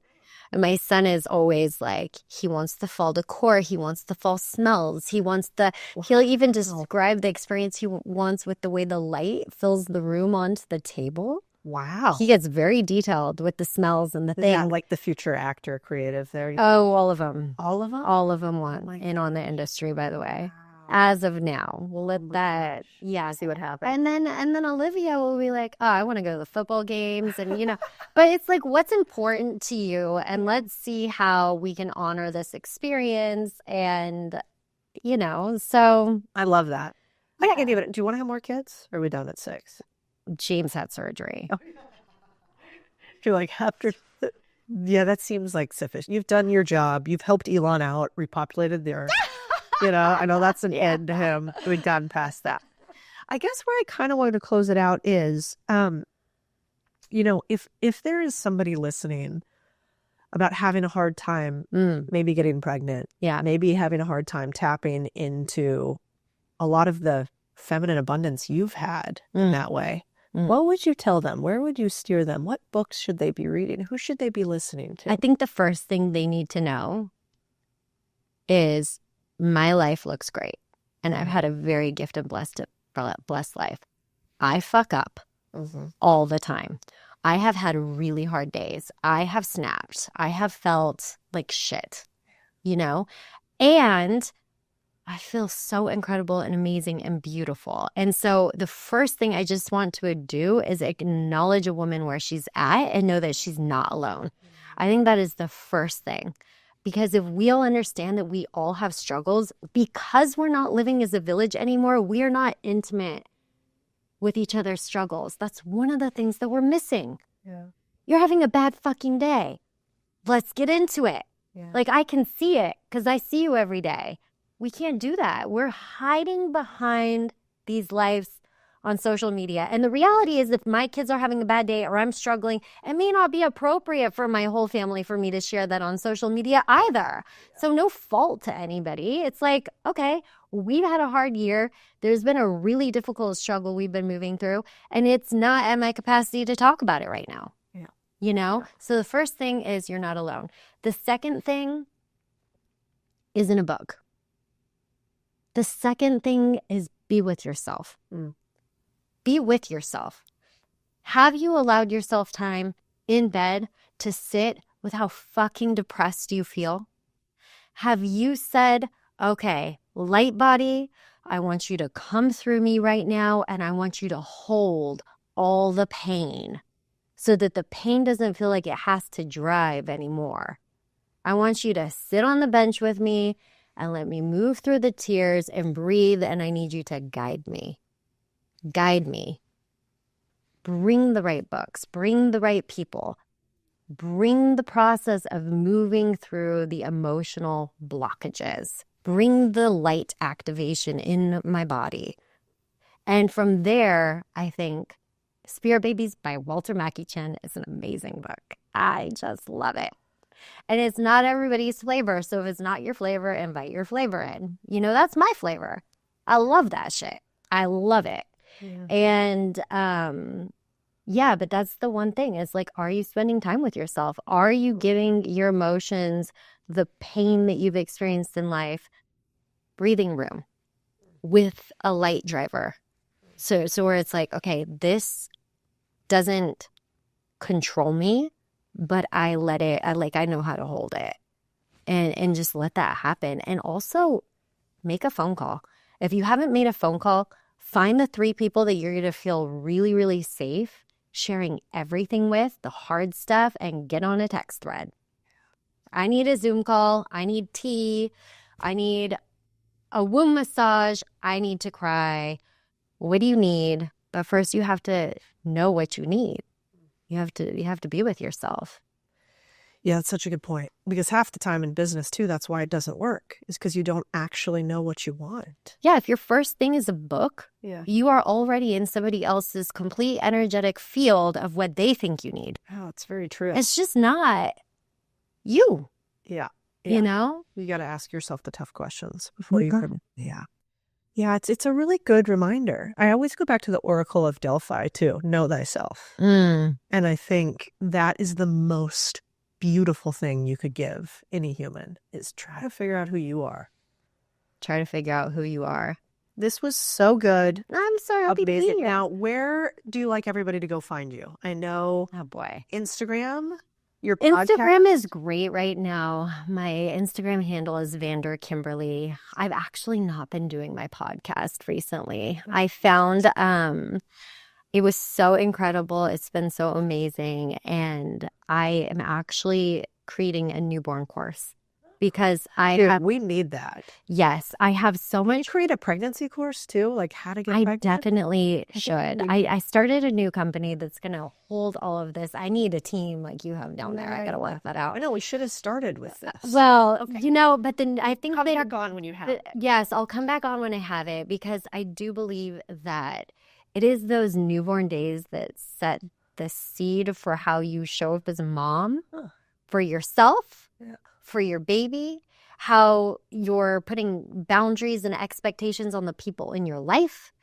And my son is always like, he wants the fall decor. He wants the fall smells. He'll even describe the experience he wants with the way the light fills the room onto the table. Wow. He gets very detailed with the smells and the things. Yeah, like the future actor creative there. Oh, all of them. All of them? All of them want in on the industry, by the way. As of now, we'll let that, see what happens. And then Olivia will be like, oh, I want to go to the football games, and but it's like, what's important to you, and let's see how we can honor this experience, and so I love that. I can't even. Do you want to have more kids? Or are we done at 6? James had surgery. Oh. You're like after. Yeah, that seems like sufficient. You've done your job. You've helped Elon out, repopulated the earth. I know that's an end to him. We've gotten past that. I guess where I kind of wanted to close it out is, if there is somebody listening about having a hard time, maybe getting pregnant, maybe having a hard time tapping into a lot of the feminine abundance you've had in that way, what would you tell them? Where would you steer them? What books should they be reading? Who should they be listening to? I think the first thing they need to know is my life looks great. And I've had a very gifted, blessed life. I fuck up all the time. I have had really hard days. I have snapped. I have felt like shit, you know? And I feel so incredible and amazing and beautiful. And so the first thing I just want to do is acknowledge a woman where she's at and know that she's not alone. I think that is the first thing. Because if we all understand that we all have struggles, because we're not living as a village anymore, we are not intimate with each other's struggles. That's one of the things that we're missing. Yeah. You're having a bad fucking day. Let's get into it. Yeah. Like, I can see it because I see you every day. We can't do that. We're hiding behind these lives on social media. And the reality is, if my kids are having a bad day or I'm struggling, it may not be appropriate for my whole family for me to share that on social media either. So no fault to anybody. It's like, okay, we've had a hard year. There's been a really difficult struggle we've been moving through, and it's not at my capacity to talk about it right now. Yeah. You know? So the first thing is you're not alone. The second thing is in a book. The second thing is be with yourself. Be with yourself. Have you allowed yourself time in bed to sit with how fucking depressed you feel? Have you said, okay, light body, I want you to come through me right now, and I want you to hold all the pain so that the pain doesn't feel like it has to drive anymore. I want you to sit on the bench with me and let me move through the tears and breathe, and I need you to guide me. Guide me. Bring the right books. Bring the right people. Bring the process of moving through the emotional blockages. Bring the light activation in my body. And from there, I think Spirit Babies by Walter Mackey-Chen is an amazing book. I just love it. And it's not everybody's flavor. So if it's not your flavor, invite your flavor in. You know, that's my flavor. I love that shit. I love it. Yeah. And yeah, but that's the one thing. It's like, are you spending time with yourself? Are you giving your emotions, the pain that you've experienced in life, breathing room with a light driver? So where it's like, okay, this doesn't control me, but I let it, I know how to hold it and just let that happen. And also make a phone call. If you haven't made a phone call, find the 3 people that you're going to feel really, really safe sharing everything with, the hard stuff, and get on a text thread. I need a Zoom call. I need tea. I need a womb massage. I need to cry. What do you need? But first you have to know what you need. You have to be with yourself. Yeah, that's such a good point. Because half the time in business too, that's why it doesn't work, is because you don't actually know what you want. Yeah, if your first thing is a book, Yeah. you are already in somebody else's complete energetic field of what they think you need. Oh, it's very true. It's just not you, Yeah. you know? You got to ask yourself the tough questions before you can. Yeah. Yeah, it's a really good reminder. I always go back to the Oracle of Delphi too. Know thyself. And I think that is the most beautiful thing you could give any human, is try to figure out who you are. Try to figure out who you are. This was so good. I'm so happy to be Amazing. here. Now, where do you like everybody to go find you? I know Oh boy. Instagram, your podcast. Instagram is great right now. My Instagram handle is Vander Kimberly. I've actually not been doing my podcast recently. I found it was so incredible. It's been so amazing. And I am actually creating a newborn course because we need that. Yes, I have so much. Create a pregnancy course too, like how to get I pregnant. definitely should. I started a new company that's going to hold all of this. I need a team like you have down there. I got to work that out. I know we should have started with this. Well, you know, but then I think Come they back on when you have it. Yes, I'll come back on when I have it, because I do believe that it is those newborn days that set the seed for how you show up as a mom for yourself, for your baby, how you're putting boundaries and expectations on the people in your life,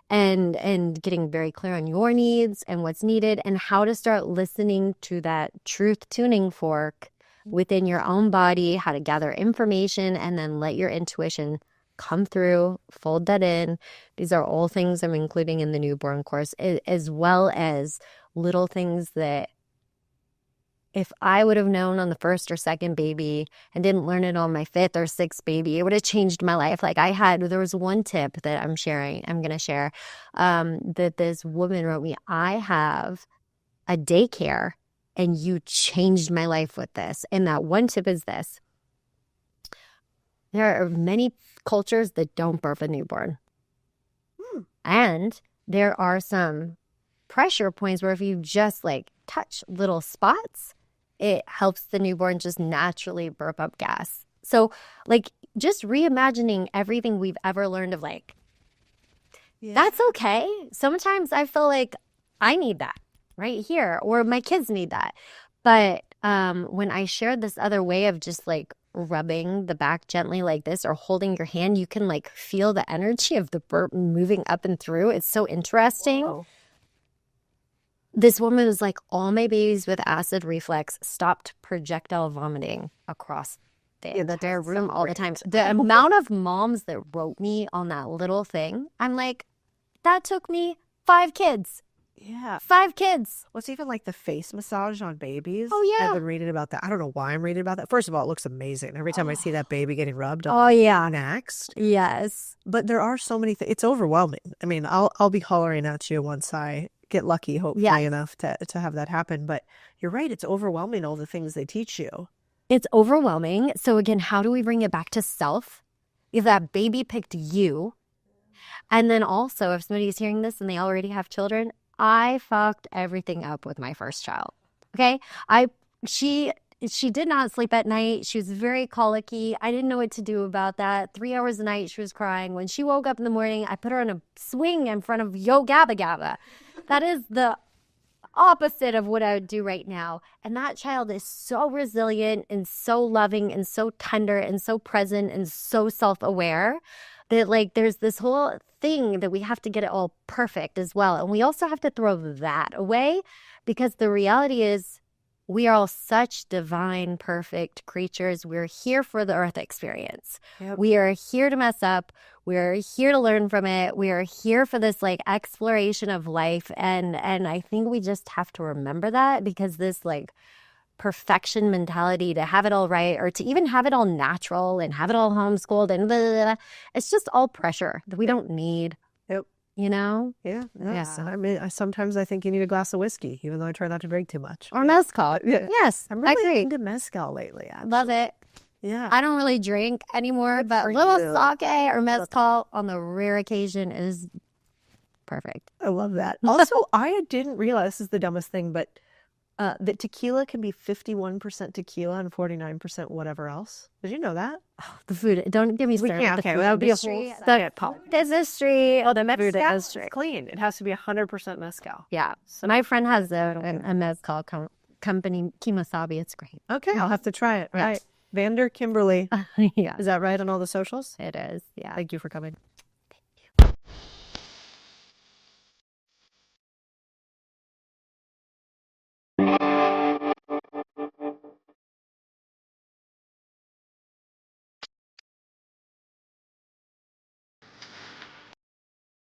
and getting very clear on your needs and what's needed, and how to start listening to that truth tuning fork within your own body, how to gather information, and then let your intuition come through, fold that in. These are all things I'm including in the newborn course, as well as little things that if I would have known on the first or second baby and didn't learn it on my fifth or sixth baby, it would have changed my life. Like there was one tip that I'm going to share, that this woman wrote me. I have a daycare and you changed my life with this. And that one tip is this. There are many cultures that don't birth a newborn. And there are some pressure points where if you just like touch little spots, it helps the newborn just naturally burp up gas. So like just reimagining everything we've ever learned of like, that's okay. Sometimes I feel like I need that right here, or my kids need that. But when I shared this other way of just like rubbing the back gently like this or holding your hand, you can like feel the energy of the burp moving up and through. It's so interesting. Whoa. This woman was like, all my babies with acid reflux stopped projectile vomiting across the entire room all the time. The amount of moms that wrote me on that little thing, I'm like, that took me 5 kids. Yeah. 5 kids. What's even like the face massage on babies? Oh, yeah. I've been reading about that. I don't know why I'm reading about that. First of all, it looks amazing. Every time I see that baby getting rubbed, next. Yes. But there are so many things. It's overwhelming. I mean, I'll be hollering at you once I get lucky, hopefully enough to have that happen. But you're right. It's overwhelming, all the things they teach you. It's overwhelming. So again, how do we bring it back to self? If that baby picked you, and then also if somebody's hearing this and they already have children, I fucked everything up with my first child. Okay? She did not sleep at night. She was very colicky. I didn't know what to do about that. 3 hours a night she was crying. When she woke up in the morning, I put her on a swing in front of Yo Gabba Gabba. That is the opposite of what I would do right now. And that child is so resilient and so loving and so tender and so present and so self-aware that like there's this whole thing that we have to get it all perfect as well. And we also have to throw that away because the reality is we are all such divine, perfect creatures. We're here for the earth experience. Yep. We are here to mess up. We're here to learn from it. We are here for this like exploration of life. And I think we just have to remember that because this like perfection mentality to have it all right or to even have it all natural and have it all homeschooled and blah, blah, blah, it's just all pressure that we don't need. Yep. You know? Yeah. Yes. Yeah. I mean, sometimes I think you need a glass of whiskey, even though I try not to drink too much. Or mezcal. Yeah. Yes. I'm really into mezcal lately. Actually. Love it. Yeah. I don't really drink anymore, but a little sake or mezcal on the rare occasion is perfect. I love that. Also, I didn't realize, this is the dumbest thing, but that tequila can be 51% tequila and 49% whatever else. Did you know that? Oh, the food. Don't give me started. Yeah, okay. Well, that would be a whole industry. Oh, the mezcal industry. Is clean. It has to be 100% mezcal. Yeah. So my friend has a mezcal company, Kimosabi. It's great. Okay. I'll have to try it. Right. Vander Kimberly. Yeah. Is that right on all the socials? It is. Yeah. Thank you for coming.